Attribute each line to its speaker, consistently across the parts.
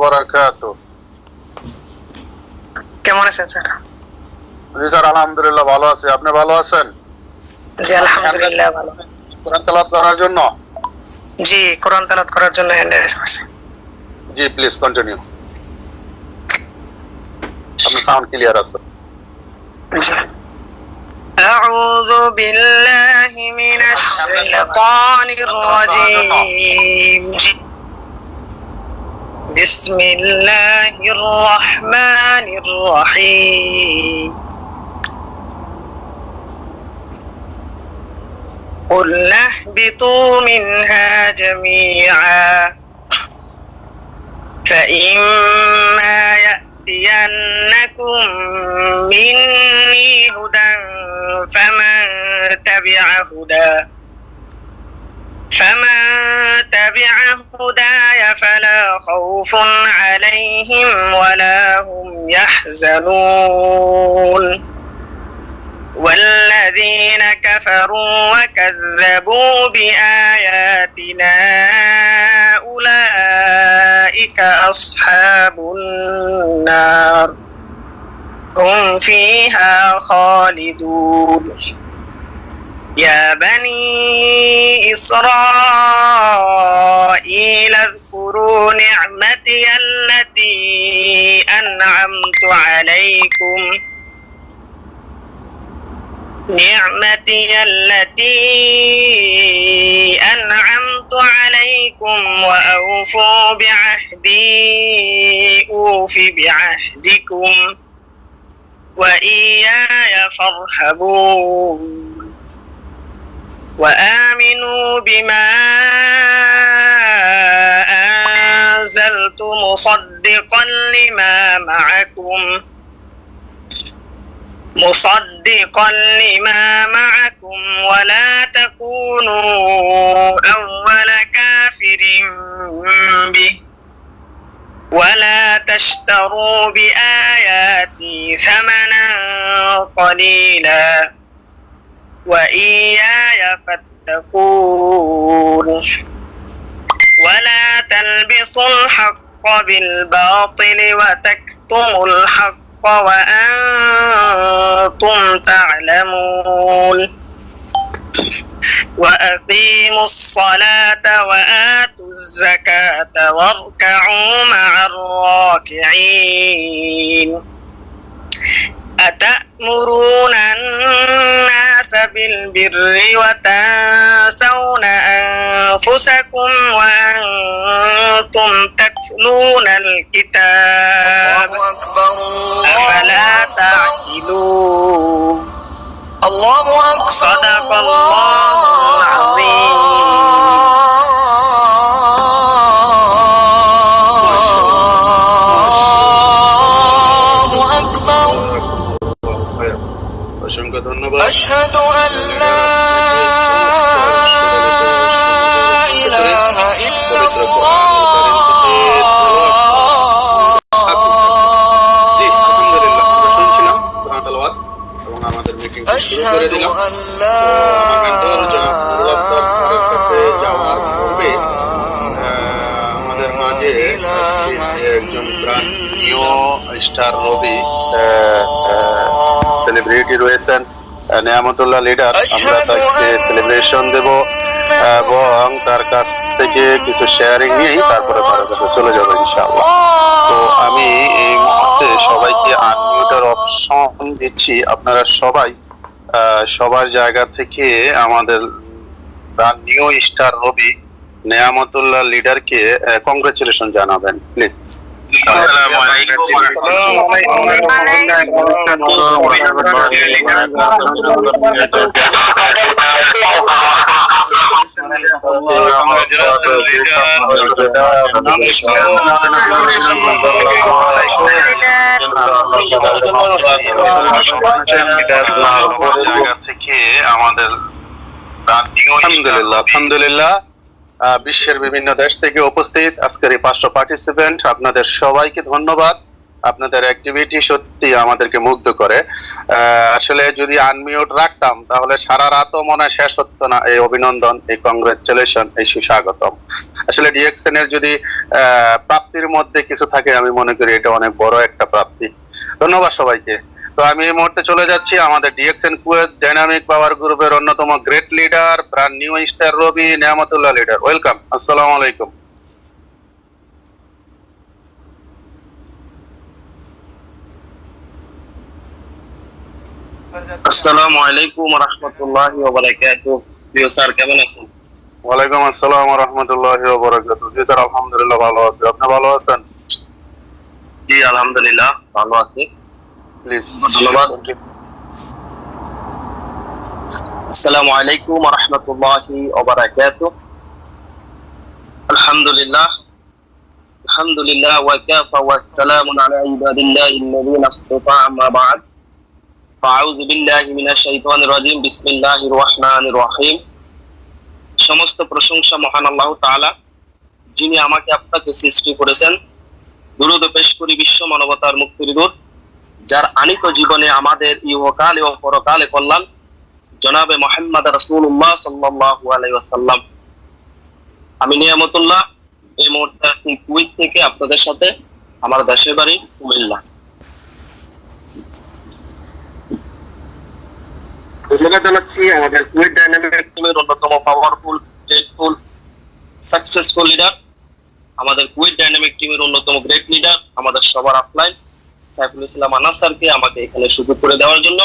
Speaker 1: বারাকাতুহু।
Speaker 2: কেমন আছেন স্যার?
Speaker 1: জি স্যার, আলহামদুলিল্লাহ ভালো আছি। আপনি ভালো আছেন?
Speaker 2: জি আলহামদুলিল্লাহ ভালো।
Speaker 1: কোরআন তেলাওয়াত করার জন্য?
Speaker 2: জি, কোরআন তেলাওয়াত করার জন্য হ্যান্ড রেজ করছি।
Speaker 1: জি প্লিজ কন্টিনিউ। আপনার সাউন্ড ক্লিয়ার আছে।
Speaker 2: জি। أعوذ بالله من الشيطان الرجيم. بسم الله الرحمن الرحيم. قلنا اهبطوا منها جميعا فإما يأتينكم مني هدى فمن تبع هداي فلا خوف عليهم ولا هم يحزنون والذين كفروا وكذبوا بآياتنا أولئك أصحاب النار هم فيها خالدون. يا بني إسرائيل اذكروا نعمتي التي أنعمت عليكم وأوفوا بعهدي أوف بعهدكم وإياي فارهبون. وآمنوا بما أنزلت مصدقا لما معكم ولا تكونوا أول كافر به ولا تشتروا بآياتي ثمنا قليلا وإياي فاتقون. ولا تلبسوا الحق بالباطل وتكتموا الحق وأنتم تعلمون. وأقيموا الصلاة وآتوا الزكاة واركعوا مع الراكعين. أتأمرون الناس بالبر وتنسون أنفسكم وأنتم تتلون الكتاب أفلا تعقلون. الله أكبر. صدق الله العظيم.
Speaker 1: অসংখ্য ধন্যবাদ।
Speaker 3: আশহাদু আল্লা ইলাহা ইল্লাল্লাহ।
Speaker 1: জি আলহামদুলিল্লাহ, আমরা শুনছিলাম কোরআন তেলাওয়াত এবং আমাদের মিটিং শুরু করে দিলাম। তো আমার মেন্টর জনাব নুরুল আবসার স্যারের কাছে যাওয়ার পূর্বে আমাদের মাঝে আজকে একজন প্রাণীয় স্টার রবি সেলিব্রিটি রয়েছেন, নেয়ামতুল্লাহ লিডার। আমরা তাকে সেলিব্রেশন দেব এবং তার কাছ থেকে কিছু শেয়ারিং নিয়েই তারপরে তার কাছে চলে যাবো ইনশাআল্লাহ। তো আমি এই মুহূর্তে সবাইকে আনমিউটের অপশন দিচ্ছি। আপনারা সবাই সবার জায়গা থেকে আমাদের নিউ স্টার রবি নেয়ামতুল্লাহ লিডারকে কংগ্রেচুলেশন জানাবেন প্লিজ।
Speaker 4: আসসালামু আলাইকুম ওয়া
Speaker 1: থেকে আমাদের আলহামদুলিল্লাহ বিশ্বের বিভিন্ন দেশ থেকে উপস্থিত আজকের এই 500 পার্টিসিপেন্ট, আপনাদের সবাইকে ধন্যবাদ। আপনাদের অ্যাক্টিভিটি সত্যি আমাদেরকে মুগ্ধ করে। আসলে যদি আনমিউট রাখতাম তাহলে সারা রাতও মনে হয় শেষ হতো না। এই অভিনন্দন, এই কংগ্রেচুলেশন, এই সুস্বাগতম। আসলে ডিএক্সএন এর যদি প্রাপ্তির মধ্যে কিছু থাকে, আমি মনে করি এটা অনেক বড় একটা প্রাপ্তি। ধন্যবাদ সবাইকে। তো আমি এই মুহূর্তে চলে যাচ্ছি আমাদের ডিএক্সএন কুয়েত ডাইনামিক পাওয়ার গ্রুপের অন্যতম great leader, brand new star Rabi Niamatullah leader. Welcome, আসসালামু আলাইকুম।
Speaker 4: আসসালামু আলাইকুম ওয়া রাহমাতুল্লাহি ওয়া বারাকাতুহু। প্রিয় স্যার, কেমন আছেন?
Speaker 1: ওয়ালাইকুম আসসালাম ওয়া রাহমাতুল্লাহি ওয়া বারাকাতুহু। জি স্যার, আলহামদুলিল্লাহ ভালো আছি। আপনি ভালো আছেন?
Speaker 4: জি আলহামদুলিল্লাহ ভালো আছি।
Speaker 1: প্লিজ
Speaker 4: ধন্যবাদ। আসসালামু আলাইকুম ওয়া রাহমাতুল্লাহি ওয়া বারাকাতুহু। আলহামদুলিল্লাহ আলহামদুলিল্লাহ ওয়া কাফা ওয়া সালামুন আলা ইবাদিল্লাহিল্লাযীনা ইসতাফা, আম্মা বা'দ। আউযু বিল্লাহি মিনাশ শাইতানির রাজীম। বিসমিল্লাহির রহমানির রহিম। সমস্ত প্রশংসা মহান আল্লাহ তাআলা, যিনি আমাকে আপনাকে সৃষ্টি করেছেন। দুরূদ পেশ করি বিশ্ব মানবতার মুক্তির দূত, যার আনিত জীবনে আমাদের ইহকাল এবং পরকালে কল্যাণ, জনাবে মুহাম্মদ রাসূলুল্লাহ সাল্লাল্লাহু আলাইহি ওয়াসাল্লাম। আমি নিয়ামতুল্লাহ, এই মুহূর্তে আছি কুয়েত থেকে আপনাদের সাথে। আমার দেশের বাড়ি কুমিল্লা। ধন্যবাদ জানাচ্ছি আমাদের কুয়েত ডাইনামিক টিমের অন্যতম পাওয়ারফুল, গ্রেটফুল, সাকসেসফুল লিডার, আমাদের কুয়েত ডাইনামিক টিমের অন্যতম গ্রেট লিডার, আমাদের সবার আপলাইন সাইফুল ইসলাম আনাস স্যারকে আমাকে এখানে সুযোগ করে দেওয়ার জন্য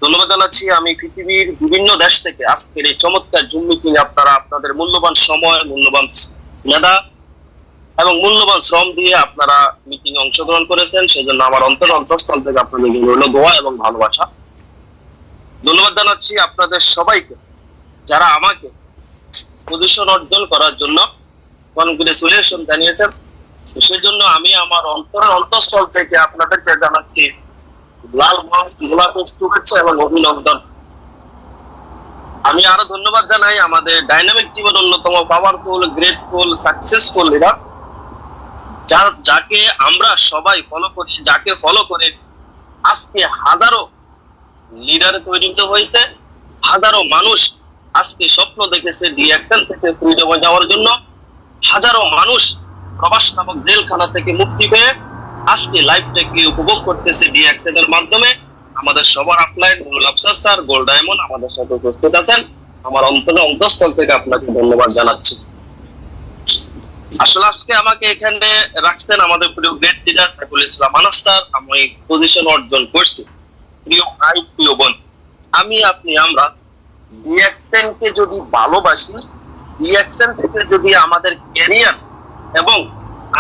Speaker 4: ধন্যবাদ জানাচ্ছি। আমি পৃথিবীর বিভিন্ন দেশ থেকে আজকের এই চমৎকার জুম মিটিং আপনারা আপনাদের মূল্যবান সময়, মূল্যবান মেধা এবং মূল্যবান শ্রম দিয়ে আপনারা মিটিং এ অংশগ্রহণ করেছেন, সেজন্য আমার অন্তঃস্থল থেকে আপনাদের রইল দোয়া এবং ভালোবাসা। ধন্যবাদ জানাচ্ছি আপনাদের সবাইকে, যারা আমাকে পজিশন অর্জন করার জন্য কনগ্রেচুলেশন জানিয়েছেন। সেজন্য আমি আমার অন্তঃস্থল থেকে আপনাদেরকে জানাচ্ছি লাল গোলাপের শুভেচ্ছা এবং অভিনন্দন। আমি আরো ধন্যবাদ জানাই আমাদের ডাইনামিক টিমের অন্যতম পাওয়ারফুল, গ্রেটফুল, সাকসেসফুল লিডার, যাকে আমরা সবাই ফলো করি, যাকে ফলো করে আজকে হাজারো লিডার তৈরি হয়েছে, হাজারো মানুষ আজকে স্বপ্ন দেখেছে ডিএক্সএন থেকে ফ্রিডমে যাওয়ার জন্য, হাজারো মানুষ প্রবাস নামক জেলখানা থেকে মুক্তি পেয়ে আজকে লাইফটাকে উপভোগ করতেছে ডিএক্সএন এর মাধ্যমে। আমাদের সবার offline Nurul Afsar sir, gold diamond আমাদের সাথে উপস্থিত আছেন। আমার অন্তঃস্থল থেকে আপনাকে ধন্যবাদ জানাচ্ছি। আসলে আজকে আমাকে এখানে রাখছেন আমাদের প্রিয় great leader Saiful Islam Anas sir. আমি পজিশন অর্জন করছি। প্রিয় ভাই, প্রিয় বোন, আমি আপনি আমরা ডিএক্সএন কে যদি ভালোবাসি, ডিএক্সএন থেকে যদি আমাদের ক্যারিয়ার এবং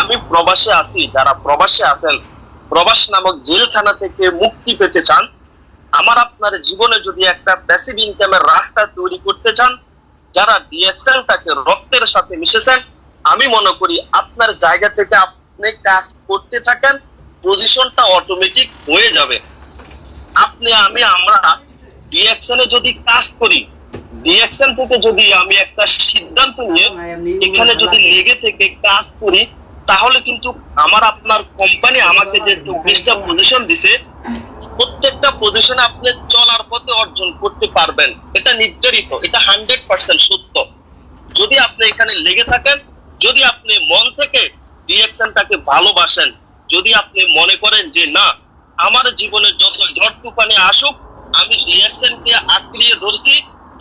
Speaker 4: আমি প্রবাসে আছি, যারা প্রবাসে আছেন, প্রবাস নামক জেলখানা থেকে মুক্তি পেতে চান, আমার আপনার জীবনে যদি একটা প্যাসিভ ইনকামের রাস্তা তৈরি করতে চান, যারা ডিএক্সএনটাকে রক্তের সাথে মিশেছেন, আমি মনে করি আপনার জায়গা থেকে আপনি কাজ করতে থাকেন, পজিশনটা অটোমেটিক হয়ে যাবে। আমরা ডিএক্সএন এ যদি কাজ করি, ডিএক্সএন থেকে যদি আমি একটা সিদ্ধান্ত নিয়ে এখানে যদি লেগে থেকে কাজ করি, তাহলে কিন্তু আমার আপনার কোম্পানি আমাকে যে 24টা পজিশন দিছে, প্রত্যেকটা পজিশনে আপনি চলার পথে অর্জন করতে পারবেন। এটা নির্ধারিত, এটা 100% সত্য। যদি আপনি এখানে লেগে থাকেন, যদি আপনি মন থেকে ডিএক্সএনটাকে ভালোবাসেন, যদি আপনি মনে করেন যে না, আমার জীবনে যত ঝড় তুফানে আসুক, আমি ডিএক্সএন কে আঁকড়িয়ে ধরছি,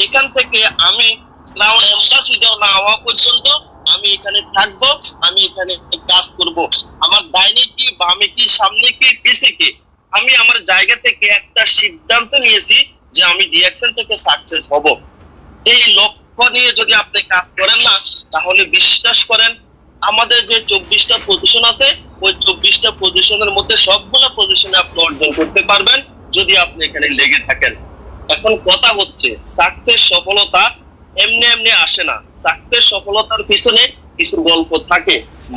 Speaker 4: এখান থেকে আমি ক্রাউন অ্যাম্বাসিডর না হওয়া পর্যন্ত আমি এখানে থাকবো, আমি এখানে কাজ করব। আমার ডাইনে কি, বামে কি, সামনে কি, পিছে কি, আমি আমার জায়গা থেকে একটা সিদ্ধান্ত নিয়েছি যে আমি ডিএক্সএন থেকে সাকসেস হব। এই লক্ষ্য নিয়ে যদি আপনি কাজ করেন না, তাহলে বিশ্বাস করেন আমাদের যে 24টা পজিশন আছে, ওই 24টা পজিশনের মধ্যে সবগুলো পজিশনে আপনি অর্জন করতে পারবেন যদি আপনি এখানে লেগে থাকেন। এখন কথা হচ্ছে, সাকসেস সফলতা এমনি এমনি আসে না। সাকসেস সফলতার পিছনে কিছু গল্প থাকে।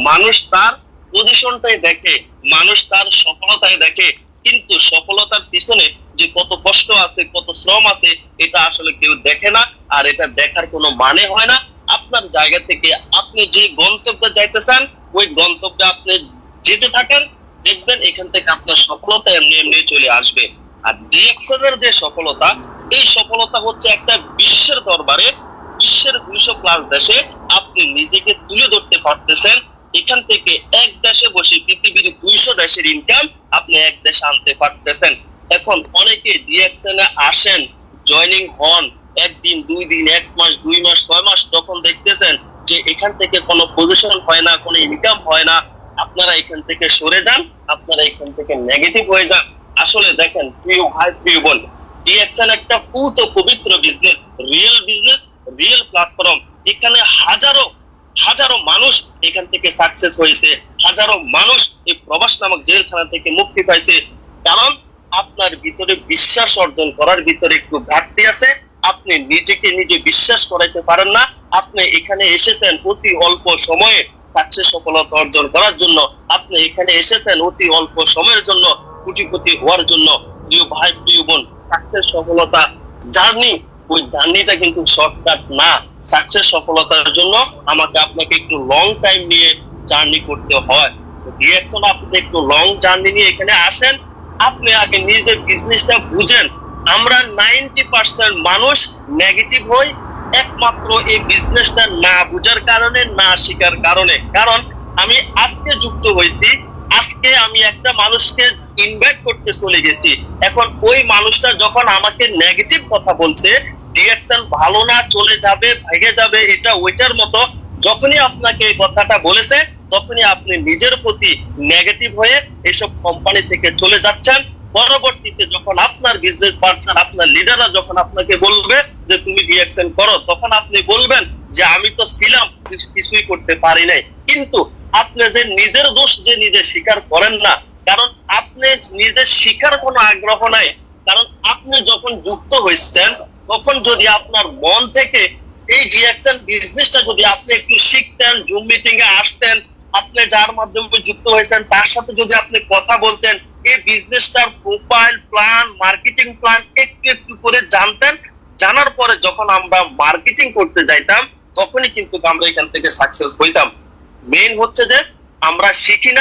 Speaker 4: মানুষ তার পজিশনটাই দেখে, মানুষ তার সফলতাই দেখে, কিন্তু সফলতার পিছনে যে কত কষ্ট আছে, কত শ্রম আছে, এটা আসলে কেউ দেখে না। আর এটা দেখার কোনো মানে হয় না। আপনার জায়গা থেকে আপনি যে গন্তব্যে যাইতে চান, ওই গন্তব্যে আপনি যেতে থাকেন, দেখবেন এখান থেকে আপনার সফলতা এমনি এমনি চলে আসবে। আর ডিএক্সএন এর যে সফলতা, এই সফলতা হচ্ছে একটা বিশ্বের দরবারে বিশ্বের 200+ দেশে আপনি নিজেকে তুলে ধরতে পারতেছেন। এখান থেকে এক দেশে বসে পৃথিবীর 200 দেশের ইনকাম আপনি এক দেশে আনতে পারতেছেন। এখন অনেকে ডিএক্সএন এ আসেন, জয়নিং হন, একদিন 2 দিন 1 মাস 2 মাস 6 মাস, তখন দেখতেছেন যে এখান থেকে কোনো পজিশন হয় না, কোনো ইনকাম হয় না। আপনারা এখান থেকে সরে যান, আপনারা এখান থেকে নেগেটিভ হয়ে যান। আসলে দেখেন প্রিয় ভাই প্রিয় বোন, ডিএক্সএন একটা পুত পবিত্র বিজনেস, রিয়েল প্ল্যাটফর্ম। এখানে হাজারো মানুষ এখান থেকে সাকসেস হয়েছে, হাজারো মানুষ এই প্রবাস নামক জেলখানা থেকে মুক্তি পাইছে। কারণ আপনার ভিতরে বিশ্বাস অর্জন করার ভিতরে একটু ঘাটতি আছে। আপনি নিজেকে নিজে বিশ্বাস করাইতে পারেন না। আপনি এখানে এসেছেন অতি অল্প সময়ে সাকসেস সফলতা অর্জন করার জন্য, আপনি এখানে এসেছেন অতি অল্প সময়ের জন্য কোটিপতি হওয়ার জন্য। প্রিয় ভাই প্রিয় বোন, সাকসেস সফলতা জার্নি, ওই জার্নিটা কিন্তু শর্টকাট না। সাকসেস সফলতার জন্য আমাকে আপনাকে একটু লং টাইম নিয়ে জার্নি করতে হয়। ডিএক্সএন আপনি একটু লং জার্নি নিয়ে এখানে আসেন, আপনি আগে নিজের বিজনেসটা বুঝেন। আমরা 90% মানুষ নেগেটিভ হই একমাত্র এই বিজনেসটা না বুঝার কারণে, না শিখার কারণে। কারণ আমি আজকে যুক্ত হয়েছি, আজকে আমি একটা মানুষকে ইনভাইট করতে চলে গেছি। এখন ওই মানুষটা যখন আমাকে নেগেটিভ কথা বলছে, ডিএক্সএন ভালো না, চলে যাবে, ভেঙে যাবে, এটা ওইটার মতো, যখনই আপনাকে এই কথাটা বলেছে তখনই আপনি নিজের প্রতি নেগেটিভ হয়ে এসব কোম্পানি থেকে চলে যাচ্ছেন। পরবর্তীতে যখন আপনার বিজনেস পার্টনার, আপনার লিডাররা যখন আপনাকে বলবে যে তুমি ডিএক্সএন করো, তখন আপনি বলবেন যে আমি তো ছিলাম, কিছুই করতে পারি নাই। কিন্তু আপনি যে নিজের দোষ যে নিজে স্বীকার করেন না, কারণ আপনি নিজের শিখার কোনো আগ্রহ নাই। কারণ আপনি যখন যুক্ত হয়েছেন তখন যদি আপনার মন থেকে এই ডিএক্সএন বিজনেসটা যদি আপনি একটু শিখতেন, জুম মিটিং এ আসতেন, আপনি যার মাধ্যমে যুক্ত হয়েছেন তার সাথে যদি আপনি কথা বলতেন, এই বিজনেসটার প্রোফাইল প্ল্যান, মার্কেটিং প্ল্যান একটু করে জানতেন, জানার পরে যখন আমরা মার্কেটিং করতে যাইতাম তখনই কিন্তু আমরা এখান থেকে সাকসেস হইতাম। মেইন হচ্ছে যে আমরা শিখি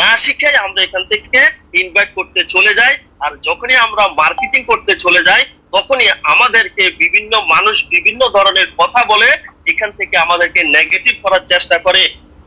Speaker 4: না শিখে আমরা এখান থেকে ইনভাইট করতে চলে যাই। আর যখনই আমরা মার্কেটিং করতে চলে যাই তখনই আমাদেরকে বিভিন্ন মানুষ বিভিন্ন ধরনের কথা বলে এখান থেকে আমাদেরকে নেগেটিভ করার চেষ্টা করে।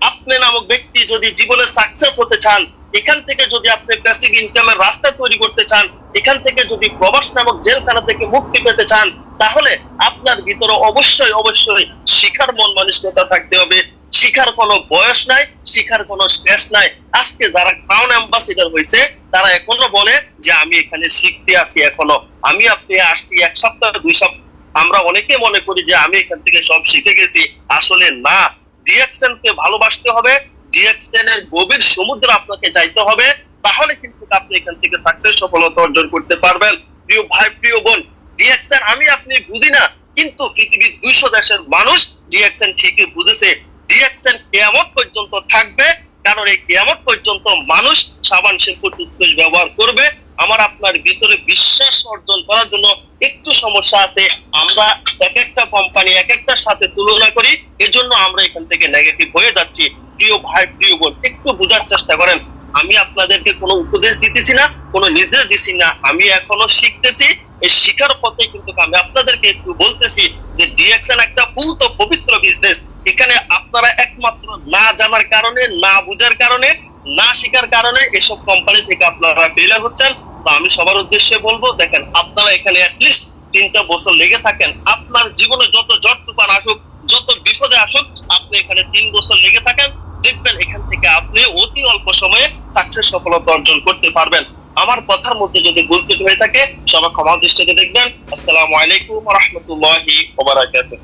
Speaker 4: আপনি নামক ব্যক্তি যদি জীবনে সাকসেস হতে চান, এখান থেকে যদি আপনি প্যাসিভ ইনকামের রাস্তা তৈরি করতে চান, এখান থেকে যদি প্রবাস নামক জেলখানা থেকে মুক্তি পেতে চান, তাহলে আপনার ভিতরে অবশ্যই শিখার মন মানসিকতা থাকতে হবে। শিখার কোনো বয়স নাই, শিখার কোনো শেষ নাই। আজকে যারা ক্রাউন অ্যাম্বাসিডার হয়েছে তারা এখনো বলে যে আমি এখানে শিখতে আছি, এখনো আমি আপনি আসছি 1 সপ্তাহ 2 সপ্তাহ। আমরা অনেকে মনে করি যে আমি এখান থেকে সব শিখে গেছি, আসলে না। ডিএক্সএন কে ভালোবাসতে হবে, ডিএক্সএন এর গভীর সমুদ্র আপনাকে যাইতে হবে, তাহলে কিন্তু আপনি এখান থেকে সাকসেস সফলতা অর্জন করতে পারবেন। প্রিয় ভাই প্রিয় বোন, ডিএক্সএন আমি আপনি বুঝি না, কিন্তু পৃথিবীর 200 দেশের মানুষ ডিএক্সএন ঠিকই বুঝেছে। ডিএক্সএন কিয়ামত পর্যন্ত থাকবে, কারণ এই কিয়ামত পর্যন্ত মানুষ সাবান শ্যাম্পু টুথপেস্ট ব্যবহার করবে। আমার আপনার ভিতরে বিশ্বাস অর্জন করার জন্য একটু সমস্যা আছে, আমরা এক একটা কোম্পানি এক একটার সাথে তুলনা করি, এজন্য আমরা এখান থেকে নেগেটিভ হয়ে যাচ্ছি। প্রিয় ভাই প্রিয় বোন, একটু বোঝার চেষ্টা করেন। আমি আপনাদেরকে কোনো উপদেশ দিতেছি না, কোনো নির্দেশ দিচ্ছি না, আমি এখনো শিখতেছি। এই শিখার পথে কিন্তু আমি আপনাদেরকে একটু বলতেছি যে ডিএক্সএন একটা পুত পবিত্র বিজনেস। এখানে আপনারা একমাত্র না জানার কারণে, না বুঝার কারণে, না শিখার কারণে এসব কোম্পানি থেকে আপনারা ফেলিয়ার হচ্ছেন। তো আমি সবার উদ্দেশ্যে বলবো, দেখেন আপনারা এখানে অ্যাটলিস্ট 3টা বছর লেগে থাকেন। আপনার জীবনে যত ঝড় তুফান আসুক, যত বিপদে আসুক, আপনি এখানে 3 বছর লেগে থাকেন, দেখবেন এখান থেকে আপনি অতি অল্প সময়ে সাকসেস সফলতা অর্জন করতে পারবেন। আমার কথার মধ্যে যদি ভুল ত্রুটি হয়ে থাকে সবাই ক্ষমা দৃষ্টিতে দেখবেন। আসসালামু আলাইকুম ওয়া রাহমাতুল্লাহি ওয়া বারাকাতুহু।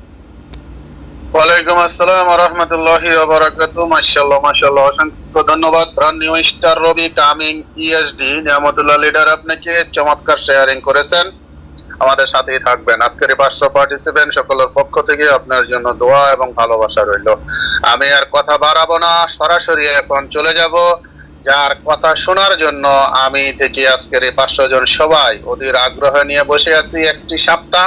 Speaker 1: ওয়ালাইকুম আসসালাম ওয়া রাহমাতুল্লাহি ওয়া বারাকাতুহু। মাশাআল্লাহ, অসংখ্য ধন্যবাদ। ব্র্যান্ড নিউ স্টার রবি কামিং ইএসডি নিয়ামতুল্লাহ লিডার আপনাকে চমৎকার শেয়ারিং করেছেন। আমাদের সাথেই থাকবেন। আজকের এই 500 পার্টিসিপেন্ট সকলের পক্ষ থেকে আপনার জন্য দোয়া এবং ভালোবাসা রইল। আমি আর কথা বাড়াবো না, সরাসরি এখন চলে যাব যার কথা শোনার জন্য আমি থেকে আজকের এই 500 জন সবাই অধীর আগ্রহ নিয়ে বসে আছি। একটি সপ্তাহ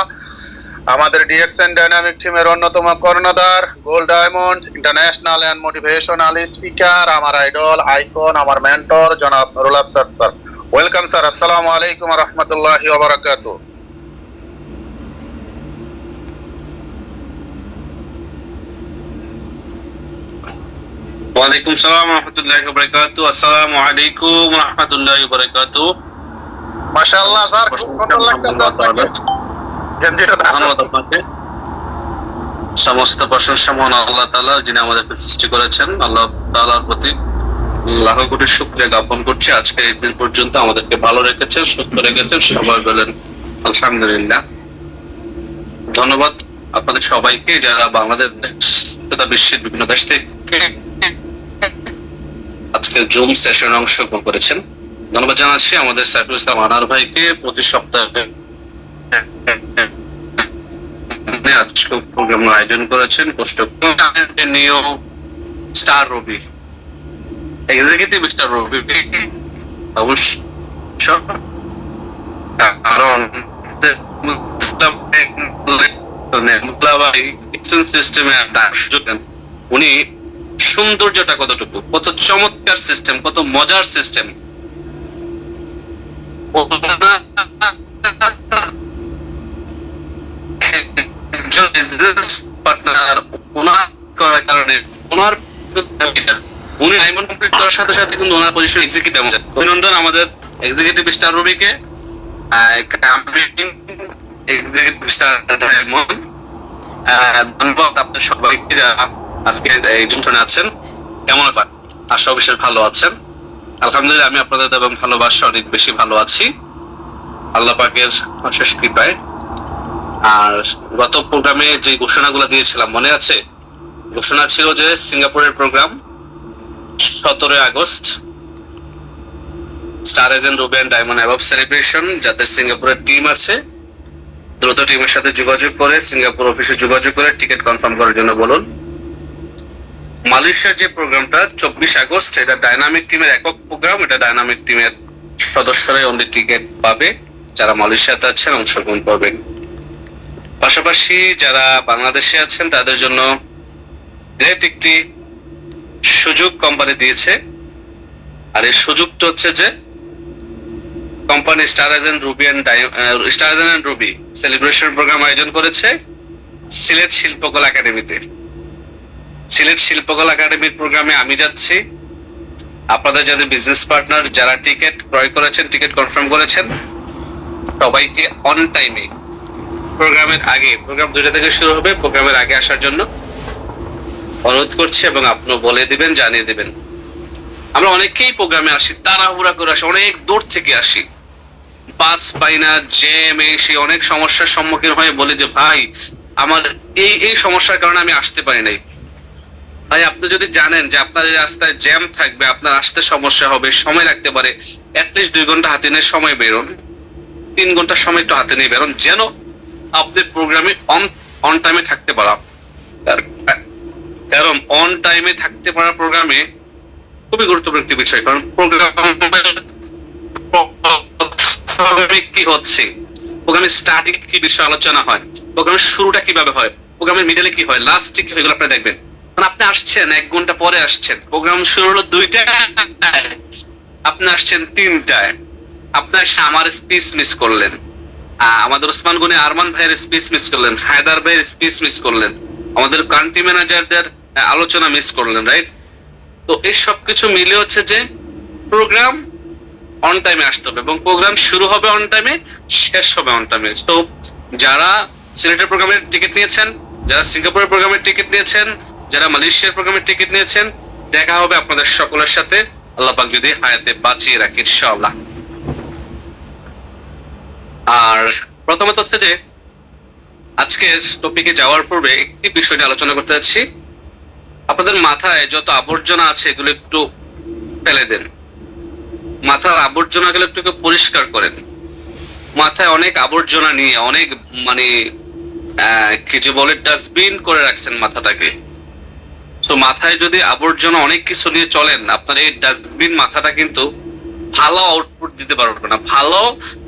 Speaker 1: আমাদের ডিএক্সএন ডাইনামিক টিমের অন্যতম কর্ণধার, gold diamond international and motivational speaker, আমার আইডল, আইকন, আমার মেন্টর জনাব Nurul Afsar sir. Welcome sir. আসসালামু আলাইকুম ওয়া রাহমাতুল্লাহি ওয়া বারাকাতুহু। ওয়ালাইকুম সালাম রহমতুল্লাহি ওয়া বারাকাতুহু। আসসালামু আলাইকুম ওয়া রাহমাতুল্লাহি ওয়া বারাকাতুহু।
Speaker 5: মাশাআল্লাহ স্যার, খুব সুন্দর লাগতেছে আপনাকে গেঞ্জিটা।
Speaker 1: ধন্যবাদ আপনাকে। সমস্ত প্রশংসা মহান আল্লাহ তাআলা, যিনি আমাদেরকে সৃষ্টি করেছেন। আল্লাহ তাআলার প্রতি লাখ কোটি শুকরিয়া জ্ঞাপন করছি। আজকে এই দিন পর্যন্ত আমাদেরকে ভালো রেখেছেন, সুস্থ রেখেছেন। সবাই বলেন আলহামদুলিল্লাহ। ধন্যবাদ আপনাদের সবাইকে, যারা বাংলাদেশ তথা বিশ্বের বিভিন্ন দেশ থেকে আজকে জুম সেশনে অংশগ্রহণ করেছেন। ধন্যবাদ জানাচ্ছি আমাদের সাইফুল ইসলাম আনার ভাইকে, প্রতি সপ্তাহে আজকে প্রোগ্রাম আয়োজন করেছেন। নিউ স্টার রবি, এক্সিকিউটিভ স্টার রবি, অবশ্য কারণ উনি সৌন্দর্যটা কতটুকু, কত চমৎকার সিস্টেম, কত মজার সিস্টেম। পার্টনার ওনার করার কারণে ওনার উনি ডায়মন্ড কমপ্লিট করার সাথে সাথে কিন্তু ওনার পজিশন এক্সিকিউটিভ। অভিনন্দন আমাদের এক্সিকিউটিভ স্টার রবিকে, এক্সিকিউটিভ স্টার ডায়মন্ড। ধন্যবাদ আপনার সবাইকে যারা আজকে এই জুমশনে আছেন। কেমন আছেন? আশা বিশেষ ভালো আছেন। আলহামদুলিল্লাহ, আমি আপনাদের এবং ভালোবাসা অনেক বেশি ভালো আছি আল্লাহ পাকের অশেষ কৃপায়। আর গত প্রোগ্রামে যে ঘোষণাগুলো দিয়েছিলাম মনে আছে? ঘোষণা ছিল যে সিঙ্গাপুরের program 17 August star agent ruby and diamond award celebration. যাদের সিঙ্গাপুরের টিম আছে দ্রুত টিমের সাথে যোগাযোগ করে সিঙ্গাপুর অফিসে যোগাযোগ করে টিকিট কনফার্ম করার জন্য বলুন। মালয়েশিয়ার যে প্রোগ্রামটা 24 আগস্ট, এটা ডায়নামিক টিমের একক প্রোগ্রাম। এটা ডায়নামিক টিমের সদস্যরাই অনলি টিকিট পাবে যারা মালয়েশিয়াতে আছেন, অংশগ্রহণ করবেন। পাশাপাশি যারা বাংলাদেশে আছেন তাদের জন্য গ্রেট একটি সুযোগ কোম্পানি দিয়েছে। আর এই সুযোগটা হচ্ছে যে company star agent ruby celebration program আয়োজন করেছে সিলেট শিল্পকলা একাডেমিতে। সিলেট শিল্পকলা একাডেমির প্রোগ্রামে আমি যাচ্ছি। আপনাদের যাদের বিজনেস পার্টনার যারা টিকিট ক্রয় করেছেন, টিকিট কনফার্ম করেছেন, সবাইকে অন টাইমে প্রোগ্রামের আগে, প্রোগ্রাম 2টা থেকে শুরু হবে, প্রোগ্রামের আগে আসার জন্য অনুরোধ করছি এবং আপনি বলে দিবেন, জানিয়ে দিবেন। আমরা অনেকেই প্রোগ্রামে আসি, তাড়াহুড়া করে আসি, অনেক দূর থেকে আসি, বাস পাই না, জ্যাম, এসে অনেক সমস্যার সম্মুখীন হয়ে বলি যে ভাই আমার এই সমস্যার কারণে আমি আসতে পারি নাই। ভাই আপনি যদি জানেন যে আপনার এই রাস্তায় জ্যাম থাকবে, আপনার আসতে সমস্যা হবে, সময় লাগতে পারে, অ্যাটলিস্ট 2 ঘন্টা হাতে নিয়ে সময় বেরোন, 3 ঘন্টা সময় একটু হাতে নিয়ে বেরোন, যেন আপনি প্রোগ্রামে অন টাইমে থাকতে পারা। কারণ অন টাইমে থাকতে পারা প্রোগ্রামে খুবই গুরুত্বপূর্ণ একটি বিষয়। কারণ প্রোগ্রামে কি হচ্ছে, প্রোগ্রামের স্টার্টিং কি বিষয় আলোচনা হয়, প্রোগ্রামের শুরুটা কিভাবে হয়, প্রোগ্রামের মিডলে কি হয়, লাস্টে কি হয়, এগুলো আপনি দেখবেন। মানে আপনি আসছেন 1 ঘন্টা পরে আসছেন, প্রোগ্রাম শুরু হলো 2টায়, আপনি আসছেন 3টায়, আপনার আমার স্পিচ মিস করলেন, আমাদের ওসমান গনি আরমান ভাইয়ের স্পিচ মিস করলেন, হায়দার ভাইয়ের স্পিচ মিস করলেন, আমাদের কান্ট্রি ম্যানেজারদের আলোচনা মিস করলেন, রাইট? তো এই সব কিছু মিলে হচ্ছে যে প্রোগ্রাম অন টাইমে আসতে হবে এবং প্রোগ্রাম শুরু হবে অন টাইমে, শেষ হবে অন টাইমে। তো যারা সিলেটের প্রোগ্রামের টিকিট নিয়েছেন, যারা সিঙ্গাপুরের প্রোগ্রামের টিকিট নিয়েছেন, যারা মালয়েশিয়ার প্রোগ্রামের টিকিট নিয়েছেন, দেখা হবে আপনাদের সকলের সাথে আল্লাহ পাক যদি হায়াতে বাঁচিয়ে রাখে ইনশাআল্লাহ। আর প্রথমত হচ্ছে যে আজকের টপিকে যাওয়ার পূর্বে একটি বিষয় নিয়ে আলোচনা করতে যাচ্ছি। আপনাদের মাথায় যত আবর্জনা আছে এগুলো একটু ফেলে দেন, মাথার আবর্জনা গুলো একটু পরিষ্কার করেন। মাথায় অনেক আবর্জনা নিয়ে অনেক মানে কি যে বলে ডাস্টবিন করে রাখছেন মাথাটাকে। তো মাথায় যদি আবর্জনা অনেক কিছু নিয়ে চলেন, আপনার এই ডাস্টবিন মাথাটা কিন্তু ভালো আউটপুট দিতে পারবে না, ভালো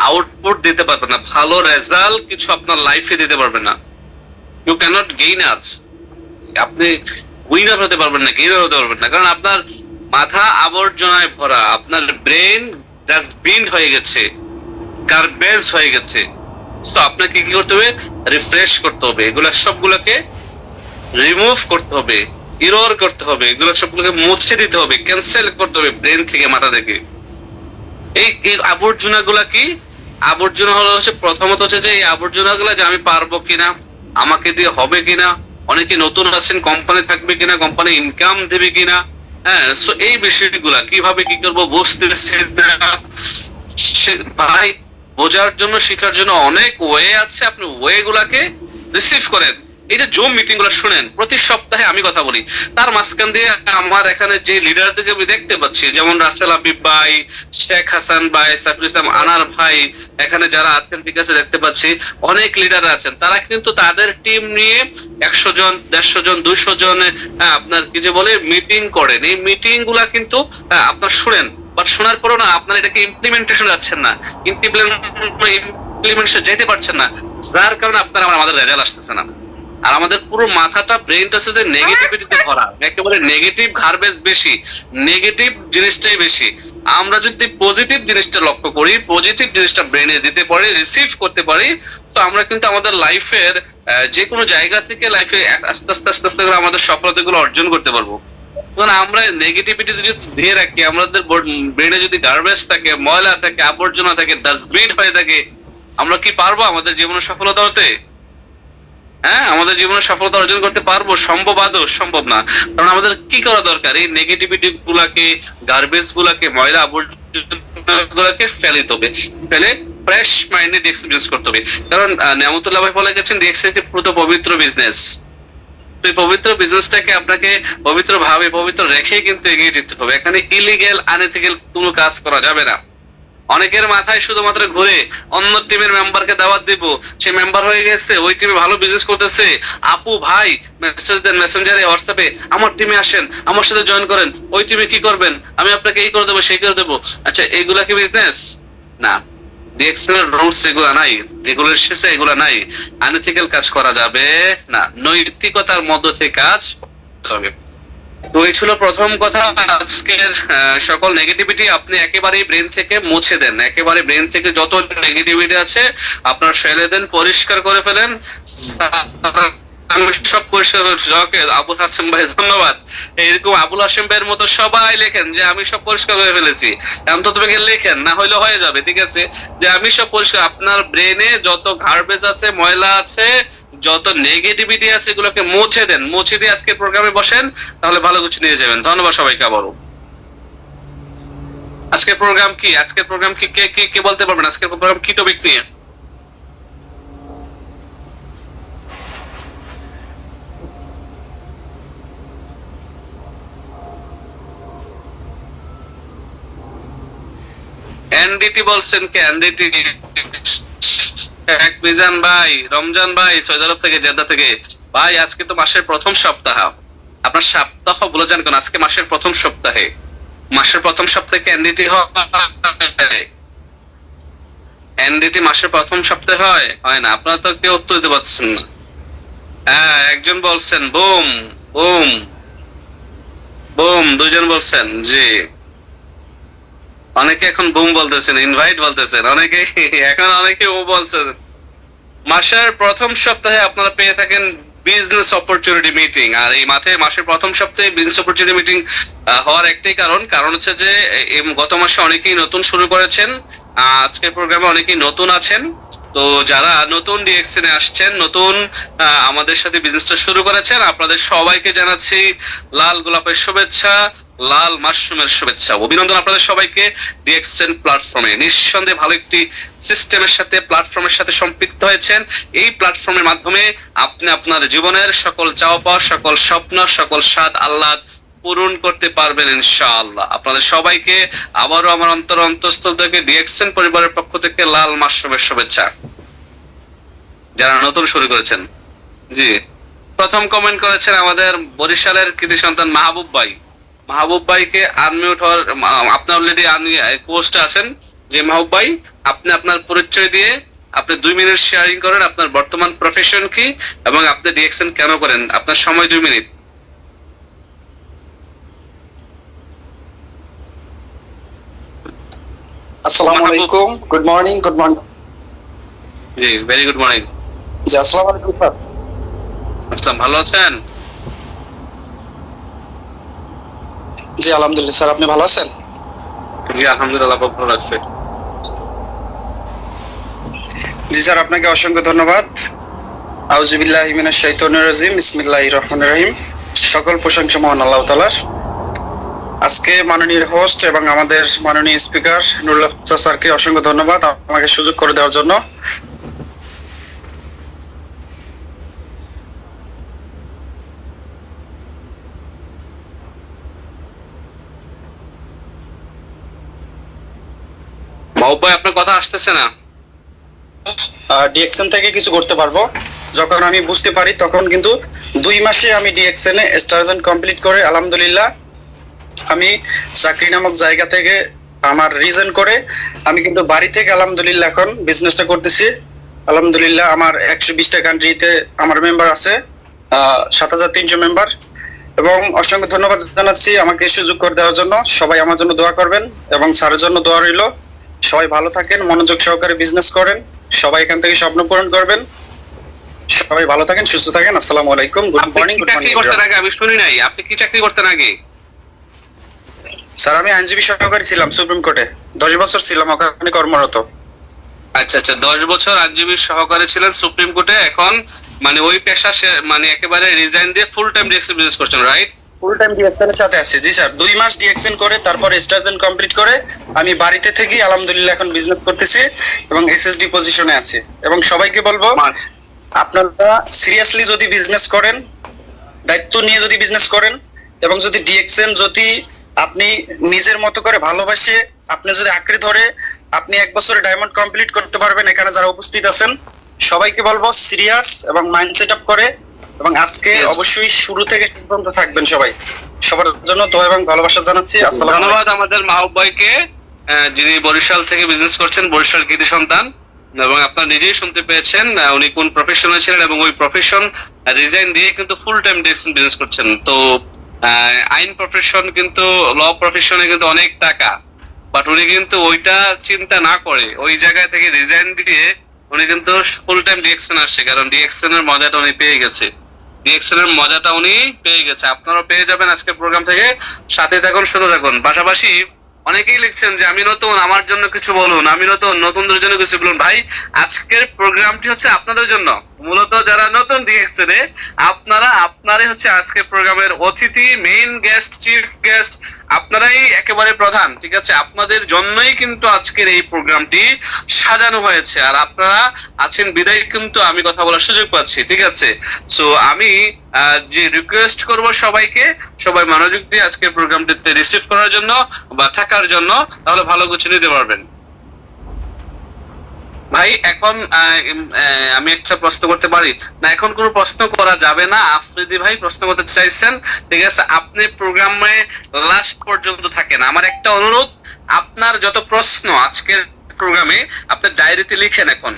Speaker 1: আউটপুট দিতে পারবে না, ভালো রেজাল্ট কিছু আপনার লাইফে দিতে পারবে না। ইউ ক্যানট গেইনার, আপনি উইনার হতে পারবেন না, গেইনার হতে পারবেন না, কারণ আপনার মাথা আবর্জনায় ভরা, আপনার ব্রেন ডাস্টবিন হয়ে গেছে, গার্বেজ হয়ে গেছে। তো আপনাকে কি করতে হবে? রিফ্রেশ করতে হবে, এগুলা সবগুলোকে রিমুভ করতে হবে,
Speaker 6: ইরোর করতে হবে, এগুলো সবগুলোকে মুছে দিতে হবে, ক্যান্সেল করতে হবে ব্রেন থেকে, মাথা থেকে। এই আবর্জনা গুলা কি? আবর্জনা হচ্ছে প্রথমত হচ্ছে যে এই আবর্জনা গুলা যে আমি পারবো কিনা, আমাকে দিয়ে হবে কিনা, অনেকে নতুন আছেন, কোম্পানি থাকবে কিনা, কোম্পানি ইনকাম দেবে কিনা, হ্যাঁ। সো এই বিষয়গুলা কিভাবে কি করবো বুঝতেছি না। ভাই বোঝার জন্য, শিখার জন্য অনেক ওয়ে আছে, আপনি ওয়ে গুলাকে রিসিভ করেন। এই যে জুম মিটিং গুলো শুনেন, প্রতি সপ্তাহে আমি কথা বলি, তার মাঝখান দিয়ে আমার এখানে যে লিডারদেরকে আমি দেখতে পাচ্ছি, যেমন রাসেল হাবিব ভাই, শেখ হাসান ভাই, সাইফুল ইসলাম আনার ভাই, এখানে যারা আছেন ঠিক আছে দেখতে পাচ্ছি, অনেক লিডার আছেন, তারা কিন্তু তাদের টিম নিয়ে 100 জন, 150 জন, 200 জন আপনার কি যে বলে মিটিং করেন। এই মিটিং গুলা কিন্তু আপনার শুনেন, বাট শোনার পরও না আপনার এটাকে ইমপ্লিমেন্টেশন যাচ্ছেন না, ইমপ্লিমেন্টেশন যেতে পারছেন না, যার কারণে আপনার আমাদের রেজাল্ট আসতেছে না। আর আমাদের পুরো মাথাটা, ব্রেনটা হচ্ছে যে নেগেটিভিটিতে ভরা, একেবারে নেগেটিভ গার্বেজ বেশি, নেগেটিভ জিনিসটাই বেশি। আমরা যদি পজিটিভ জিনিসটা লক্ষ্য করি, পজিটিভ জিনিসটা ব্রেনে দিতে পারি, রিসিভ করতে পারি, তো আমরা কিন্তু আমাদের লাইফের যে কোনো জায়গা থেকে লাইফে আস্তে আস্তে আস্তে আস্তে করে আমাদের সফলতাগুলো অর্জন করতে পারবো। কারণ আমরা নেগেটিভিটি যদি দিয়ে রাখি, আমাদের ব্রেনে যদি গার্বেজ থাকে, ময়লা থাকে, আবর্জনা থাকে, ডাস্টবিন হয়ে থাকে, আমরা কি পারবো আমাদের জীবনে সফলতা হতে? হ্যাঁ, আমাদের জীবনে সফলতা অর্জন করতে পারবো? সম্ভব? আদৌ সম্ভব না। কারণ আমাদের কি করা দরকার? এই নেগেটিভিটি গুলাকে, গার্বেজ গুলাকে, ময়লা আবর্জনা গুলাকে ফেলে দিতে হবে, ফেলে ফ্রেশ মাইন্ডে ডিএক্স বিজনেস করতে হবে। কারণ নিয়ামতুল্লাহ ভাই বলে গেছেন ডিএক্স একটি পুরো পবিত্র বিজনেস। এই পবিত্র বিজনেসটাকে আপনাকে পবিত্র ভাবে, পবিত্র রেখেই কিন্তু এগিয়ে যেতে হবে। এখানে ইলিগেল, আনএথিক্যাল কোনো কাজ করা যাবে না। অনেকের মাথায় শুধুমাত্র ঘুরে অন্য টিমের মেম্বারকে দাওয়াত দিব, সে মেম্বার হয়ে গেছে, ওই টিমে ভালো বিজনেস করতেছে, আপু ভাই মেসেজ দেন মেসেঞ্জারে, হোয়াটসঅ্যাপে, আমার টিমে আসেন, আমার সাথে জয়েন করেন, ওই টিমে কি করবেন, আমি আপনাকে এই করে দেবো, সেই করে দেবো। আচ্ছা, এইগুলা কি বিজনেস? না, ডিএক্সএল রুলস এগুলা নাই, রেগুলেশনস এগুলা নাই। আনএথিক্যাল কাজ করা যাবে না, নৈতিকতার মধ্য থেকে কাজ করতে হবে। তো এই ছিল প্রথম কথা। আজকের সকল নেগেটিভিটি আপনি একেবারেই ব্রেন থেকে মুছে দেন, একেবারে ব্রেন থেকে যত নেগেটিভিটি আছে আপনার ফেলে দেন, পরিষ্কার করে ফেলেন। আমি সব পরিষ্কার আবুল হাসেম ভাই ধন্যবাদ। এরকম আবুল হাসেম ভাইয়ের মতো সবাই লেখেন যে আমি সব পরিষ্কার করে ফেলেছি, অন্তত লেখেন, না হইলে হয়ে যাবে, ঠিক আছে, যে আমি সব পরিষ্কার। আপনার ব্রেনে যত গার্বেজ আছে, ময়লা আছে, যত নেগেটিভিটি আছে, এগুলোকে মুছে দেন, মুছে দিয়ে আজকে প্রোগ্রামে বসেন, তাহলে ভালো কিছু নিয়ে যাবেন। ধন্যবাদ সবাইকে আবারও। আজকের প্রোগ্রাম কি? আজকের প্রোগ্রাম কি কে বলতে পারবেন? আজকের প্রোগ্রাম কি টপিক নিয়ে? এনডিটি বলছেন কে? এনডিটি এক মিজান ভাই, রমজান ভাই সৌদি আরব থেকে, জেদ্দা থেকে। ভাই আজকে তো মাসের প্রথম সপ্তাহ, আপনার সপ্তাহ বলে যান কেন? আজকে মাসের প্রথম সপ্তাহে, মাসের প্রথম সপ্তাহে এনডিটি হয়? এনডিটি মাসের প্রথম সপ্তাহে হয় না? আপনারা তো কেউ উত্তর দিতে পারছেন না। হ্যাঁ, একজন বলছেন বুম বুম বুম, দুজন বলছেন জি, অনেকে এখন বুম বলতেছেন, ইনভাইট বলতেছেন, অনেকে এখন অনেকে ও বলছেন। মাসের প্রথম সপ্তাহে আপনারা পেয়ে থাকেন বিজনেস অপরচুনিটি মিটিং। আর এই মাসের প্রথম সপ্তাহে বিজনেস অপরচুনিটি মিটিং হওয়ার একটাই কারণ হচ্ছে যে গত মাসে অনেকেই নতুন শুরু করেছেন, আজকের প্রোগ্রামে অনেকেই নতুন আছেন। তো যারা নতুন ডিএক্সএন এ আসছেন, নতুন আমাদের সাথে বিজনেসটা শুরু করেছেন, আপনাদের সবাইকে জানাচ্ছি লাল গোলাপের শুভেচ্ছা, লাল মাশরুমের শুভেচ্ছা, অভিনন্দন আপনাদের সবাইকে। ডিএক্সএন প্ল্যাটফর্মে নিঃসন্দেহে ভালো একটি সিস্টেমের সাথে, প্ল্যাটফর্মের সাথে সম্পৃক্ত হয়েছেন। এই প্ল্যাটফর্মের মাধ্যমে আপনি আপনার জীবনের সকল চাওয়া পাওয়া, সকল স্বপ্ন, সকল স্বাদ আহ্লাদ পূরণ করতে পারবেন ইনশাআল্লাহ। আপনাদের সবাইকে আবারও আমার অন্তঃস্থল থেকে ডিএক্সএন পরিবারের পক্ষ থেকে লাল মাশরুমের শুভেচ্ছা, যারা নতুন শুরু করেছেন। জি, প্রথম কমেন্ট করেছেন আমাদের বরিশালের কৃতি সন্তান মাহবুব ভাই। মাহবুব ভাইকে আনমিউট হওয়ার, আপনি অলরেডি পোস্টে আছেন। যে মাহবুব ভাই, আপনি আপনার পরিচয় দিয়ে আপনি 2 মিনিট শেয়ারিং করেন, আপনার বর্তমান প্রফেশন কি এবং আপনি ডিএক্সএন কেন করেন। আপনার সময় 2 মিনিট।
Speaker 7: আসসালামু আলাইকুম, গুড মর্নিং।
Speaker 6: জি, ভেরি গুড মর্নিং।
Speaker 7: জি, আসসালামু আলাইকুম স্যার।
Speaker 6: আসসালাম, ভালো আছেন?
Speaker 7: জি আলহামদুলিল্লাহ স্যার, আপনি ভালো আছেন?
Speaker 6: জি আলহামদুলিল্লাহ, খুব ভালো লাগছে।
Speaker 7: জি স্যার, আপনাকে অসংখ্য ধন্যবাদ। আউযুবিল্লাহি মিনাশ শাইতানির রাজিম, বিসমিল্লাহির রহমানির রহিম। সকল প্রশংসা মহান আল্লাহ তাআলার। আজকে মাননীয় হোস্ট এবং আমাদের মাননীয় স্পিকার নুরুল আফসার স্যারকে অসংখ্য ধন্যবাদ আমাকে সুযোগ করে দেওয়ার জন্য।
Speaker 6: মাহবুব ভাই, আপনার কথা আসতেছে না।
Speaker 7: ডিএক্সএন থেকে কিছু করতে পারবো যখন আমি বুঝতে পারি, তখন কিন্তু 2 মাসে আমি ডিএক্সএন এ স্টারজেন্ট কমপ্লিট করে আলহামদুলিল্লাহ আমি চাকরি নামক জায়গা থেকে আমার রিজন করে আমি কিন্তু বাড়ি থেকে আলহামদুলিল্লাহ এখন বিজনেসটা করতেছি। আলহামদুলিল্লাহ আমার 120টা কান্ট্রিতে আমার মেম্বার আছে, 7300 মেম্বার। এবং অসংখ্য ধন্যবাদ জানাচ্ছি আমাকে এই সুযোগ করে দেওয়ার জন্য। সবাই আমার জন্য দোয়া করবেন এবং স্যারের জন্য দোয়া রইল। সবাই ভালো থাকেন, মনোযোগ সহকারে বিজনেস করেন, সবাই এখান থেকে স্বপ্ন পূরণ করবেন। সবাই ভালো থাকেন, সুস্থ থাকেন। আসসালামু আলাইকুম, গুড
Speaker 6: আপনি
Speaker 7: মর্নিং।
Speaker 6: কি চাকরি করতেন আগে? আমি শুনি নাই। আপনি কি চাকরি করতেন আগে?
Speaker 7: স্যার আমি আইনজীবী সহকারী ছিলাম সুপ্রিম কোর্টে, 10 বছর ছিলাম ওখানে কর্মরত।
Speaker 6: আচ্ছা আচ্ছা, 10 বছর আইনজীবী সহকারী ছিলেন সুপ্রিম কোর্টে, এখন মানে ওই পেশা মানে একেবারে রিজাইন দিয়ে ফুল টাইম ডিএক্সএন বিজনেস করছেন, রাইট?
Speaker 7: ফুল টাইম ডিএক্সএন এর সাথে আছি। জি স্যার, 2 মাস ডিএক্সএন করে তারপর স্টারজেন্ট কমপ্লিট করে আমি বাড়িতে থেকে আলহামদুলিল্লাহ এখন বিজনেস করতেছি এবং এসএসডি পজিশনে আছি। এবং সবাইকে বলবো, আপনারা সিরিয়াসলি যদি বিজনেস করেন, দায়িত্ব নিয়ে যদি বিজনেস করেন এবং যদি ডিএক্সএন যদি আপনি নিজের মতো করে ভালোবাসে আপনি যদি আঁকড়ে ধরে আপনি 1 বছরে ডায়মন্ড কমপ্লিট করতে পারবেন। এখানে যারা উপস্থিত আছেন সবাইকে বলবো সিরিয়াস এবং মাইন্ড সেট আপ করে, এবং আজকে অবশ্যই শুরু থেকে শেষ পর্যন্ত থাকবেন। সবাই সবার জন্য দোয়া এবং ভালোবাসা জানাচ্ছি। আসসালামু আলাইকুম।
Speaker 6: ধন্যবাদ আমাদের মাহবুব ভাইকে, যিনি বরিশাল থেকে বিজনেস করছেন, বরিশাল কৃতি সন্তান। এবং আপনারা নিজেই শুনতে পেয়েছেন উনি কোন প্রফেশনে ছিলেন এবং ওই প্রফেশন রিজাইন দিয়ে কিন্তু ফুল টাইম ডিএক্সএন বিজনেস করছেন। তো আইন প্রফেশন কিন্তু ল প্রফেশনে কিন্তু অনেক টাকা, বাট উনি কিন্তু ওইটা চিন্তা না করে ওই জায়গায় থেকে রিজাইন দিয়ে উনি কিন্তু ফুল টাইম ডিএক্সএন আসছে, কারণ ডিএক্সএন এর মজাটা উনি পেয়ে গেছে। ডিএক্সএন এর মজাটা উনি পেয়ে গেছে, আপনারাও পেয়ে যাবেন আজকের প্রোগ্রাম থেকে। সাথে থাকুন, শুনে থাকুন। পাশাপাশি অনেকেই লিখছেন যে আমি নতুন, আমার জন্য কিছু বলুন, আমি নতুন, নতুনদের জন্য কিছু বলুন। ভাই, আজকের প্রোগ্রামটি হচ্ছে আপনাদের জন্য, মূলত যারা নতুন ডিএক্সএন এ আপনারাই হচ্ছে আজকের প্রোগ্রামের অতিথি, মেইন গেস্ট, চিফ গেস্ট, আপনারাই একেবারে প্রধান, ঠিক আছে? আপনাদের জন্যই কিন্তু আজকের এই প্রোগ্রামটি সাজানো হয়েছে, আর আপনারা আছেন বিদায় কিন্তু আমি কথা বলার সুযোগ পাচ্ছি, ঠিক আছে? সো আমি যে রিকোয়েস্ট করব সবাইকে, সবাই মনোযোগ দিয়ে আজকের প্রোগ্রামটিতে রিসিভ করার জন্য বা থাকার জন্য, তাহলে ভালো কিছু নিতে পারবেন। ভাই, এখন আমি একটা প্রশ্ন করতে পারি না? এখন কোনো প্রশ্ন করা যাবে না। আফ্রিদি ভাই প্রশ্ন করতে চাইছেন, ঠিক আছে? আপনি প্রোগ্রামে লাস্ট পর্যন্ত থাকেন। আমার একটা অনুরোধ, আপনার যত প্রশ্ন আজকের প্রোগ্রামে আপনি ডায়েরিতে লিখেন। এখন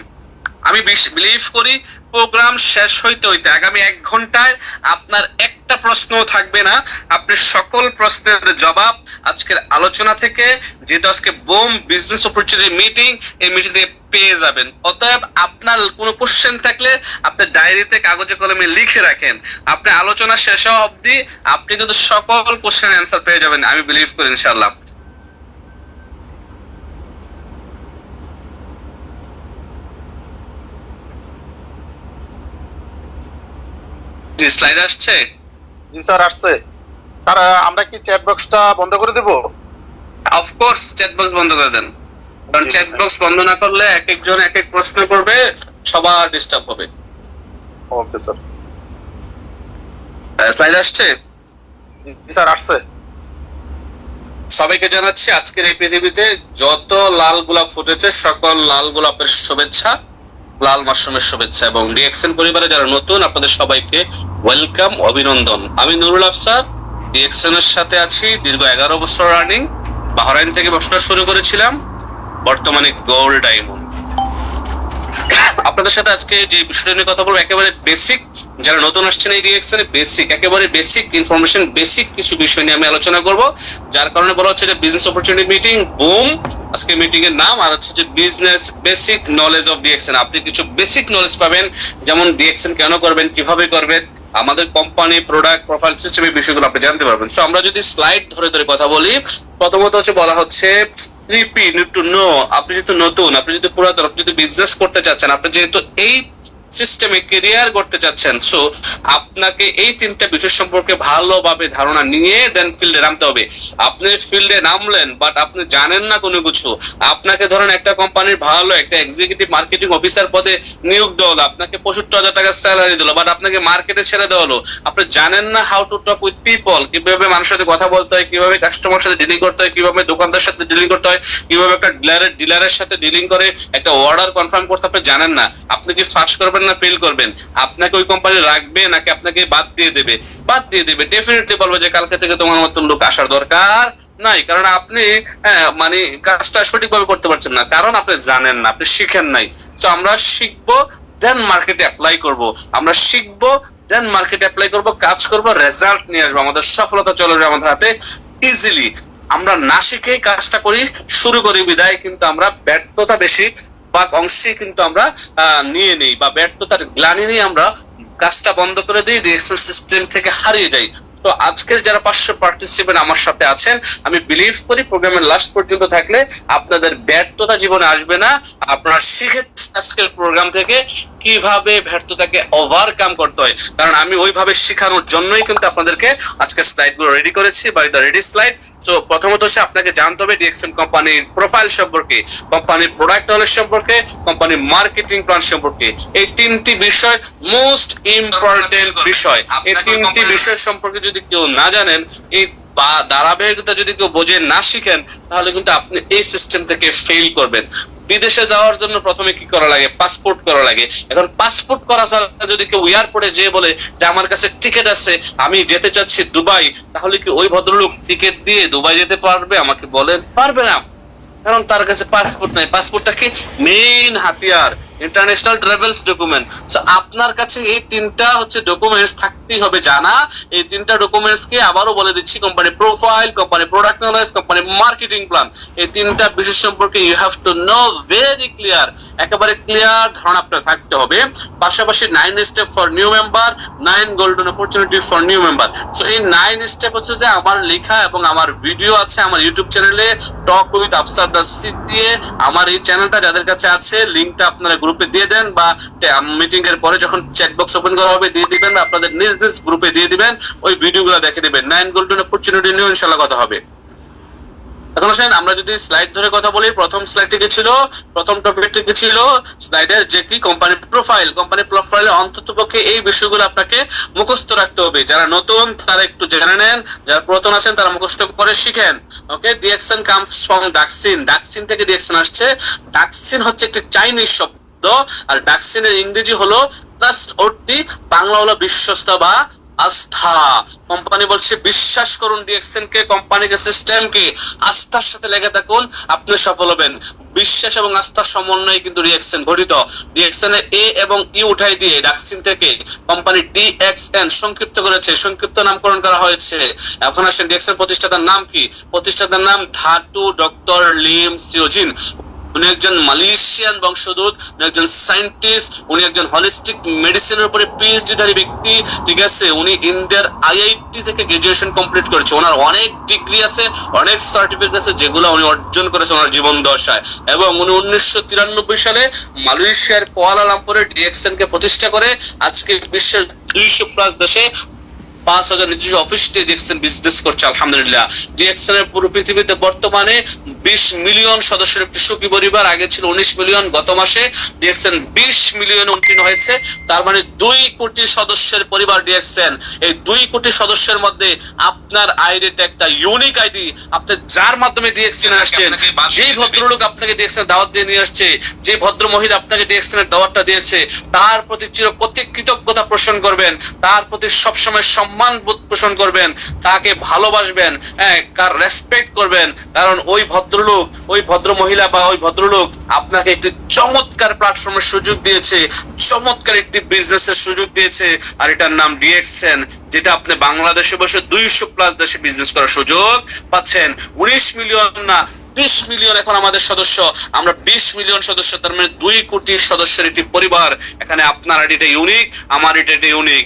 Speaker 6: আমি বিলিভ করি প্রোগ্রাম শেষ হইতে হইতে আগামী 1 ঘন্টায় আপনার একটা প্রশ্ন থাকবে না। আপনি সকল প্রশ্নের জবাব আজকের আলোচনা থেকে, যেহেতু আজকে বোম বিজনেস অপরচুনিটি মিটিং, এই মিটিং থেকে পেয়ে যাবেন। অতএব আপনার কোনো কোশ্চেন থাকলে আপনি ডায়েরিতে কাগজে কলমে লিখে রাখেন। আপনি আলোচনা শেষ হওয়া অবধি আপনি কিন্তু সকল কোশ্চেনের অ্যান্সার পেয়ে যাবেন, আমি বিলিভ করি ইনশাআল্লাহ। জি, স্লাইড আসছে?
Speaker 5: জি স্যার, আসছে। স্যার আমরা কি চ্যাট বক্সটা বন্ধ করে দেব?
Speaker 6: অফকোর্স চ্যাট বক্স বন্ধ করে দেন, কারণ চ্যাট বক্স বন্ধ না করলে এক একজন এক এক প্রশ্ন করবে, সবার ডিস্টার্ব হবে।
Speaker 5: Okay sir.
Speaker 6: স্লাইড আসছে?
Speaker 5: জি স্যার, আসছে।
Speaker 6: সবাইকে জানাচ্ছি আজকের এই পৃথিবীতে যত লাল গোলাপ ফুটেছে সকল লাল গোলাপের শুভেচ্ছা, লাল মাশরুমের শুভেচ্ছা। এবং ডিএক্সএন পরিবারে যারা নতুন, আপনাদের সবাইকে ওয়েলকাম, অভিনন্দন। আমি নুরুল আফসার, ডিএক্সএন এর সাথে আছি দীর্ঘ 11 বছর রানিং। বাহরাইন থেকে ব্যবসা শুরু করেছিলাম, বর্তমানে গোল্ড ডায়মন্ড। আপনাদের সাথে আজকে যে বিষয়টা নিয়ে কথা বলবো একেবারে বেসিক, যারা নতুন আসছেন এই ডিএক্সএন এ বেসিক, একেবারে বেসিক ইনফরমেশন, বেসিক কিছু বিষয় নিয়ে আমি আলোচনা করব। যার কারণে বলা হচ্ছে যে বিজনেস অপরচুনিটি মিটিং বুম, আজকে মিটিং এর নাম। আর হচ্ছে যে business basic knowledge of DXN. আপনি কিছু বেসিক নলেজ পাবেন, যেমন ডিএক্সএন কেন করবেন, কিভাবে করবেন, আমাদের কোম্পানি প্রোডাক্ট প্রোফাইল সিস্টেম এই বিষয়গুলো আপনি জানতে পারবেন। সো আমরা যদি স্লাইড ধরে ধরে কথা বলি, প্রথমত হচ্ছে বলা হচ্ছে 3P নিড টু নো। আপনি যেহেতু নতুন, আপনি যদি পুরাতন, আপনি যদি বিজনেস করতে চাচ্ছেন, আপনি যেহেতু এই সিস্টেমে ক্যারিয়ার করতে চাচ্ছেন, সো আপনাকে এই তিনটা বিষয় সম্পর্কে ভালোভাবে ধারণা নিয়ে দেন ফিল্ডে নামতে হবে। আপনি ফিল্ডে নামলেন বাট আপনি জানেন না কোনো কিছু, আপনাকে ধরেন একটা কোম্পানির ভালো একটা এক্সিকিউটিভ মার্কেটিং অফিসার পদে নিয়োগ দেওয়া হলো, আপনাকে 65,000 টাকা স্যালারি দিল, বাট আপনাকে মার্কেটে ছেড়ে দেওয়া হলো, আপনি জানেন না how to talk with people, কিভাবে মানুষের সাথে কথা বলতে হয়, কিভাবে কাস্টমার সাথে ডিলিং করতে হয়, কিভাবে দোকানদার সাথে ডিলিং করতে হয়, কিভাবে একটা ডিলারের সাথে ডিলিং করে একটা অর্ডার কনফার্ম করতে আপনি জানেন না, আপনি কি ফার্স্ট করবেন না ফেল করবেন? আপনাকে ওই কোম্পানি রাখবে নাকি আপনাকে বাদ দিয়ে দেবে? বাদ দিয়ে দেবে। ডেফিনেটলি বলবো যে কালকে থেকে তোমার মতন লোক আসার দরকার নাই, কারণ আপনি মানে কাজটা সঠিকভাবে করতে পারছেন না, কারণ আপনি জানেন না, আপনি শিখেন নাই। তো আমরা শিখবো দেন মার্কেটে অ্যাপ্লাই করব, আমরা শিখবো দেন মার্কেটে অ্যাপ্লাই করব, কাজ করব, রেজাল্ট নিয়ে আসবো, আমাদের সফলতা চলে যাবে আমাদের হাতে ইজিলি। আমরা না শিখে কাজটা করি, শুরু করি বিদায় কিন্তু আমরা ব্যর্থতা বেশি বা অংশে কিন্তু আমরা নিয়ে নেই, বা ব্যর্থতার গ্লানি নিয়ে আমরা কাজটা বন্ধ করে দিই, রিঅ্যাকশন সিস্টেম থেকে হারিয়ে যাই। তো আজকের যারা 500 পার্টিসিপেন্ট আমার সাথে আছেন, আমি বিলিভ করি প্রোগ্রামের লাস্ট পর্যন্ত থাকলে আপনাদের ব্যর্থতা জীবনে আসবে না। আপনারা শিখে আজকের প্রোগ্রাম থেকে কিভাবে ব্যর্থতাকে ওভারকাম করতে হয়, কারণ আমি ওইভাবে শেখানোর জন্যই কিন্তু আপনাদেরকে আজকে স্লাইড গুলো রেডি করেছি, বা এটা রেডি স্লাইড। সো প্রথমত হচ্ছে আপনাকে জানতে হবে ডিএক্সএন কোম্পানির প্রোফাইল সম্পর্কে, কোম্পানির প্রোডাক্ট নলেজ সম্পর্কে, কোম্পানির মার্কেটিং প্ল্যান সম্পর্কে। এই তিনটি বিষয় মোস্ট ইম্পর্টেন্ট বিষয়। এই তিনটি বিষয় সম্পর্কে যদি কেউ না জানেন, এই বা ধারাবাহিকতা যদি কেউ বোঝে না শিখেন, তাহলে কিন্তু আপনি এই সিস্টেম থেকে ফেল করবেন। বিদেশে যাওয়ার জন্য প্রথমে কি করা লাগে? পাসপোর্ট করা লাগে। এখন পাসপোর্ট করা ছাড়া যদি কেউ এয়ারপোর্টে যেয়ে বলে যে আমার কাছে টিকিট আছে, আমি যেতে চাচ্ছি দুবাই, তাহলে কি ওই ভদ্রলোক টিকিট দিয়ে দুবাই যেতে পারবে? আমাকে বলেন, পারবে না, কারণ তার কাছে পাসপোর্ট নাই। পাসপোর্টটা কি মেইন হাতিয়ার, ইন্টারন্যাশনাল ট্রাভেলস ডকুমেন্ট। আপনার কাছে এই তিনটা হচ্ছে ডকুমেন্টস থাকতেই হবে জানা। এই তিনটা ডকুমেন্টস কে আবারও বলে দিচ্ছি, company profile, company product knowledge, company marketing plan. এই তিনটা বিষয় সম্পর্কে you have to know very clear, একেবারে ক্লিয়ার ধারণা আপনার থাকতে হবে। পাশাপাশি 9 step for new member, 9 golden opportunity for new member. So এই 9 স্টেপ হচ্ছে যে আমার লেখা এবং আমার ভিডিও আছে আমার ইউটিউব চ্যানেলে talk with Afsar the C দিয়ে। আমার এই চ্যানেলটা যাদের কাছে আছে, লিংকটা আপনারা গ্রুপে দিয়ে দেন, বা মিটিং এর পরে যখন চ্যাট বক্স ওপেন করা হবে দিয়ে দিবেন, আপনাদের নিজ নিজ গ্রুপে দিয়ে দিবেন, ওই ভিডিওগুলো দেখে নেবেন। 9 গোল্ডেন অপরচুনিটি নিয়ে ইনশাআল্লাহ কথা হবে। এখন আসেন আমরা যদি স্লাইড ধরে কথা বলি, প্রথম স্লাইডটি কি ছিল? প্রথম টপিকটি কি ছিল স্লাইডের? যে কি কোম্পানি প্রোফাইল। কোম্পানি প্রোফাইলে অন্ততপক্ষে এই বিষয়গুলো আপনাকে মুখস্থ রাখতে হবে। যারা নতুন তারা একটু জেনে নেন, যারা পুরাতন আছেন তারা মুখস্থ করে শিখেন। ওকে, ডিএক্সএন কামস ফ্রম ডাকসিন। ডাকসিন থেকে ডিএক্সএন আসছে। ডাকসিন হচ্ছে একটি চাইনিজ শব্দ, আর ডাকসিনের ইংরেজি হলো ট্রাস্ট অর্থী, বাংলা হলো বিশ্বস্ত বা আস্থা। কোম্পানি বলছে বিশ্বাস করুন ডিএক্সএন কে, কোম্পানিকে, সিস্টেমকে, আস্থার সাথে লেগে থাকুন, আপনি সফল হবেন। বিশ্বাস এবং আস্থার সমন্বয়ে কিন্তু ডিএক্সএন গঠিত। ডিএক্সএন এ এ এবং ই উঠাই দিয়ে ডাকসিন থেকে কোম্পানি ডিএক্সএন সংক্ষিপ্ত করেছে, সংক্ষিপ্ত নামকরণ করা হয়েছে। এখন আসেন ডিএক্সএন প্রতিষ্ঠাতার নাম কি? প্রতিষ্ঠাতার নাম ধাতু ডক্টর লিম সিওজিন। উনি একজন মালয়েশিয়ান বংশোদ্ভূত, উনি একজন সায়েন্টিস্ট, উনি একজন হলিস্টিক মেডিসিনের উপরে পিএইচডি ধারী ব্যক্তি, ঠিক আছে। উনি ইন্ডিয়ার আইআইটি থেকে গ্রাজুয়েশন কমপ্লিট করেছে। ওনার অনেক ডিগ্রি আছে, অনেক সার্টিফিকেট আছে, যেগুলো উনি অর্জন করেছে ওনার জীবন দশায়। এবং উনি 1993 সালে মালয়েশিয়ার কুয়ালালামপুরে ডিএক্সএন কে প্রতিষ্ঠা করে আজকে বিশ্বের 200+ দেশে 5,000 নিজস্ব অফিস দিয়ে ডিএক্সএন বিজনেস করছে। আলহামদুলিল্লাহ, ডিএক্সএন এর পুরো পৃথিবীতে বর্তমানে 20 মিলিয়ন সদস্যের একটি সুখী পরিবার। আগে ছিল 19 মিলিয়ন, গত মাসে ডিএক্সএন 20 মিলিয়ন উত্তীর্ণ হয়েছে। তার মানে 2 কোটি সদস্যের পরিবার ডিএক্সএন। এই 2 কোটি সদস্যের মধ্যে আপনার আইডিটা একটা ইউনিক আইডি। আপনি যার মাধ্যমে ডিএক্সএন আসছেন, যে ভদ্রলোক আপনাকে ডিএক্সএন দাওয়াত দিয়ে নিয়ে আসছে, যে ভদ্র মহিলা আপনাকে ডিএক্সএন এর দাওয়াতটা দিয়েছে, তার প্রতি চিরপ্রতি কৃতজ্ঞতা পোষণ করবেন, তার প্রতি সবসময় সম্মান বোধ পোষণ করবেন, তাকে ভালোবাসবেন, কার রেসপেক্ট করবেন, কারণ ওই ভদ্রলোক, ওই ভদ্র মহিলা বা ওই ভদ্রলোক আপনাকে একটি চমৎকার প্ল্যাটফর্মের সুযোগ দিয়েছে, চমৎকার একটি বিজনেসের সুযোগ দিয়েছে, আর এটার নাম ডিএক্সএন, যেটা আপনি বাংলাদেশে বসে 200+ দেশে বিজনেস করার সুযোগ পাচ্ছেন। 19 মিলিয়ন না, 20 মিলিয়ন এখন আমাদের সদস্য, আমরা 20 মিলিয়ন সদস্য, তার মানে 2 কোটি সদস্যের একটি পরিবার। এখানে আপনার আইডিটা ইউনিক, আমার আইডিটা ইউনিক,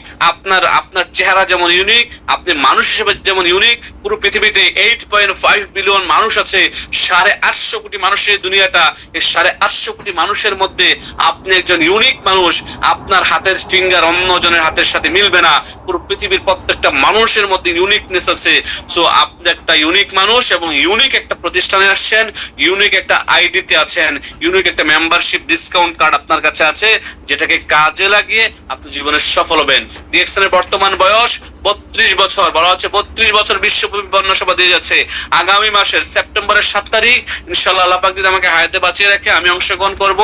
Speaker 6: আপনার চেহারা যেমন ইউনিক, আপনি মানুষ হিসেবে যেমন ইউনিক। পুরো পৃথিবীতে 8.5 বিলিয়ন মানুষ আছে, 850 কোটি মানুষের দুনিয়াটা। এই 850 কোটি মানুষের মধ্যে আপনি একজন ইউনিক মানুষ। আপনার হাতের ফিঙ্গার অন্য জনের হাতের সাথে মিলবে না। পুরো পৃথিবীর প্রত্যেকটা মানুষের মধ্যে ইউনিকনেস আছে। সো আপনি একটা ইউনিক মানুষ এবং ইউনিক একটা প্রতিষ্ঠানে আসছেন, ইউনিক একটা আইডিতে আছেন, ইউনিক একটা মেম্বারশিপ ডিসকাউন্ট কার্ড আপনার কাছে আছে, যেটাকে কাজে লাগিয়ে আপনি জীবনে সফল হবেন। ডিএক্সএন এর বর্তমান বয়স 32 বছর, বলা হচ্ছে 32 বছর বিশ্বব্যাপী পণ্য সেবা দিয়ে যাচ্ছে। আগামী মাসের সেপ্টেম্বরের 7 তারিখ ইনশাআল্লাহ আল্লাহ পাক যদি আমাকে হায়াতে বাঁচিয়ে রাখে, আমি অংশগ্রহণ করব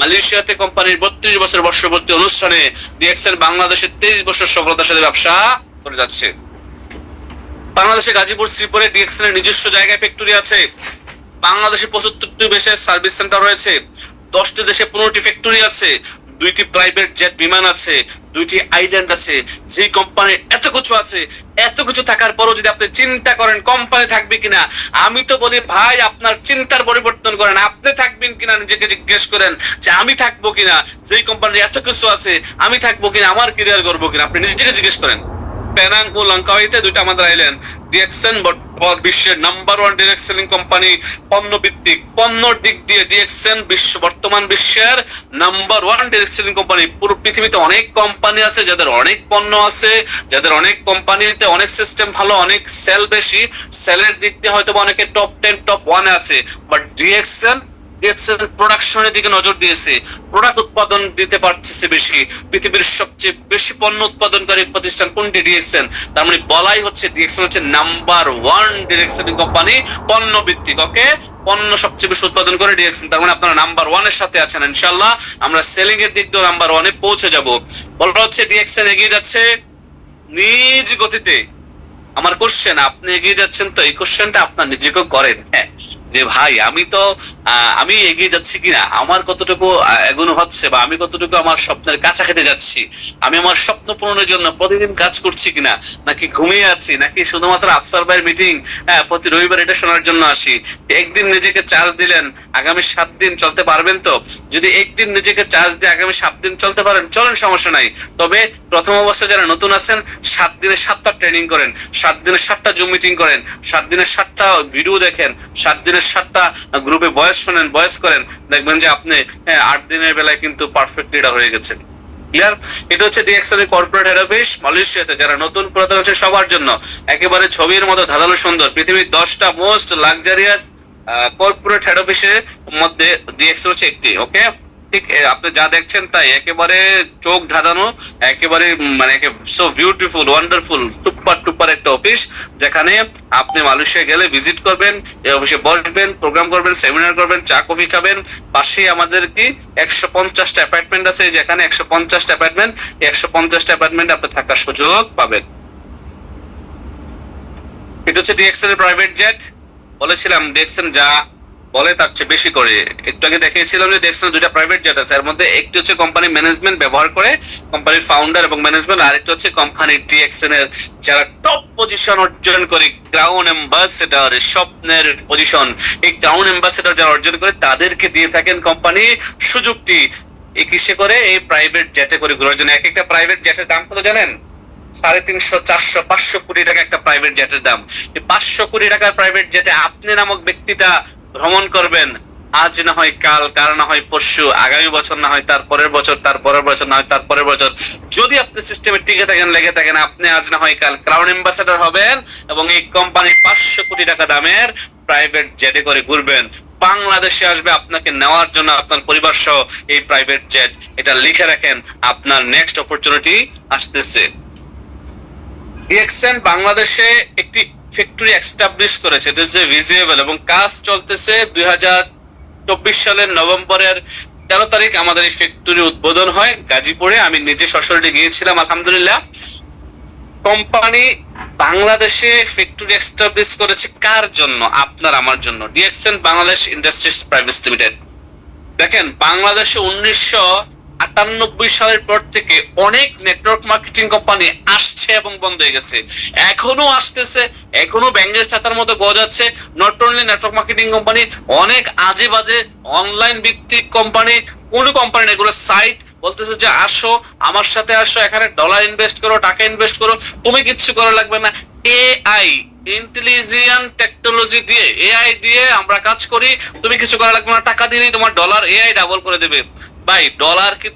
Speaker 6: মালয়েশিয়াতে কোম্পানির 32 বছর বর্ষপূর্তি অনুষ্ঠানে। ডিএক্সএন বাংলাদেশে 23 বছর সফলতার সাথে ব্যবসা করে যাচ্ছে। বাংলাদেশে গাজীপুর শ্রীপুরে ডিএক্সএন এর নিজস্ব জায়গায় ফ্যাক্টরি আছে। বাংলাদেশে 75টি দেশের সার্ভিস সেন্টার রয়েছে, 10টি দেশে 15টি ফ্যাক্টরি আছে, 2টি প্রাইভেট জেট বিমান আছে, 2টি আইল্যান্ড আছে। যে কোম্পানির এত কিছু আছে, এত কিছু থাকার পরও যদি আপনি চিন্তা করেন কোম্পানি থাকবে কিনা, আমি তো বলি ভাই আপনার চিন্তার পরিবর্তন করেন। আপনি থাকবেন কিনা নিজেকে জিজ্ঞেস করেন যে আমি থাকবো কিনা। যে কোম্পানির এত কিছু আছে, আমি থাকবো কিনা, আমার ক্যারিয়ার করবো কিনা, আপনি নিজেকে জিজ্ঞেস করেন। পেনাং ও লঙ্কাওয়াইতে 2টা আমাদের আইল্যান্ড। ডিএক্সএন বিশ্বের নাম্বার 1 ডিরেক্ট সেলিং কোম্পানি। পণ্য ভিত্তিক, পণ্যর দিক দিয়ে ডিএক্সএন বর্তমান বিশ্বের নাম্বার 1 ডিরেক্ট সেলিং কোম্পানি। পুরো পৃথিবীতে অনেক কোম্পানি আছে যাদের অনেক পণ্য আছে, যাদের অনেক কোম্পানিতে অনেক সিস্টেম ভালো, অনেক সেল বেশি, সেলের দিক দিয়ে হয়তো অনেকে টপ 10 টপ 1 আছে। বাট ডিএক্সএন প্রোডাকশনের দিকে নজর দিয়েছে, প্রোডাক্ট উৎপাদন দিতে পারছে বেশি। পৃথিবীর সবচেয়ে বেশি পণ্য উৎপাদনকারী প্রতিষ্ঠান কোনটি? ডিএক্সএন। তার মানে বলাই হচ্ছে ডিএক্সএন হচ্ছে নাম্বার 1 ডিরেক্ট সেলিং কোম্পানি পণ্য ভিত্তিক। ওকে, পণ্য সবচেয়ে বেশি উৎপাদন করে ডিএক্সএন। তার মানে আপনারা নাম্বার 1 এর সাথে আছেন। ইনশাআল্লাহ আমরা সেলিং এর দিক দিয়ে নাম্বার 1 এ পৌঁছে যাব। বলা হচ্ছে ডিএক্সএন এগিয়ে যাচ্ছে নিজ গতিতে। আমার কোশ্চেন, আপনি এগিয়ে যাচ্ছেন তো? এই কোশ্চেনটা আপনার নিজেকেও করেন, হ্যাঁ, যে ভাই আমি এগিয়ে যাচ্ছি কিনা, আমার কতটুকু এগোনো হচ্ছে, বা আমি কতটুকু আমার স্বপ্নের কাছাকাছি যাচ্ছি, আমি আমার স্বপ্ন পূরণের জন্য প্রতিদিন কাজ করছি কিনা, নাকি ঘুমিয়ে আছি, নাকি শুধুমাত্র আফসার ভাইয়ের মিটিং প্রতি রবিবার এটা শোনার জন্য আসি। একদিন নিজেকে চার্জ দিলেন, আগামী 7 দিন চলতে পারবেন তো? যদি একদিন নিজেকে চার্জ দিয়ে আগামী 7 দিন চলতে পারেন, চলেন, সমস্যা নাই। তবে প্রথম অবস্থায় যারা নতুন আছেন, 7 দিনে 7টা ট্রেনিং করেন, 7 দিনে 7টা জুম মিটিং করেন, 7 দিনে 7টা ভিডিও দেখেন, 7 দিনে 7টা গ্রুপে ভয়েস শুনেন, ভয়েস করেন, দেখবেন যে আপনি 8 দিনের বেলায় কিন্তু পারফেক্ট লিডার হয়ে গেছেন। ক্লিয়ার? এটা হচ্ছে ডিএক্সএন এর কর্পোরেট হেড অফিস মালয়েশিয়াতে। যারা নতুন পুরাতন আছে সবার জন্য একেবারে ছবির মতো ধাঁধালো সুন্দর। পৃথিবীর 10টা মোস্ট লাক্সারিয়াস কর্পোরেট হেড অফিসের মধ্যে ডিএক্সএন হচ্ছে একটি। ওকে, ঠিক আপনি যা দেখছেন তাই, একেবারে চোখ ধাঁধানো, একেবারে মানে সো বিউটিফুল, ওয়ান্ডারফুল, সুপার টুপার একটা অফিস, যেখানে আপনি মালয়েশিয়া গেলে ভিজিট করবেন, এই অফিসে বসবেন, প্রোগ্রাম করবেন, সেমিনার করবেন, চা কফি খাবেন। পাশেই আমাদের কি 150টা অ্যাপার্টমেন্ট আছে, যেখানে 150টা অ্যাপার্টমেন্ট, 150টা অ্যাপার্টমেন্ট আপনি থাকার সুযোগ পাবেন। এটা হচ্ছে ডিএক্সএন এর প্রাইভেট জেট। বলেছিলাম ডিএক্সএন যা বলে তার চেয়ে বেশি করে। একটু আগে দেখিয়েছিলাম যে ডিএক্সএন 2টা প্রাইভেট জেট আছে। এর মধ্যে একটি হচ্ছে কোম্পানি ম্যানেজমেন্ট ব্যবহার করে, কোম্পানির ফাউন্ডার এবং ম্যানেজমেন্ট, আর একটা হচ্ছে কোম্পানি ডিএক্সএন এর যারা টপ পজিশন অর্জন করে, ক্রাউন অ্যাম্বাসেডর, স্বপ্নের পজিশন, এই ক্রাউন অ্যাম্বাসেডর যারা অর্জন করে তাদেরকে দিয়ে থাকেন কোম্পানি সুযোগটি। এই কিসে করে? এই প্রাইভেট জেটে করে ঘোরার জন্য। এক একটা প্রাইভেট জেটের দাম কত জানেন? 350, 400, 500 কোটি টাকা একটা প্রাইভেট জেটের দাম। এই 500 কোটি টাকার প্রাইভেট জেটে আপনি নামক ব্যক্তিটা ভ্রমণ করবেন, আজ না হয় কাল, কাল না হয় পরশু, আগামী বছর না হয় তার পরের বছর, তার পরের বছর না হয় তার পরের বছর। যদি আপনি সিস্টেমে টিকে থাকেন, লেগে থাকেন, আপনি আজ না হয় কাল ক্রাউন অ্যাম্বাসেডর হবেন এবং এই কোম্পানির 500 কোটি টাকা দামের প্রাইভেট জেটে করে ঘুরবেন। বাংলাদেশে আসবে আপনাকে নেওয়ার জন্য, আপনার পরিবার সহ এই প্রাইভেট জেট। এটা লিখে রাখেন, আপনার নেক্সট অপরচুনিটি আসতেছে। ডিএক্সএন বাংলাদেশে একটি ফ্যাক্টরি এস্টাবলিশ করেছে, এটা হচ্ছে ভিজিবল, এবং কাজ চলতেছে 2024 সালের নভেম্বরের 13 তারিখ আমাদের এই ফ্যাক্টরি উদ্বোধন হয় গাজীপুরে। আমি নিজে সশরীরে গিয়েছিলাম, আলহামদুলিল্লাহ। কোম্পানি বাংলাদেশে ফ্যাক্টরি এস্টাবলিশ করেছে কার জন্য? আপনার আমার জন্য। DXN Bangladesh industries private limited. দেখেন, বাংলাদেশে 98 সালের পর থেকে অনেক নেটওয়ার্ক মার্কেটিং কোম্পানি আসছে এবং বন্ধ হয়ে গেছে, এখনো আসতেছে, এখনো ব্যাঙ্গের ছাতার মতো গজাচ্ছে। Not only network marketing company, অনেক আজে বাজে অনলাইন ভিত্তিক কোম্পানি, কোনো কোম্পানি না, এগুলো সাইট বলতেছে যে আসো আমার সাথে আসো, এখানে ডলার ইনভেস্ট করো, টাকা ইনভেস্ট করো, তুমি কিচ্ছু করা লাগবে না। এআই ইন্টেলিজেন্ট টেকনোলজি দিয়ে, এআই দিয়ে আমরা কাজ করি, তুমি কিছু করা লাগবে না, টাকা দিলেই তোমার ডলার এআই ডাবল করে দেবে। ভাই ডলার কি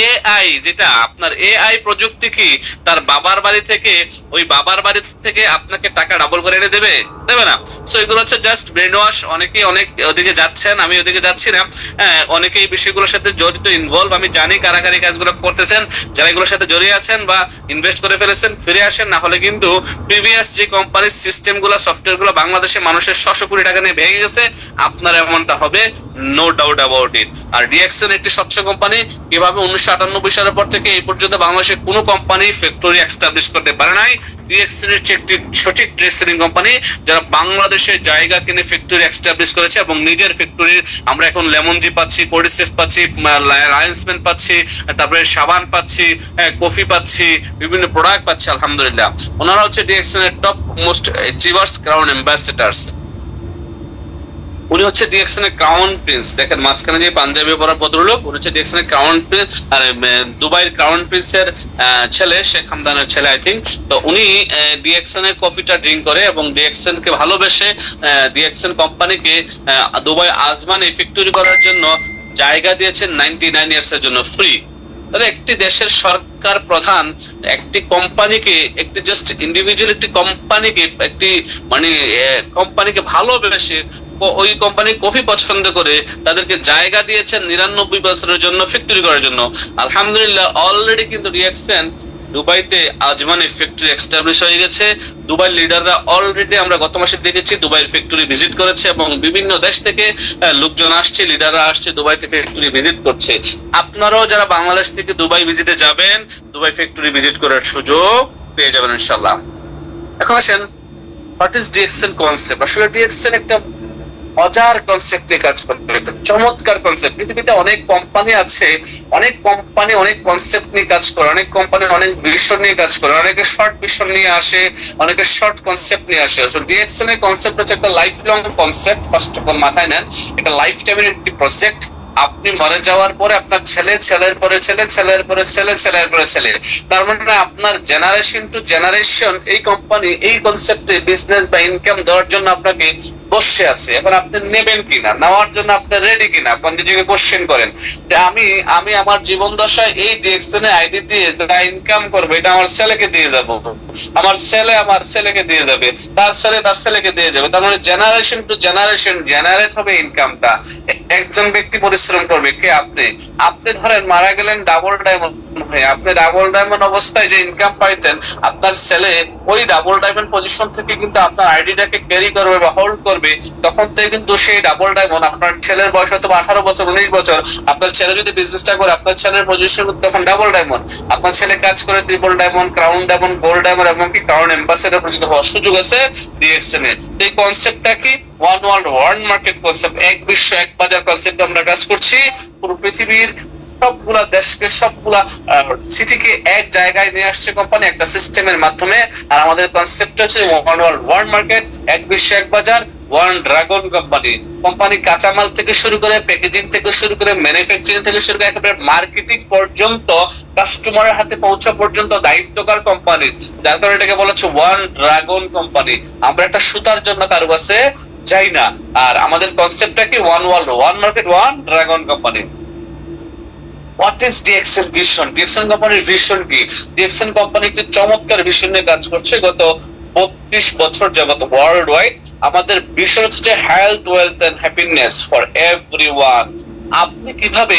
Speaker 6: এআই যেটা আপনার এআই প্রযুক্তি কি তার বাবার বাড়ি থেকে, ওই বাবার বাড়ি থেকে আপনাকে টাকা ডাবল করে এনে দেবে? দেবে না। সো এগুলো হচ্ছে জাস্ট ব্রেন ওয়াশ। অনেকেই অনেক ওদিকে যাচ্ছেন, আমি ওদিকে যাচ্ছি না। অনেকে এই বিষয়গুলোর সাথে জড়িত, ইনভলভ, আমি জানি কারা কারা এই কাজগুলো করতেছেন। যারা এগুলোর সাথে জড়িয়ে আছেন বা ইনভেস্ট করে ফেলেছেন ফিরে আসেন, না হলে কিন্তু প্রিভিয়াস যে কোম্পানির সিস্টেম গুলো, সফটওয়্যার গুলো বাংলাদেশে মানুষের 600 কোটি টাকা নিয়ে ভেঙে গেছে, আপনার এমনটা হবে, নো ডাউট অ্যাবাউট ইট। আর ডিএক্সএন একটি স্বচ্ছ কোম্পানি। কিভাবে 1998 সালের পর থেকে এই পর্যন্ত বাংলাদেশে কোনো কোম্পানি ফ্যাক্টরি এস্টাবলিশ করতে পারে নাই। ডিএক্সএন একটি সঠিক ডিরেকশনিং কোম্পানি যারা বাংলাদেশে জায়গা কিনে ফ্যাক্টরি এস্টাবলিশ করেছে এবং নিজের ফ্যাক্টরি, আমরা এখন লেমনজি পাচ্ছি, কোডিসেফ পাচ্ছি, লায়ন্সম্যান পাচ্ছি, তারপরে সাবান পাচ্ছি, কফি পাচ্ছি, বিভিন্ন প্রোডাক্ট পাচ্ছি, আলহামদুলিল্লাহ। ওনারা হচ্ছে ডিএক্সএন এর top most achievers, crown ambassadors. উনি হচ্ছে ডিএক্সএন এর ক্রাউন প্রিন্স। দেখেন মাঝখানে যে পাঞ্জাবি পরা ভদ্রলোক, উনি হচ্ছে ডিএক্সএন এর ক্রাউন প্রিন্স, আর দুবাইয়ের ক্রাউন প্রিন্সের ছেলে, শেখ হামদানের ছেলে আই থিঙ্ক। তো উনি ডিএক্সএন এর কফিটা ড্রিঙ্ক করে এবং ডিএক্সএন কে ভালোবেসে ডিএক্সএন কোম্পানিকে দুবাই আজমানে ফ্যাক্টরি করার জন্য জায়গা দিয়েছেন 99 ইয়ার্স এর জন্য ফ্রি। তাহলে একটি দেশের সরকার প্রধান একটি কোম্পানিকে, একটি জাস্ট ইন্ডিভিজুয়াল একটি কোম্পানিকে, একটি মানে কোম্পানিকে ভালোবেসে ওই কোম্পানি কফি পছন্দ করে তাদেরকে জায়গা দিয়েছেন 99 বছরের জন্য ফ্যাক্টরি করার জন্য। আলহামদুলিল্লাহ অলরেডি কিন্তু ডিএক্সএন দুবাইতে আজমানে ফ্যাক্টরি এস্টাবলিশ হয়ে গেছে। দুবাই লিডাররা অলরেডি আমরা গত মাসে দেখেছি দুবাইয়ের ফ্যাক্টরি ভিজিট করেছে এবং বিভিন্ন দেশ থেকে লোকজন আসছে, লিডাররা আসছে, দুবাইতে ফ্যাক্টরি ভিজিট করছে। আপনারাও যারা বাংলাদেশ থেকে দুবাই ভিজিটে যাবেন, দুবাই ফ্যাক্টরি ভিজিট করার সুযোগ পেয়ে যাবেন ইনশাআল্লাহ। এখন আসেন, হোয়াট ইজ ডিএক্সএন কনসেপ্ট? আসলে ডিএক্সএন একটা মজার কনসেপ্ট নিয়ে কাজ করবে, একটা চমৎকার কনসেপ্ট। পৃথিবীতে অনেক কোম্পানি আছে, অনেক কোম্পানি অনেক কনসেপ্ট নিয়ে কাজ করে, অনেক কোম্পানি অনেক ভিশন নিয়ে কাজ করে, অনেকে শর্ট ভিশন নিয়ে আসে, অনেকে শর্ট কনসেপ্ট নিয়ে আসে। সো ডিএক্সএন এর কনসেপ্ট হচ্ছে একটা life long concept. First of all মাথায় নেন, এটা লাইফ টাইমের একটি প্রজেক্ট। আপনি মরে যাওয়ার পরে আপনার ছেলে, ছেলের পরে ছেলে, ছেলের পরে ছেলে, ছেলের পরে ছেলে, তার মানে আপনার জেনারেশন টু জেনারেশন এই কোম্পানি এই কনসেপ্টে বিজনেস বা ইনকাম দেওয়ার জন্য আপনাকে বসে আছে। এখন আপনি নেবেন কিনা, নেওয়ার জন্য আপনি রেডি কিনা, আপনি নিজেকে কোশ্চেন করেন যে আমি আমার জীবন দশায় এই ডিএক্সএন এর আইডি দিয়ে যা ইনকাম করবে এটা আমার ছেলেকে দিয়ে যাব, আমার ছেলে আমার ছেলেকে দিয়ে যাবে, তার ছেলে তার ছেলেকে দিয়ে যাবে। তার মানে জেনারেশন টু জেনারেশন জেনারেট হবে ইনকামটা। একজন ব্যক্তি পরিশ্রম করবে, কে? আপনি ধরেন মারা গেলেন ডাবল ডায়মন্ড হয়ে, আপনি ডাবল ডায়মন্ড অবস্থায় যে ইনকাম পাইতেন, আপনার ছেলে ওই ডাবল ডায়মন্ড পজিশন থেকে কিন্তু আপনার আইডিটাকে ক্যারি করবে বা হোল্ড করবে। তখন থেকে কিন্তু সেই ডাবল ডায়মন্ড, আপনার ছেলের বয়স হয়তো 18 বছর 19 বছর, আপনার ছেলে যদি বিজনেসটা করে আপনার ছেলের পজিশন তখন ডাবল ডায়মন্ড। আপনার ছেলে কাজ করে triple diamond, crown diamond, gold diamond এবং কি ক্রাউন অ্যাম্বাসেডর পর্যন্ত হওয়ার সুযোগ আছে ডিএক্সএন এর। এই কনসেপ্টটা কি? One world one market concept, এক বিশ্ব এক বাজার কনসেপ্ট আমরা কাজ করছি। পুরো পৃথিবীর সবগুলা দেশকে, সবগুলা সিটিকে এক জায়গায় নিয়ে আসছে কোম্পানি একটা সিস্টেমের মাধ্যমে। আর আমাদের কনসেপ্ট হচ্ছে ওয়ান ওয়ার্ল্ড ওয়ান মার্কেট, এক বিশ্ব এক বাজার, ওয়ান ড্রাগন কোম্পানি। কোম্পানি কাঁচামাল থেকে শুরু করে, প্যাকেজিং থেকে শুরু করে, ম্যানুফ্যাকচারিং থেকে শুরু করে একেবারে মার্কেটিং পর্যন্ত, কাস্টমারের হাতে পৌঁছা পর্যন্ত দায়িত্বকার কোম্পানি। যার কারণে এটাকে বলা হচ্ছে ওয়ান ড্রাগন কোম্পানি। আমরা একটা সুতার জন্য কারো কাছে যাই না। আর আমাদের কনসেপ্টটা কি? One world one market, one dragon company. What is DXN vision? DXN কোম্পানির ভিশন কি? ডিএক্সএন কোম্পানি একটি চমৎকার ভিশন নিয়ে কাজ করছে গত 32 বছর যাবত ওয়ার্ল্ড ওয়াইড। আমাদের ভিশন হচ্ছে health, wealth and happiness for everyone. আপনি কিভাবে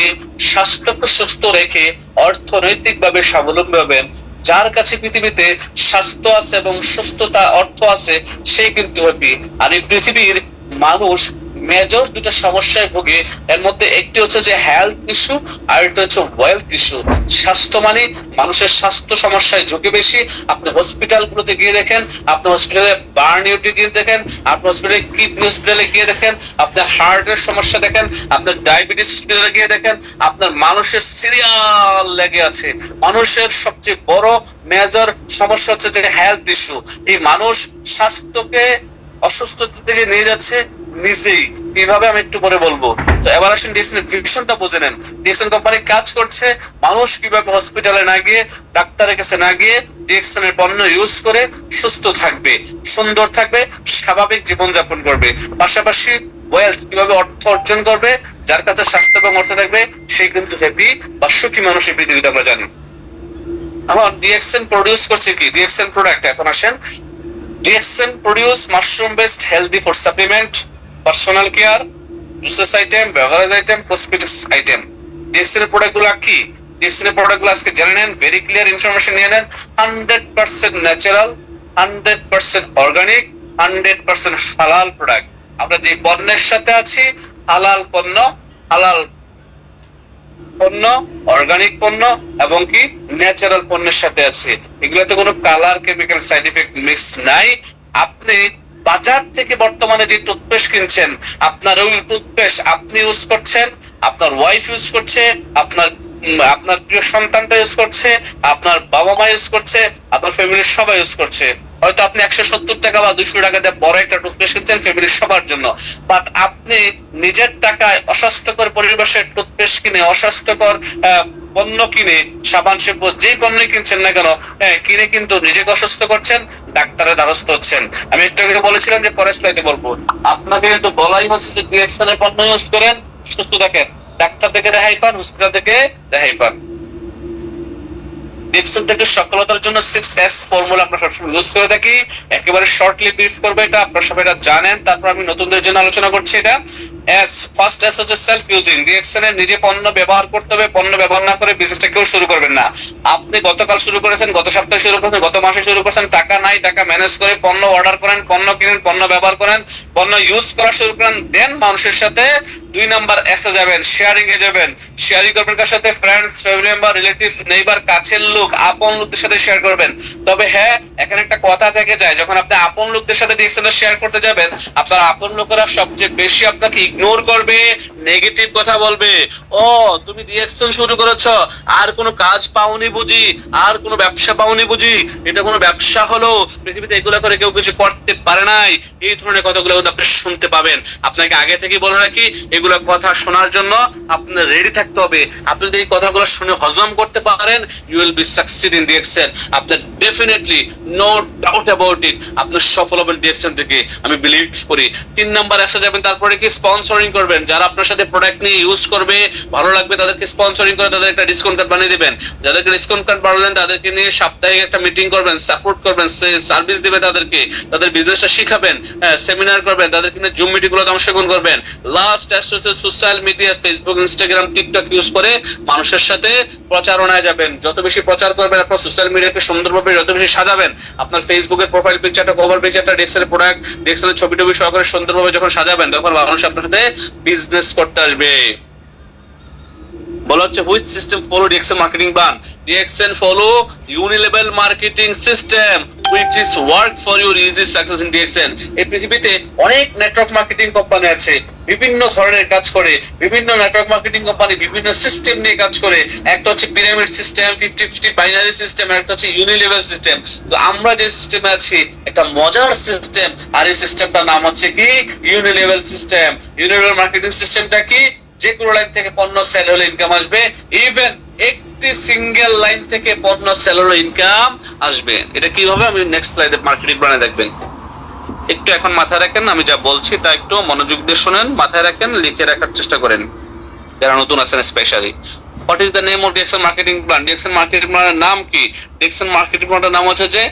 Speaker 6: স্বাস্থ্যকে সুস্থ রেখে অর্থনৈতিকভাবে স্বাবলম্বী হবেন? যার কাছে পৃথিবীতে স্বাস্থ্য আছে এবং সুস্থতা অর্থ আছে সে কিন্তু হ্যাপি। আর এই পৃথিবীর মানুষ মেজর দুটো সমস্যায় ভোগে। এর মধ্যে একটি হচ্ছে যে হেলথ ইস্যু, আর একটা হচ্ছে ওয়েলথ ইস্যু। স্বাস্থ্য মানে মানুষের স্বাস্থ্য সমস্যায় ঝুঁকি বেশি। আপনি হসপিটাল গুলোতে গিয়ে দেখেন, আপনি হসপিটালে বার্ন ইউটি গিয়ে দেখেন, আপনি হসপিটালে কিডনি হসপিটালে গিয়ে দেখেন, আপনার হার্টের সমস্যা দেখেন, আপনার ডায়াবেটিস হসপিটালে গিয়ে দেখেন, আপনার মানুষের সিরিয়াল লেগে আছে। মানুষের সবচেয়ে বড় মেজর সমস্যা হচ্ছে যে হেলথ ইস্যু। এই মানুষ স্বাস্থ্যকে অসুস্থতা থেকে নিয়ে যাচ্ছে নিজেই। কিভাবে আমি একটু পরে বলবো। তো এবার আসেন ডিএক্সএন ভিশনটা বুঝে নেন। ডিএক্সএন কোম্পানি কাজ করছে মানুষ কিভাবে হসপিটালে না গিয়ে, ডাক্তারের কাছে না গিয়ে ডিএক্সএন এর পণ্য ইউজ করে সুস্থ থাকবে, সুন্দর থাকবে, স্বাভাবিক জীবনযাপন করবে। পাশাপাশি ওয়েলথ কিভাবে অর্থ অর্জন করবে, যার কাছে স্বাস্থ্য এবং অর্থ থাকবে সেই কিন্তু হ্যাপি বা সুখী মানুষ এই পৃথিবীতে আমরা জানি। এখন ডিএক্সএন প্রডিউস করছে কি, ডিএক্সএন প্রোডাক্ট। এখন আসেন, DXN produce mushroom based healthy food supplement, personal care, juices item, beverage item, cosmetics item. DXN এর প্রোডাক্ট গুলো কি? ডিএক্সএন এর প্রোডাক্ট গুলো আজকে জেনে নেন, ভেরি ক্লিয়ার ইনফরমেশন নিয়ে নেন। 100% ন্যাচারাল, 100% অর্গানিক, 100% হালাল প্রোডাক্ট। আমরা যে পণ্যের সাথে আছি, হালাল পণ্য, হালাল পণ্য, অর্গানিক পণ্য এবং কি ন্যাচারাল পণ্যের সাথে আছে। এগুলোতে কোনো colour, chemical, side effect mix নাই। আপনি বাজার থেকে বর্তমানে যে টুথপেস্ট কিনছেন, আপনার ওই টুথপেস্ট আপনি ইউজ করছেন, আপনার ওয়াইফ ইউজ করছে, আপনার প্রিয় সন্তানটা ইউজ করছে, আপনার বাবা মা ইউজ করছে, আপনার ফ্যামিলির সবাই ইউজ করছে। হয়তো আপনি 170 টাকা বা 200 টাকা দিয়ে বড় একটা টুথপেস্ট কিনছেন ফ্যামিলির সবার জন্য, বাট আপনি নিজের টাকায় অস্বাস্থ্যকর পরিবেশের টুথপেস্ট কিনে, অস্বাস্থ্যকর পণ্য কিনে, সাবান শ্যাম্পু যেই পণ্য কিনছেন না কেন, কিনে কিন্তু নিজেকে অসুস্থ করছেন, ডাক্তারের দ্বারস্থ হচ্ছেন। আমি একটু আগে বলেছিলাম যে পরের স্লাইডে বলবো, আপনাকে কিন্তু বলাই হচ্ছে যে ডিএক্সএন এর পণ্য ইউজ করেন, সুস্থ থাকেন, ডাক্তার থেকে রেহাই পান, হসপিটাল থেকে রেহাই পান। ডিএক্সএন থেকে সফলতার জন্য 6S ফর্মুলা আমরা সবসময় ইউজ করে থাকি। একেবারে শর্টলি ব্রিফ করবো এটা, আপনারা সবাই এটা জানেন, তারপর আমি নতুনদের জন্য আলোচনা করছি এটা। ফার্স্ট এস হচ্ছে সেলফ ইউজিং। ডিএক্সএন এর নিজে পণ্য ব্যবহার করতে হবে, পণ্য ব্যবহার না করে বিজনেসটা কেউ শুরু করবেন না। আপনি গতকাল শুরু করেছেন, গত সপ্তাহে শুরু করেছেন, গত মাসে শুরু করেছেন, টাকা নাই, টাকা ম্যানেজ করে পণ্য অর্ডার করেন, পণ্য কিনেন, পণ্য ব্যবহার করেন, পণ্য ইউজ করা শুরু করেন, দেন মানুষের সাথে 2 নাম্বার এসে যাবেন, শেয়ারিং এ যাবেন। শেয়ারিং করবেন কার সাথে? Friends, family member, relative, neighbour, কাছের লোক, আপন লোকদের সাথে শেয়ার করবেন। তবে হ্যাঁ, এখানে একটা কথা থেকে যায়, যখন আপনি আপন লোকদের সাথে ডিএক্সএন শেয়ার করতে যাবেন, আপনার আপন লোকেরা সবচেয়ে বেশি আপনাকে ইগনোর করবে, নেগেটিভ কথা বলবে। ও তুমি ডিএক্সএন শুরু করেছো, আর কোনো কাজ পাওনি বুঝি, আর কোনো ব্যবসা পাওনি বুঝি, এটা কোনো ব্যবসা হলো, পৃথিবীতে এগুলো করে কেউ কিছু করতে পারে নাই, এই ধরনের কথাগুলো আপনি শুনতে পাবেন। আপনাকে আগে থেকে বলে রাখি, এগুলো কথা শোনার জন্য আপনার রেডি থাকতে হবে। আপনি যদি এই কথাগুলো শুনে হজম করতে পারেন, you will be succeed in DXN. আপনি definitely, no doubt about it, আপনি সফল হবেন ডিএক্সএন থেকে, আমি বিলিভ করি। 3 নাম্বার এসে যাবেন, তারপরে কি স্পন্সরিং করবেন। যারা আপনার সাথে প্রোডাক্ট নিয়ে ইউজ করবে, ভালো লাগবে, তাদেরকে স্পন্সরিং করে তাদের একটা ডিসকাউন্ট কার্ড বানিয়ে দিবেন। যাদেরকে ডিসকাউন্ট কার্ড বানালেন তাদেরকে নিয়ে সাপ্তাহিক একটা মিটিং করবেন, সাপোর্ট করবেন, সার্ভিস দিবেন তাদেরকে, তাদের বিজনেসটা শিখাবেন, সেমিনার করবেন, তাদেরকে নিয়ে জুম মিটিং গুলোতে অংশগ্রহণ করবেন। লাস্ট হচ্ছে social media, Facebook, Instagram, TikTok use করে মানুষের সাথে প্রচারণায় যাবেন। যত বেশি প্রচার করবেন, আপনার সোশ্যাল মিডিয়াকে সুন্দরভাবে যত বেশি সাজাবেন, আপনার ফেসবুকের প্রোফাইল পিকচারটা, কভার পিকচারটা ডিএক্সএন এর প্রোডাক্ট, ডিএক্সএন এর ছবি টবি সহকারে সুন্দরভাবে যখন সাজাবেন, তখন মানুষ আপনার সাথে বিজনেস করতে আসবে। বলা হচ্ছে which system follow DXN marketing plan. DXN follow unilevel marketing system which is work for your easy success in DXN. এই পৃথিবীতে অনেক নেটওয়ার্ক মার্কেটিং কোম্পানি আছে, বিভিন্ন ধরনের কাজ করে, বিভিন্ন নেটওয়ার্ক মার্কেটিং কোম্পানি বিভিন্ন সিস্টেম নিয়ে কাজ করে। একটা হচ্ছে পিরামিড সিস্টেম, 50-50 বাইনারি সিস্টেম, একটা হচ্ছে ইউনিলেভেল সিস্টেম। তো আমরা যে সিস্টেমে আছি একটা মজার সিস্টেম, আর এই সিস্টেমটার নাম হচ্ছে কি ইউনিলেভেল সিস্টেম। ইউনিলেভেল মার্কেটিং সিস্টেমটা কি? যে কোনো লাইন থেকে পণ্য সেল হলে ইনকাম আসবে, ইভেন একটি সিঙ্গেল লাইন থেকে পণ্য সেল হলে ইনকাম আসবে। এটা কিভাবে আমি নেক্সট স্লাইডে মার্কেটিং প্ল্যানে দেখবেন। একটু এখন মাথায় রাখেন, আমি যা বলছি তা একটু মনোযোগ দিয়ে শুনেন, মাথায় রাখেন, লিখে রাখার চেষ্টা করেন যারা নতুন আছেন specially. What is the name of DXN marketing plan? DXN marketing প্ল্যানের নাম কি? ডিএক্সএন মার্কেটিং প্ল্যানের নাম হচ্ছে যে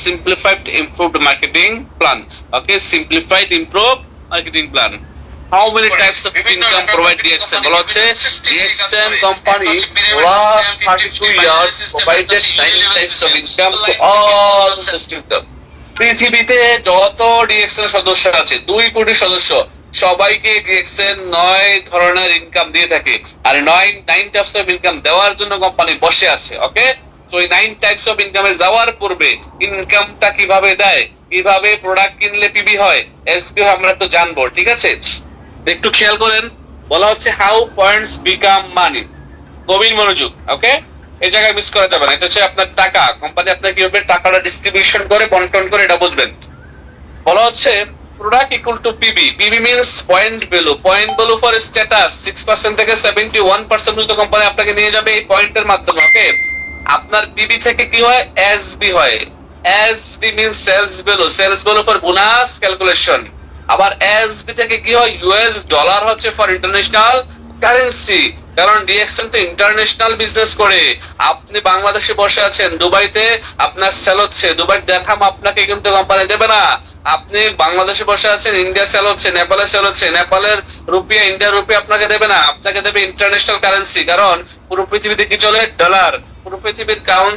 Speaker 6: simplified improved marketing plan. Okay, simplified improved marketing plan. How many types of income provide DXN? বলা হচ্ছে DXN company last 32 years provided 9 types of income to all the students. পৃথিবীতে যত ডিএক্সএন সদস্য আছে 2 কোটি সদস্য, সবাইকে ডিএক্সএন 9 ধরনের ইনকাম দিয়ে থাকে। আর 9 টাইপস অফ ইনকাম দেওয়ার জন্য কোম্পানি বসে আছে। ওকে, সো এই 9 টাইপস অফ ইনকামে যাওয়ার পূর্বে ইনকামটা কিভাবে দেয়, কিভাবে প্রোডাক্ট কিনলে পিবি হয়, এসপি আমরা তো জানবো। ঠিক আছে, একটু খেয়াল করেন, বলা হচ্ছে হাউ পয়েন্টস বিকাম মানি। গভীর মনোযোগ। ওকে, এই জায়গায় মিস করা যাবে না। এটা হচ্ছে আপনার টাকা, কোম্পানি আপনাকে কিভাবে টাকাটা ডিস্ট্রিবিউশন করে, বন্টন করে, এটা বুঝবেন। বলা হচ্ছে product equal to PB. PB means point value. Point value for status 6% থেকে 71% পর্যন্ত কোম্পানি আপনাকে নিয়ে যাবে এই পয়েন্টের মাধ্যমে। ওকে, আপনার পিবি থেকে কি হয়, এসবি হয়। SB means sales value. Sales value for bonus calculation. আবার এসবি থেকে কি হয়, ইউএস ডলার হচ্ছে ফর ইন্টারন্যাশনাল কারেন্সি। কারণ ডিএক্সএন তো ইন্টারন্যাশনাল বিজনেস করে। আপনি বাংলাদেশে বসে আছেন, দুবাইতে আপনার সেল হচ্ছে, দুবাই দেখাম আপনাকে কিন্তু কোম্পানি দেবে না। আপনি বাংলাদেশে বসে আছেন, ইন্ডিয়া সেল হচ্ছে, নেপালে সেল হচ্ছে, নেপালের রুপিয়া, ইন্ডিয়ার রুপিয়া আপনাকে দেবে না, আপনাকে দেবে ইন্টারন্যাশনাল কারেন্সি। কারণ পুরো পৃথিবীতে কি চলে, ডলার। পুরো পৃথিবীর কারণ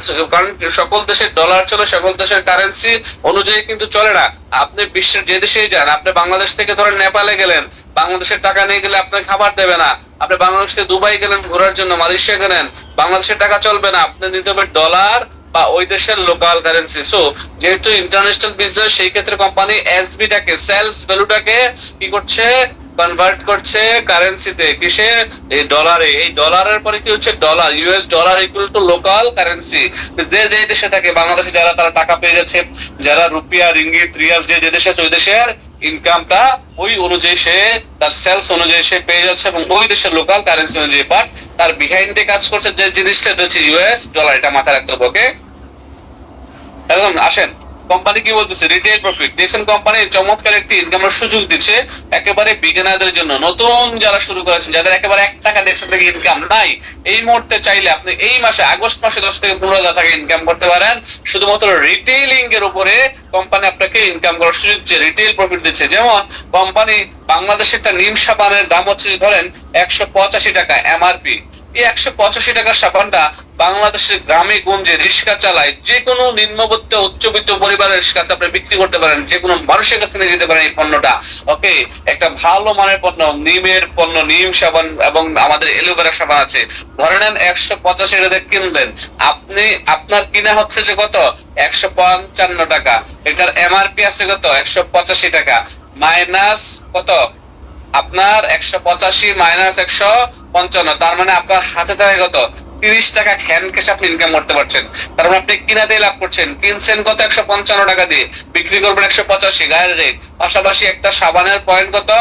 Speaker 6: সকল দেশের ডলার চলে, সকল দেশের কারেন্সি অনুযায়ী কিন্তু চলে না। আপনি বিশ্বের যে দেশেই যান, আপনি বাংলাদেশ থেকে ধরেন নেপালে গেলেন, বাংলাদেশের টাকা নিয়ে গেলে আপনার খাবার দেবে না। আপনি বাংলাদেশ থেকে দুবাই গেলেন ঘোরার জন্য, মালয়েশিয়া গেলেন, বাংলাদেশের টাকা চলবে না, আপনি নিতে হবে ডলার বা ওই দেশের লোকাল কারেন্সি। সো যেহেতু ইন্টারন্যাশনাল বিজনেস, সেই ক্ষেত্রে কোম্পানি এসবি টাকে, সেলস ভ্যালুটাকে কি করছে, কনভার্ট করছে কারেন্সিতে, কিসে, এই ডলারে। এই ডলারের পরে কি হচ্ছে, dollar, US dollar equal to local currency. যে যে দেশে থাকে, বাংলাদেশে যারা তারা টাকা পেয়ে যাচ্ছে, যারা রুপিয়া, রিঙ্গিত, রিয়াল যে যে দেশে আছে, ওই দেশের ইনকামটা ওই অনুযায়ী সে তার সেলস অনুযায়ী সে পেয়ে যাচ্ছে, এবং ওই দেশের লোকাল কারেন্সি অনুযায়ী। বাট তার বিহাইন্ডে কাজ করছে যে জিনিসটা, হচ্ছে ইউএস ডলার। এটা মাথায় রাখতে হবে। ওকে, এখন আসেন কোম্পানি কি বলতেছে, রিটেল প্রফিট। দেখছেন কোম্পানি চমৎকার একটি ইনকামের সুযোগ দিচ্ছে একেবারে বিগিনারদের জন্য, নতুন যারা শুরু করেছেন, যাদের একেবারে 1 টাকা দেখছেন থেকে ইনকাম নাই। এই মুহূর্তে চাইলে আপনি এই মাসে, আগস্ট মাসে 10 থেকে 15,000 টাকা ইনকাম করতে পারেন। শুধুমাত্র রিটেইলিং এর উপরে কোম্পানি আপনাকে ইনকাম করার সুযোগ দিচ্ছে, রিটেল প্রফিট দিচ্ছে। যেমন কোম্পানি বাংলাদেশে একটা নিম সাবানের দাম হচ্ছে ধরেন 185 টাকা এমআরপি। এই 185 টাকার সাবানটা বাংলাদেশের গ্রামে গঞ্জে রিক্সা চালায় যে কোনো নিম্নবিত্ত উচ্চবিত্ত পরিবারের কাছে আপনি বিক্রি করতে পারেন, যে কোনো মানুষের কাছে নিয়ে যেতে পারেন এই পণ্যটা। ওকে, একটা ভালো মানের পণ্য, নিমের পণ্য, নিম সাবান এবং আমাদের এলোভেরা সাবান আছে। ধরে নেন 185 টাকা কিনলেন আপনি, আপনার কিনা হচ্ছে যে কত, 155 টাকা। এটার এমআরপি আছে কত, 185 টাকা। মাইনাস কত, আপনার 185 মাইনাস 155, তার মানে আপনার হাতে থাকে কত, 30 টাকা হ্যান্ড ক্যাশ আপনি ইনকাম করতে পারছেন। তার মানে আপনি কিনাতে লাভ করছেন। কিনছেন কত, 155 টাকা দিয়ে, বিক্রি করবেন 185 গায়ের রেট। পাশাপাশি একটা সাবানের পয়েন্ট কত,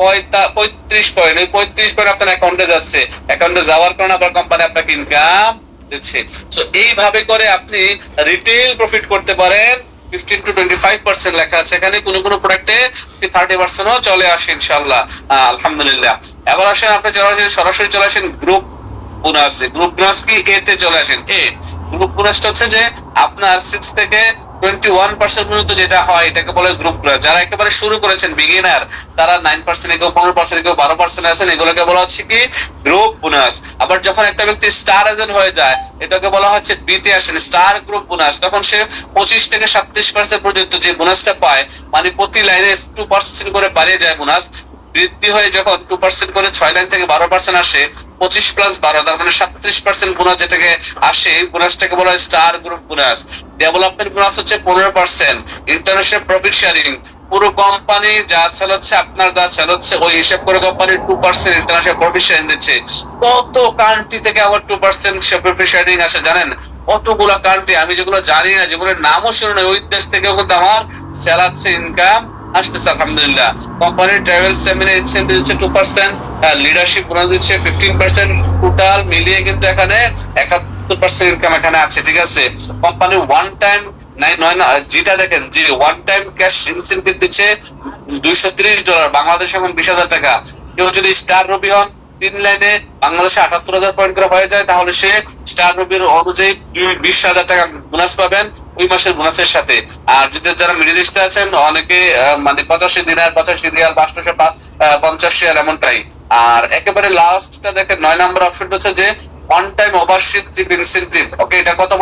Speaker 6: 35 পয়েন্ট। ওই 35 পয়েন্ট আপনার অ্যাকাউন্টে যাচ্ছে, অ্যাকাউন্টে যাওয়ার কারণে আপনার কোম্পানি আপনাকে ইনকাম দিচ্ছে। সো এইভাবে করে আপনি রিটেল প্রফিট করতে পারেন। 15 to 25% লেখা আছে এখানে, কোন কোন প্রোডাক্টে 30%ও চলে আসে ইনশাআল্লাহ, আলহামদুলিল্লাহ। এবার আসেন আপনি সরাসরি চলে আসেন গ্রুপ বোনাস। গ্রুপ বোনাস কি, এতে চলে আসেন। গ্রুপ বোনাসটা হচ্ছে যে আপনার 6 থেকে 21% পর্যন্ত যেটা হয়, এটাকে বলে গ্রুপ বোনাস। যারা একেবারে শুরু করেছেন, বিগিনার, তারা 9%, কেউ 15%, কেউ 12% আছেন, এগুলোকে বলা হচ্ছে কি, গ্রুপ বোনাস। আবার যখন একটা ব্যক্তি স্টার এজেন্ট হয়ে যায়, এটাকে বলা হচ্ছে বিতে আসেন, স্টার গ্রুপ বোনাস। তখন সে 25 থেকে 37% পর্যন্ত যে বোনাসটা পায়, মানে প্রতি লাইনে 2% করে বাড়িয়ে যায় বোনাস, বৃদ্ধি হয়ে যখন 2% করে 6 লাইন থেকে 12% আসে, 25 প্লাস 12, তার মানে 37% বোনাস যেটাকে আসে, বোনাসটাকে বলা হয় star group bonus. Development bonus হচ্ছে 15%। ইন্টারন্যাশনাল প্রফিট শেয়ারিং, পুরো কোম্পানি যা সেল হচ্ছে, আপনার যা সেল হচ্ছে, ওই হিসাব করে কোম্পানি 2% ইন্টারন্যাশনাল প্রফিট শেয়ারিং দিচ্ছে। কত কান্ট্রি থেকে আবার 2% প্রফিট শেয়ারিং আসে জানেন? কতগুলা কান্ট্রি, আমি যেগুলো জানি না, যেগুলোর নামও শুনি না, ওই দেশ থেকেও কিন্তু আমার সেল হচ্ছে, ইনকাম আসতেছে আলহামদুলিল্লাহ। কোম্পানির ট্রাভেল সেমিনার ইনসেন্টিভ দিচ্ছে 2%, লিডারশিপ বোনাস দিচ্ছে 15%। টোটাল মিলিয়ে কিন্তু এখানে 71% ইনকাম এখানে আছে। ঠিক আছে, কোম্পানি ওয়ান টাইম যেটা দেখেন যে ওয়ান টাইম ক্যাশ ইনসেন্টিভ দিচ্ছে $230, বাংলাদেশ এখন 20,000 টাকা। কেউ যদি স্টার রবি হন, 3 লাইনে বাংলাদেশে 78,000 পয়েন্ট করে হয়ে যায়, তাহলে সে স্টার রবির অনুযায়ী 20,000 টাকা বোনাস পাবেন ওই মাসের বোনাসের সাথে। আর যদি যারা মিডল ইস্টে আছেন, অনেকে মানে 85 দিনার, 85 রিয়াল, 850 রিয়াল এমনটাই। আর একেবারে লাস্টটা দেখেন 9 নম্বর অপশনটা হচ্ছে যে ওয়ান টাইম ওভারশিপ ইনসেন্টিভ। ওকে, এটা কত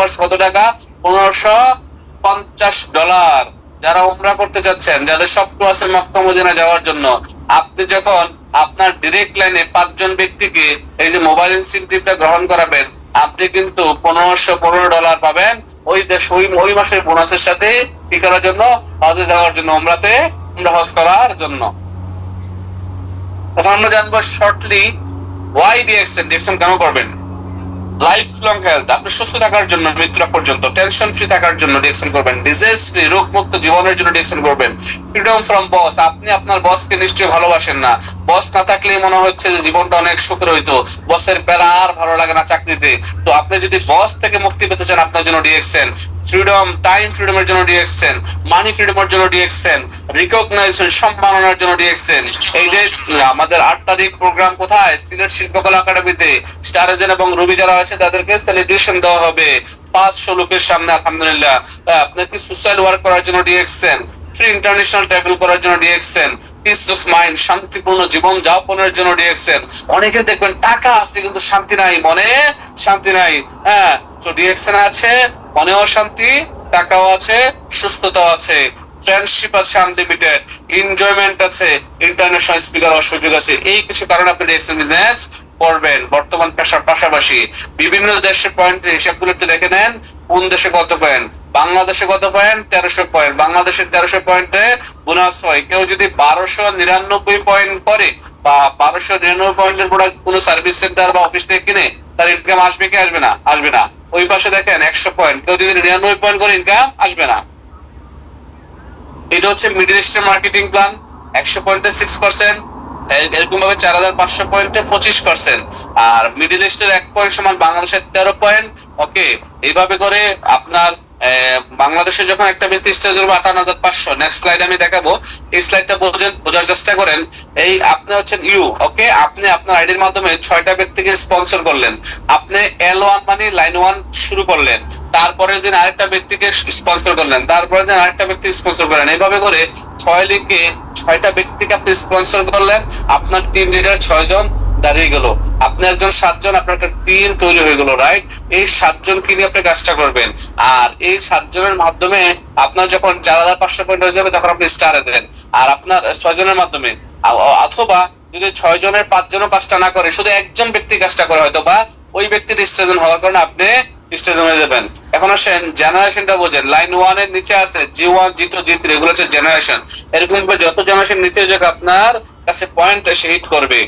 Speaker 6: টাকা, $1,550। যারা উমরা করতে যাচ্ছেন, যাদের স্বপ্ন আছে মক্কা মদিনা যাওয়ার জন্য, আপনি যখন আপনার ডিরেক্ট লাইনে 5 জন ব্যক্তিকে এই যে মোবাইল ইনসেনটিভটা গ্রহণ করাবেন, আপনি কিন্তু $1515 পাবেন ওই দেশ ওই মাসের বোনাসের সাথে কি করার জন্য, হজে যাওয়ার জন্য, উমরা হজ করার জন্য। এখন আমরা জানবো শর্টলি ওয়াই ডিএক্সএন কেন করবেন। লাইফ লং হেলথ, আপনি সুস্থ থাকার জন্য, মৃত্যু পর্যন্ত টেনশন ফ্রি থাকার জন্য ডিএক্সএন করবেন। ডিজিজ ফ্রি, রোগ মুক্ত জীবনের জন্য ডিএক্সএন করবেন। ফ্রিডম ফ্রম বস, আপনি আপনার বসকে নিশ্চয়ই ভালোবাসেন না, বস না থাকলে মনে হচ্ছে যে জীবনটা অনেক সুখের হইতো, বসের প্যারা আর ভালো লাগে না চাকরিতে। তো আপনি যদি বস থেকে মুক্তি পেতে চান, আপনার জন্য ডিএক্সএন। ফ্রিডম, টাইম ফ্রিডমের জন্য ডিএক্সএন, মানি ফ্রিডমের জন্য ডিএক্সএন, রিকগনাইজেশন, সম্মাননার জন্য ডিএক্সএন। এই যে আমাদের 8 তারিখ প্রোগ্রাম কোথায়, সিলেট শিল্পকলা একাডেমিতে স্টার এজেন্ট এবং রুবি যারা আছে তাদেরকে সেলিব্রেশন দেওয়া হবে 500 লোকের সামনে, আলহামদুলিল্লাহ। আপনাকে সোশ্যাল ওয়ার্ক করার জন্য ডিএক্সএন, ফ্রি ইন্টারন্যাশনাল ট্রাভেল করার জন্য ডিএক্সএন, পিস অফ মাইন্ড, শান্তিপূর্ণ জীবন যাপনের জন্য ডিএক্সএন। অনেকে দেখবেন টাকা আছে কিন্তু শান্তি নাই, মনে শান্তি নাই। হ্যাঁ, তো ডিএক্সএন আছে, মনেও শান্তি, টাকাও আছে, সুস্থতাও আছে, ফ্রেন্ডশিপ আছে আনলিমিটেড, এনজয়মেন্ট আছে, ইন্টারন্যাশনাল স্পিকার হওয়ার সুযোগ আছে। এই কিছু কারণে আপনি ডিএক্সএন বিজনেস করবেন। বর্তমান পেশার পাশাপাশি বিভিন্ন দেশের পয়েন্ট হিসাবগুলো একটু দেখে নেন। কোন দেশে কত পয়েন্ট, বাংলাদেশে কত পয়েন্ট, 1300 পয়েন্ট। বাংলাদেশের 1300 পয়েন্টে বোনাস হয়। কেউ যদি 1299 পয়েন্ট করে বা 1299 পয়েন্টের প্রোডাক্ট কোনো সার্ভিস সেন্টার বা অফিস থেকে কিনে, তার ইনকাম আসবে কি আসবে না? আসবে না। ওই পাশে দেখেন 100 পয়েন্ট, কেউ যদি 99 পয়েন্ট করে ইনকাম আসবে না। এটা হচ্ছে মিডল ইস্টের মার্কেটিং প্ল্যান। 100 পয়েন্টে 6%, এরকম ভাবে 4500 পয়েন্টে 25%, আর মিডল ইস্টের 1 পয়েন্ট সমান বাংলাদেশের 13 পয়েন্ট। ওকে, এইভাবে করে আপনার বাংলাদেশে যখন একটা ব্যক্তি স্টেজ করবে 58,500। নেক্সট স্লাইড আমি দেখাবো, এই স্লাইডটা বোঝার চেষ্টা করেন। এই আপনি হচ্ছেন ইউ, ওকে, আপনি আপনার আইডির মাধ্যমে 6টা ব্যক্তিকে স্পন্সর করলেন। আপনি L1 মানে লাইন 1 শুরু করলেন, তারপরের দিন আরেকটা ব্যক্তিকে স্পন্সর করলেন, তারপরের দিন আরেকটা ব্যক্তিকে স্পন্সর করলেন। এইভাবে করে 6 লিখে 6টা ব্যক্তিকে আপনি স্পন্সর করলেন। আপনার টিম লিডার 6 জন দাঁড়িয়ে গেল, আপনি একজন 7 জন, আপনার একটা টিম তৈরি হয়ে গেল, রাইট? এই 7 জনকে নিয়ে আপনি কাজটা করবেন। আর এই 7 জনের মাধ্যমে আপনার যখন 4500 পয়েন্ট হয়ে যাবে তখন আপনি স্টারে দেন। আর আপনার 6 জনের মাধ্যমে, অথবা যদি 6 জনের 5 জনও কাজটা না করে, শুধু একজন ব্যক্তি কাজটা করে, হয়তো বা ওই ব্যক্তির স্টেশন হওয়ার কারণে আপনি স্টেশন হয়ে যাবেন। এখন আসেন জেনারেশনটা বোঝেন। লাইন 1 এর নিচে আছে G1, G2, G3, এগুলো হচ্ছে জেনারেশন। এরকম যত জেনারেশন নিচে যাবে আপনার কাছে পয়েন্ট এসে হিট করবে।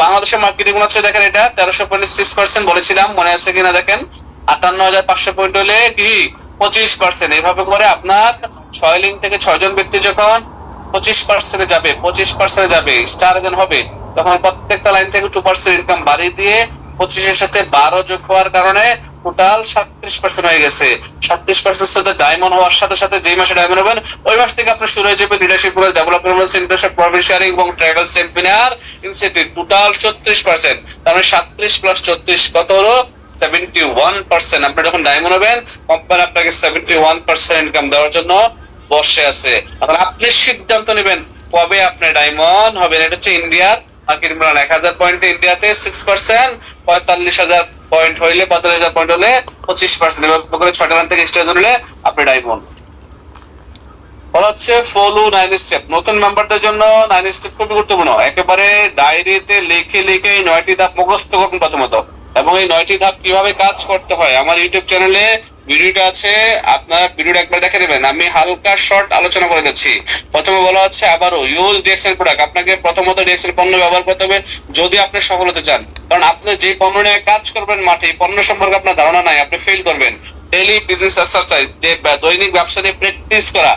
Speaker 6: বাংলাদেশের মার্কেটিং হচ্ছে দেখেন, এটা 13.6% বলেছিলাম, মনে আছে কিনা দেখেন। 58,500 পয়েন্ট হলে কি 25%। এইভাবে করে আপনার 6 লিঙ্ক থেকে 6 জন ব্যক্তি যখন 25% যাবে, 25% যাবে, স্টার এজেন্ট হবে, তখন প্রত্যেকটা লাইন থেকে 2% ইনকাম বাড়িয়ে দিয়ে 25-এর সাথে 12 যোগ হওয়ার কারণে টোটাল 37% হয়ে গেছে। 37% সাথে ডায়মন্ড হওয়ার সাথে সাথে যেই মাসে ডায়মন্ড হবেন ওই মাস থেকে আপনার শুরু হয়ে যাবে leadership program, development centership, profit sharing এবং ট্রাভেল সেমিনার ইনসেন্টিভ। টোটাল 34%, তার মানে 37 + 34 কত হলো? 71%। আপনি যখন ডায়মন্ড হবেন, কোম্পানি আপনাকে 71% ইনকাম দেওয়ার জন্য বসে আছে। এখন আপনি সিদ্ধান্ত নেবেন কবে আপনি ডায়মন্ড হবেন। এটা হচ্ছে ইন্ডিয়ার মার্কেটিং প্ল্যান। 1000 পয়েন্টে ইন্ডিয়াতে 6%, 45,000 পয়েন্ট হইলে, 45,000 পয়েন্ট হলে 25%। এভাবে করে 6টা লাইন থেকে স্টেজ হলে আপনি ডায়মন্ড। বলা হচ্ছে ফলো 9 স্টেপ। নতুন মেম্বারদের জন্য 9 স্টেপ খুবই গুরুত্বপূর্ণ। একেবারে ডায়েরিতে লিখে লিখে এই 9টি ধাপ মুখস্থ করুন প্রথমত, এবং এই 9টি ধাপ কিভাবে কাজ করতে হয় আমার ইউটিউব চ্যানেলে ভিডিওটা আছে, আপনারা ভিডিওটা একবার দেখে নেবেন। আমি হালকা শর্ট আলোচনা করে যাচ্ছি। প্রথমে বলা হচ্ছে আবারও ইউজ ডিএক্সএল প্রোডাক্ট। আপনাকে প্রথমত ডিএক্সএল পণ্য ব্যবহার করতে হবে যদি আপনি সফল হতে চান, কারণ আপনি যে পণ্য নিয়ে কাজ করবেন মাঠে, পণ্য সম্পর্কে আপনার ধারণা নাই, আপনি ফেল করবেন। ডেইলি বিজনেস এক্সারসাইজ, যে দৈনিক ব্যবসা নিয়ে প্র্যাকটিস করা।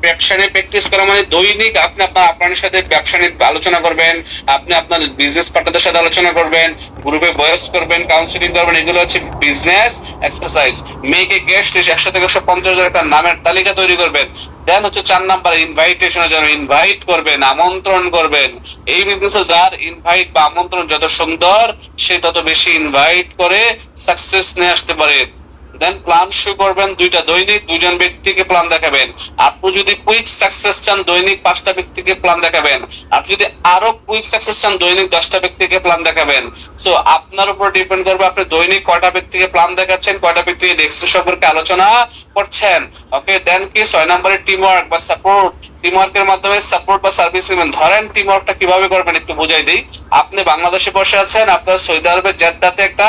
Speaker 6: ব্যবসা নিয়ে প্র্যাকটিস করা মানে দৈনিক আপনি আপনার সাথে ব্যবসা নিয়ে আলোচনা করবেন, আপনি আপনার বিজনেস পার্টনারদের সাথে আলোচনা করবেন, গ্রুপে ভয়েস করবেন, কাউন্সিলিং করবেন। এগুলো হচ্ছে business exercise. Make a guest list, 100 থেকে 150 একটা নামের তালিকা তৈরি করবেন। দেন হচ্ছে 4 নাম্বার ইনভাইটেশনের জন্য ইনভাইট করবেন, আমন্ত্রণ করবেন। এই বিজনেসে যার ইনভাইট বা আমন্ত্রণ যত সুন্দর, সে তত বেশি ইনভাইট করে সাকসেস নিয়ে আসতে পারে। দেন প্ল্যান শুরু করবেন। 2টা দৈনিক 2জন ব্যক্তিকে প্ল্যান দেখাবেন। আপনি যদি কুইক সাকসেস চান দৈনিক 5টা ব্যক্তিকে প্ল্যান দেখাবেন। আপনি যদি আরো কুইক সাকসেস চান দৈনিক 10টা ব্যক্তিকে প্ল্যান দেখাবেন। সো আপনার উপর ডিপেন্ড করবে আপনি দৈনিক কয়টা ব্যক্তিকে প্ল্যান দেখাচ্ছেন, কয়টা ব্যক্তিকে ডেস্ক সম্পর্কে আলোচনা করছেন। ওকে, দেন কি 6 নম্বরে টিম ওয়ার্ক বা সাপোর্ট। টিম ওয়ার্কের মাধ্যমে সাপোর্ট বা সার্ভিস নেবেন। ধরেন টিম ওয়ার্কটা কিভাবে করবেন একটু বুঝাই দিই। আপনি বাংলাদেশে বসে আছেন, আপনার সৌদি আরবের জেদ্দাতে একটা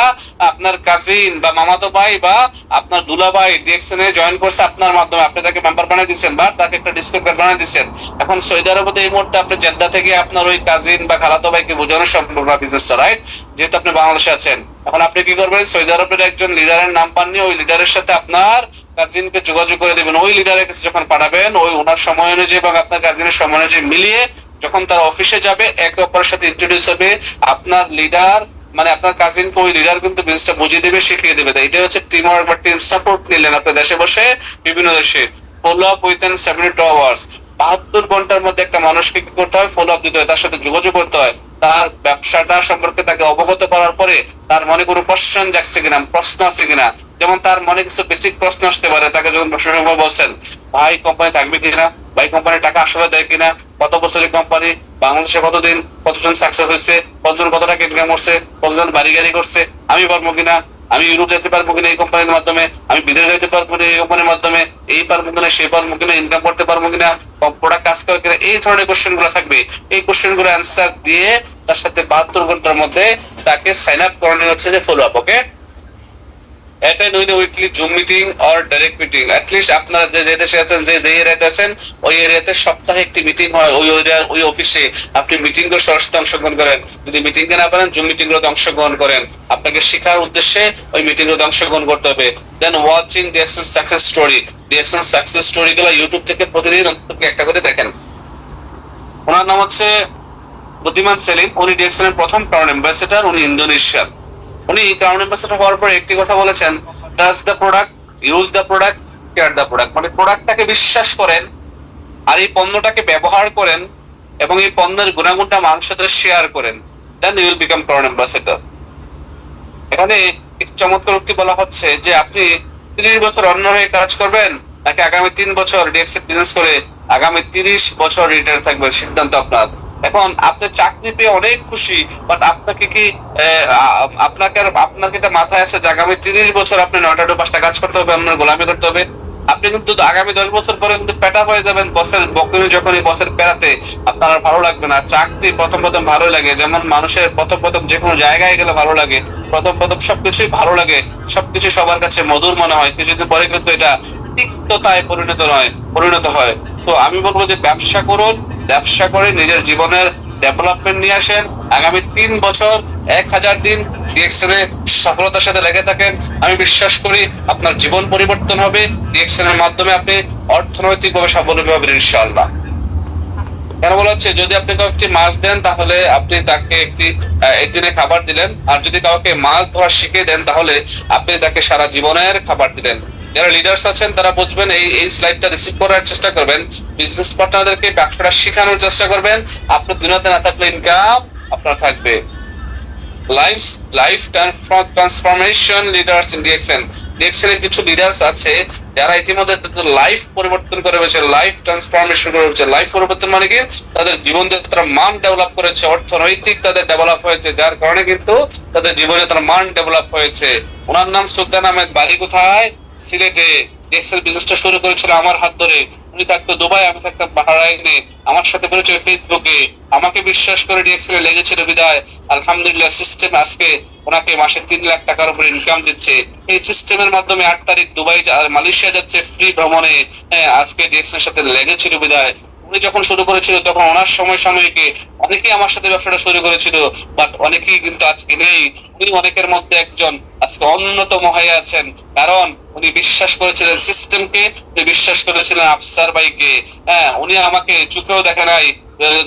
Speaker 6: আপনার কাজিন বা মামাতো ভাই বা আপনার দুলাভাই ডিএক্সএন এ জয়েন করছে আপনার মাধ্যমে, আপনি তাকে মেম্বার বানিয়ে দিচ্ছেন বা তাকে একটা ডিসকাউন্ট কার্ড বানিয়ে দিচ্ছেন। এখন সৌদি আরবে এই মুহূর্তে আপনি জেদ্দা থেকে আপনার ওই কাজিন বা খালাতো ভাইকে বোঝানো সম্ভব না বিজনেসটা, রাইট? যেহেতু আপনি বাংলাদেশে আছেন, এখন আপনি কি করবেন? সৌদি আরবের একজন লিডারের নাম্বার নিয়ে ওই লিডারের সাথে আপনার কাজিনকে যোগাযোগ করে দিবেন। ওই লিডারের কাছে যখন পাঠাবেন, ওই ওনার সময় অনুযায়ী এবং আপনার কাজিনের সময় অনুযায়ী মিলিয়ে যখন তারা অফিসে যাবে, একে অপরের সাথে ইন্ট্রোডিউস হবে। আপনার লিডার মানে আপনার কাজিনকে ওই লিডার কিন্তু বিজনেসটা বুঝিয়ে দেবে, শিখিয়ে দেবে। এটা হচ্ছে টিম ওয়ার্ক বা টিম সাপোর্ট নিলেন আপনি দেশে বসে বিভিন্ন দেশে। ফলো আপ উইথিন 72 আওয়ার্স, 72 ঘন্টার মধ্যে একটা মানুষকে কি করতে হয়? ফলো আপ দিতে হয়, তার সাথে যোগাযোগ করতে হয়। তার ব্যবসাটা সম্পর্কে তাকে অবগত করার পরে তার মনে কোনো কোশ্চেন জাগছে কিনা, প্রশ্ন আছে কিনা। যেমন তার মনে কিছু বেসিক প্রশ্ন আসতে পারে, তাকে যখন প্রশ্ন বলছেন ভাই কোম্পানি থাকবে কিনা, ভাই কোম্পানির টাকা আসলে দেয় কিনা, কত বছরের কোম্পানি, বাংলাদেশে কতদিন, কতজন সাকসেস হয়েছে, কতজন কত টাকা ইনকাম করছে, কতজন বাড়ি গাড়ি করছে, আমি পারবো কিনা, আমি ইউরোপ যেতে পারবো কিনা এই কোম্পানির মাধ্যমে, আমি বিদেশ যেতে পারবো কিনা এই কোম্পানির মাধ্যমে, এই পারবো কিনা সে পারবো কিনা, ইনকাম করতে পারবো কিনা, প্রোডাক্ট কাজ করে কিনা, এই ধরনের কোশ্চেন গুলো থাকবে। এই কোশ্চেন গুলো অ্যান্সার দিয়ে তার সাথে 72 ঘন্টার মধ্যে তাকে সাইন আপ করানো হচ্ছে যে follow up. Okay, attend with weekly zoom meeting or direct meeting. At least আপনারা যে দেশে আছেন, যে এরিয়াতে আছেন, ওই এরিয়াতে সপ্তাহে একটি মিটিং হয়। ওই অফিসে আপনি মিটিং করে সরাসরি অংশগ্রহণ করেন। যদি মিটিং এ না পারেন জুম মিটিং গুলোতে অংশগ্রহণ করেন। আপনাকে শেখার উদ্দেশ্যে ওই মিটিং গুলোতে অংশগ্রহণ করতে হবে। Then watching DXN success story. DXN success story গুলো ইউটিউব থেকে প্রতিদিন অন্তত একটা করে দেখেন। ওনার নাম হচ্ছে বুদ্ধিমান সেলিম। উনি ডিএক্সএন এর প্রথম ক্রাউন অ্যাম্বাসেডর, উনি ইন্দোনেশিয়ার। উনি ক্রাউন অ্যাম্বাসেডর হওয়ার পর একটি কথা বলেছেন, trust the product, use the product, care the product. মানে প্রোডাক্টটাকে বিশ্বাস করেন আর এই পণ্যটাকে ব্যবহার করেন এবং এই পণ্যের গুণাগুণটা মানুষের সাথে শেয়ার করেন, then you will become crown ambassador. এখানে একটি চমৎকার উক্তি বলা হচ্ছে যে আপনি 30 বছর অন্য হয়ে কাজ করবেন নাকি আগামী 3 বছর ডিএক্সএন বিজনেস করে আগামী 30 বছর রিটায়ার থাকবেন, সিদ্ধান্ত আপনার। এখন আপনি চাকরি পেয়ে অনেক খুশি, বাট আপনাকে কি আপনার কি মাথায় আছে যে আগামী 30 বছর আপনি 9টা টু 5টা কাজ করতে হবে, আপনার গোলামি করতে হবে? আপনি কিন্তু আগামী 10 বছর পরে কিন্তু ফেটা হয়ে যাবেন বসের বকুনি, যখন এই বসের পেরাতে আপনার আর ভালো লাগবে না। চাকরি প্রথম ভালো লাগে, যেমন মানুষের প্রথম যে কোনো জায়গায় গেলে ভালো লাগে, প্রথম সবকিছুই ভালো লাগে, সবকিছু সবার কাছে মধুর মনে হয়, কিছুদিন পরে কিন্তু এটা তিক্ততায় পরিণত হয়। তো আমি বলবো যে ব্যবসা করুন, ব্যবসা করে নিজের জীবনের ডেভেলপমেন্ট নিয়ে আসেন। আগামী 3 বছর 1000 দিন ডিএক্সএন এ সফলতার সাথে লেগে থাকেন। আমি বিশ্বাস করি আপনার জীবন পরিবর্তন হবে। ডিএক্সএন এর মাধ্যমে আপনি অর্থনৈতিকভাবে স্বাবলম্বী হবেন ইনশাআল্লাহ। কেন বলা হচ্ছে, যদি আপনি কাউকে মাছ দেন তাহলে আপনি তাকে একদিনে খাবার দিলেন, আর যদি কাউকে মাছ ধরা শিখিয়ে দেন তাহলে আপনি তাকে সারা জীবনের খাবার দিলেন। যারা লিডার্স আছেন তারা বুঝবেন, এই স্লাইডটা রিসিভ করার চেষ্টা করবেন। বিজনেস পার্টনারদেরকে ব্যবসাটা শেখানোর চেষ্টা করবেন। আপনার দুনিয়াতে না থাকলে ইনকাম আপনার থাকবে। Life transformation leaders in DXN. DXN এর কিছু লিডার্স আছে যারা ইতিমধ্যে লাইফ পরিবর্তন করে ফেলেছে, লাইফ ট্রান্সফরমেশন করে ফেলেছে। লাইফ পরিবর্তন মানে কি, তাদের জীবন তারা মান ডেভেলপ করেছে, অর্থনৈতিক তাদের ডেভেলপ হয়েছে, যার কারণে কিন্তু তাদের জীবনে তার মান ডেভেলপ হয়েছে। ওনার নাম সুলতান আহমেদ, বাড়ি কোথায়? সিলেটে। ডিএক্সএল বিজনেসটা শুরু করেছিল আমার হাত ধরে। উনি থাকতো দুবাই, আমি থাকতাম বাহরাইনে। আমার সাথে পরিচয় ফেসবুকে। আমাকে বিশ্বাস করে ডিএক্সএল এ লেগেছিল বিদায় আলহামদুলিল্লাহ সিস্টেম আজকে ওনাকে মাসে 3 লাখ টাকার উপর ইনকাম দিচ্ছে। এই সিস্টেমের মাধ্যমে 8 তারিখ দুবাই আর মালয়েশিয়া যাচ্ছে ফ্রি ভ্রমণে। আজকে ডিএক্সএল এর সাথে লেগেছিল বিদায়। উনি যখন শুরু করেছিল তখন ওনার সময়কে অনেকেই আমার সাথে ব্যবসাটা শুরু করেছিল, বাট অনেকেই কিন্তু আজকে নেই। উনি অনেকের মধ্যে একজন, আজকে অন্যতম হয়ে আছেন, কারণ উনি বিশ্বাস করেছিলেন সিস্টেমকে, উনি বিশ্বাস করেছিলেন আফসার ভাইকে। উনি আমাকে চোখেও দেখে নাই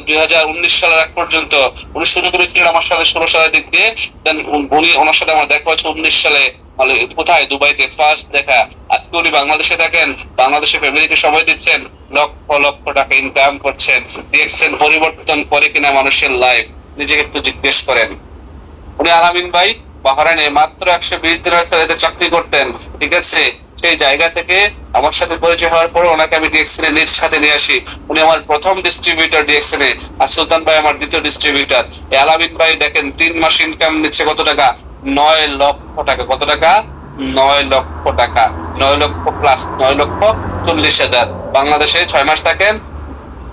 Speaker 6: 2019 সালের আগ পর্যন্ত। উনি শুরু করেছিলেন আমার সাথে 16 সালের দিক দিয়ে। দেন ওনার সাথে আমার দেখা হয়েছে 19 সালে, কোথায়? দুবাইতে ফার্স্ট দেখা। আজকে উনি বাংলাদেশে থাকেন, বাংলাদেশে ফ্যামিলিকে সময় দিচ্ছেন, লক্ষ লক্ষ টাকা ইনকাম করছেন। ডিএক্সএন পরিবর্তন করে কিনা মানুষের লাইফ, নিজেকে একটু জিজ্ঞেস করেন। উনি আলামিন ভাই বাহরাইনে মাত্র 120 দিনের স্যালারিতে চাকরি করতেন, ঠিক আছে। সেই জায়গা থেকে আমার সাথে পরিচয় হওয়ার পর ওনাকে আমি ডিএক্সএন এর নিজ সাথে নিয়ে আসি। উনি আমার প্রথম ডিস্ট্রিবিউটর ডিএক্সএন এ, আর সুলতান ভাই আমার দ্বিতীয় ডিস্ট্রিবিউটর। আলামিন ভাই দেখেন 3 মাস ইনকাম নিচ্ছে কত টাকা, 9 লক্ষ টাকা। কত টাকা? 9 লক্ষ টাকা। 9 লক্ষ প্লাস 9,40,000। বাংলাদেশে 6 মাস থাকেন,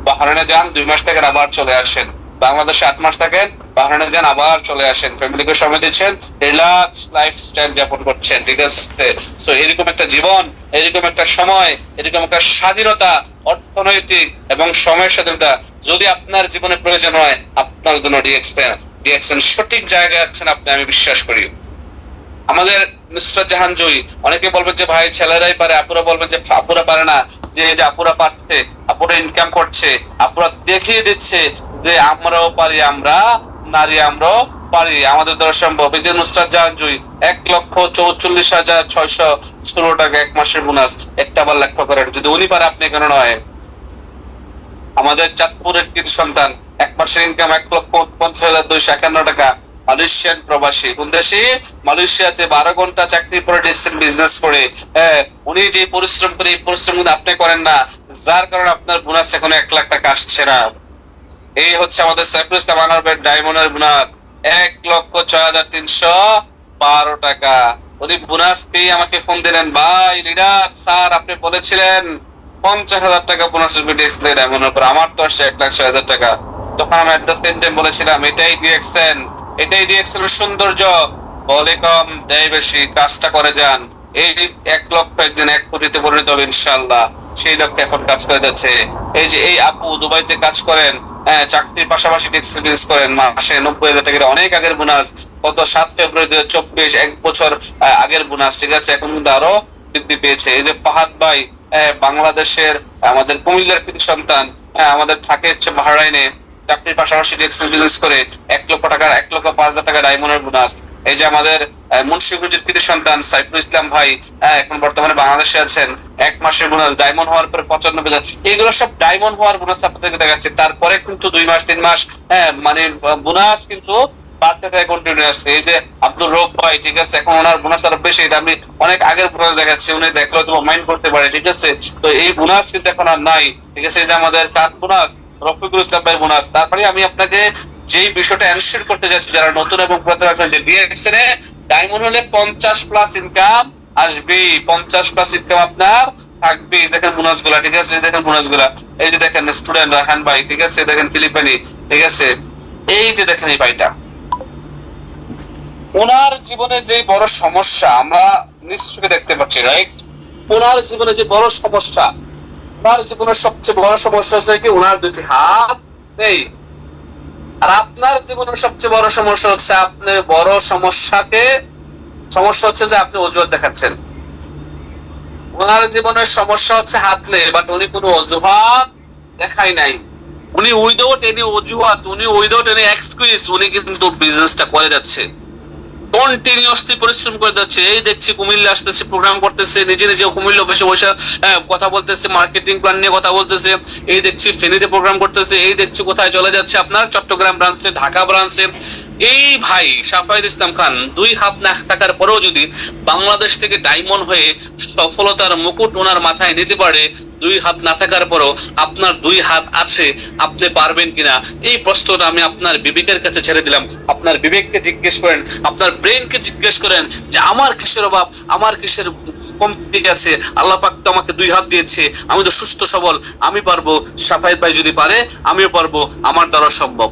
Speaker 6: বাহরাইনে যান, 2 মাস থাকেন, আবার চলে আসেন। বাংলাদেশে 8 মাস থাকেন, বাহরাইনে যান, আবার চলে আসেন। ফ্যামিলিকে সময় দিচ্ছেন, রিল্যাক্স লাইফস্টাইল যাপন করছেন, ঠিক আছে। সো এরকম একটা জীবন, এরকম একটা সময়, এরকম একটা স্বাধীনতা, অর্থনৈতিক এবং সময়ের স্বাধীনতা যদি আপনার জীবনে প্রয়োজন হয়, আপনার জন্য ডিএক্সএন সঠিক জায়গায় আছেন আপনি, আমি বিশ্বাস করি। আমাদের মিস্টার জাহান জুই, অনেকে বলবেন যে ভাই ছেলেরাই পারে, আপুরা বলবেন যে আপুরা পারে না। যে আপুরা পারছে, আপুরা ইনকাম করছে, আপুরা দেখিয়ে দিচ্ছে যে আমরাও পারি, আমরা নারী, আমরাও পারি, আমাদের দ্বারা সম্ভব। এই যে নুসরাত জাহান জুই 1,44,616 টাকা 1 মাসের বোনাস, একটা আবার লক্ষ্য করেন, যদি উনি পারে আপনি কেন নয়? আমাদের চাঁদপুরের কৃতি সন্তান 1 মাসের ইনকাম 1,50,251 টাকা, মালয়েশিয়ান প্রবাসী। কোন দেশে? মালয়েশিয়াতে 12 ঘন্টা চাকরি করে ডিএক্সএন বিজনেস করে। উনি যে পরিশ্রম করে, এই পরিশ্রম কিন্তু আপনি করেন না, যার কারণে আপনার বোনাস এখনো 1 লাখ টাকা আসছে না। এই হচ্ছে আমাদের সাইফুল ইসলাম আনোয়ার ডায়মন্ডের বোনাস 1,06,312 টাকা। উনি বোনাস পেয়ে আমাকে ফোন দিলেন, ভাই লিডার স্যার আপনি বলেছিলেন 50,000 টাকা বোনাস আসবে ডিএক্সএন ডায়মন্ডের উপর, আমার তো আসছে 1,06,000 টাকা। তখন আমি একটা সেম টাইম বলেছিলাম এটাই ডিএক্সএন, এটাই ডিএক্সএন এর সৌন্দর্য। বলে কম দেয় বেশি, কাজটা করে যান। এই 1 লক্ষ একদিন 1 কোটিতে পরিণত হবে ইনশাআল্লাহ। সেই লক্ষ্যে এখন কাজ করে যাচ্ছে। এই যে এই আপু দুবাইতে কাজ করেন, চাকরির পাশাপাশি এক্সপিরিয়েন্স করেন, মাসে 90,000 টাকা, অনেক আগের বোনাস। কত 7 ফেব্রুয়ারি 2024, 1 বছর আগের বোনাস, ঠিক আছে। এখন কিন্তু আরো বৃদ্ধি পেয়েছে। এই যে ফাহাদ ভাই, বাংলাদেশের আমাদের কুমিল্লার কৃতি সন্তান, আমাদের থাকে হচ্ছে বাহরাইনে, চাকরির পাশাপাশি এক্সপিরিয়েন্স করে 1 লক্ষ টাকা, 1,05,000 টাকা ডায়মন্ডের বোনাস। এই যে আমাদের মুন্সিগঞ্জের কৃতি সন্তান সাইফুল ইসলাম ভাই, এখন বর্তমানে বাংলাদেশে আছেন, 1 মাসের বোনাস, ডায়মন্ড হওয়ার পরে 95,000। এগুলো সব ডায়মন্ড হওয়ার বোনাস আপনাদেরকে দেখাচ্ছে। তারপরে কিন্তু 2 মাস 3 মাস মানে বোনাস কিন্তু বাড়তে থাকে কন্টিনিউয়াস। এই যে আব্দুর রব ভাই, ঠিক আছে, এখন ওনার বোনাস আরো বেশি, এটা আমি অনেক আগের বোনাস দেখাচ্ছি, উনি দেখলে তো মাইন্ড করতে পারে, ঠিক আছে। তো এই বোনাস কিন্তু এখন আর নাই, ঠিক আছে। এই যে আমাদের কার বোনাস, রফিকুল ইসলাম ভাই বোনাস। তারপরে আমি আপনাকে যেই বিষয়টা এনশিওর করতে যাচ্ছি, যারা নতুন এবং পুরাতন আছেন, যে ডিএক্সএন এ ডায়মন্ড হলে 50 প্লাস ইনকাম আসবে, 50 প্লাস ইনকাম আপনার থাকবে। দেখেন বোনাস গুলা, ঠিক আছে, দেখেন বোনাস গুলা। এই যে দেখেন স্টুডেন্ট রাহান ভাই, ঠিক আছে, দেখেন ফিলিপাইনি, ঠিক আছে। এই যে দেখেন এই ভাইটা, ওনার জীবনে যে বড় সমস্যা আমরা নিশ্চয়ই দেখতে পাচ্ছি, রাইট। ওনার জীবনে যে বড় সমস্যা, ওনার জীবনের সবচেয়ে বড় সমস্যা হচ্ছে কি ওনার 2টি হাত নেই। আর আপনার জীবনের সবচেয়ে বড় সমস্যা হচ্ছে, আপনার বড় সমস্যা হচ্ছে যে আপনি অজুহাত দেখাচ্ছেন। ওনার জীবনের সমস্যা হচ্ছে হাত নেই, বাট উনি কোনো অজুহাত দেখাই নাই। উনি উইদাউট এনি অজুহাত, উনি উইদাউট এনি এক্সকিউজ উনি কিন্তু বিজনেসটা করে যাচ্ছে, কন্টিনিউয়াসলি পরিশ্রম করে যাচ্ছে। এই দেখছি কুমিল্লা আসতেছে, প্রোগ্রাম করতেছে, নিজে নিজে কুমিল্লা বসে বসে কথা বলতেছে, মার্কেটিং প্ল্যান নিয়ে কথা বলতেছে। এই দেখছি ফেনীতে প্রোগ্রাম করতেছে, এই দেখছি কোথায় চলে যাচ্ছে আপনার চট্টগ্রাম ব্রাঞ্চে, ঢাকা ব্রাঞ্চে। এই ভাই সাফায়েত ইসলাম খান 2 হাত না থাকার পরেও যদি বাংলাদেশ থেকে ডায়মন্ড হয়ে সফলতার মুকুট ওনার মাথায় নিতে পারে, 2 হাত না থাকার পরও আপনার 2 হাত আছে, আপনি পারবেন কিনা এই প্রশ্নটা আমি আপনার বিবেকের কাছে ছেড়ে দিলাম। আপনার বিবেককে জিজ্ঞেস করেন, আপনার ব্রেনকে জিজ্ঞেস করেন যে আমার কিসের অভাব, আমার কিসের কমতি আছে। আল্লাহ পাক তো আমাকে 2 হাত দিয়েছে, আমি তো সুস্থ সবল, আমি পারবো। সাফায়েত ভাই যদি পারে আমিও পারবো, আমার দ্বারা সম্ভব।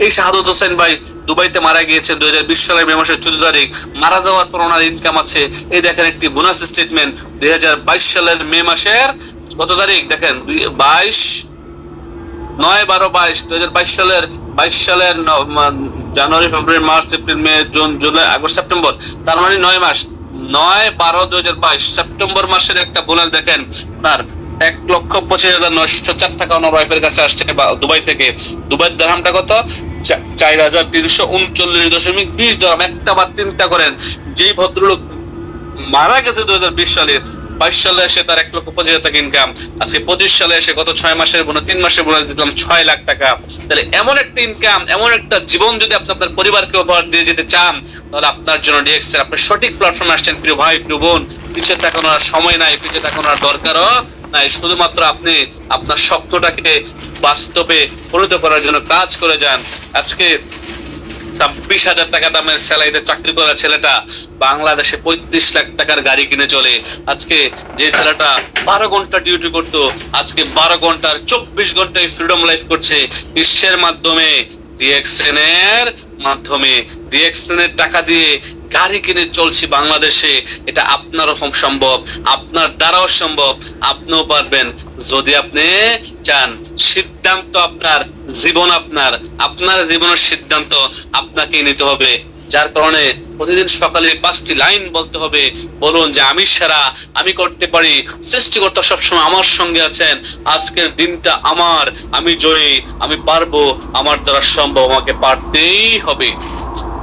Speaker 6: এই শাহাদত হোসেন ভাই দুবাইতে মারা গিয়েছে 2020 সালের মে মাসের 14 তারিখ। মারা যাওয়ার পর ওনার ইনকাম আছে, এই দেখেন একটি বোনাস স্টেটমেন্ট 2022 সালের মে মাসের কত তারিখ দেখেন, 2022 সালের 22 সালের জানুয়ারি, ফেব্রুয়ারি, মার্চ, এপ্রিল, মে, জুন, জুলাই, আগস্ট, সেপ্টেম্বর, তার মানে 9 মাস। 9/12/2022 সেপ্টেম্বর মাসের একটা বোনাস দেখেন আপনার 1,25,904 টাকা ওনার ওয়াইফের কাছে আসছে দুবাই থেকে। দুবাইয়ের দিরহামটা কত? 4,339.20 দিরহাম। একটা বার চিন্তা করেন, যেই ভদ্রলোক মারা গেছে 2020 সালে, 22 সালে এসে তার 1,25,000 টাকা ইনকাম, আজকে 25 সালে এসে কত 6 মাসের বোনাস, 3 মাসের বোনাস দিলাম 6 লাখ টাকা। তাহলে এমন একটা ইনকাম, এমন একটা জীবন যদি আপনি আপনার পরিবারকে উপহার দিয়ে যেতে চান, তাহলে আপনার জন্য ডিএক্সএন, আপনি সঠিক প্ল্যাটফর্মে আসছেন প্রিয় ভাই প্রিয় বোন। পিছিয়ে তাকানোর আর সময় নাই, পিছিয়ে তাকানোর দরকারও নাই। শুধুমাত্র আপনি আপনার স্বপ্নটাকে বাস্তবে পরিণত করার জন্য কাজ করে যান। আজকে 26,000 টাকা দামের স্যালারিতে চাকরি করা ছেলেটা বাংলাদেশে 35 লাখ টাকার গাড়ি কিনে চলে। আজকে যে ছেলেটা 12 ঘন্টা ডিউটি করতো, আজকে 12 ঘন্টার 24 ঘন্টায় ফ্রিডম লাইফ করছে বিশ্বের মাধ্যমে, ডিএক্সএন এর মাধ্যমে। ডিএক্সএন এর টাকা দিয়ে গাড়ি কিনে চলছি বাংলাদেশে। এটা আপনারও সম্ভব, আপনার দ্বারাও সম্ভব, আপনিও পারবেন যদি আপনি চান। সিদ্ধান্ত আপনার, জীবন আপনার, আপনার জীবনের সিদ্ধান্ত আপনাকে নিতে হবে। যার কারণে প্রতিদিন সকালে 5টি লাইন বলতে হবে। বলুন যে আমি সেরা, আমি করতে পারি, সৃষ্টিকর্তা সবসময় আমার সঙ্গে আছেন, আজকের দিনটা আমার, আমি জয়ী, আমি পারবো, আমার দ্বারা সম্ভব, আমাকে পারতেই হবে।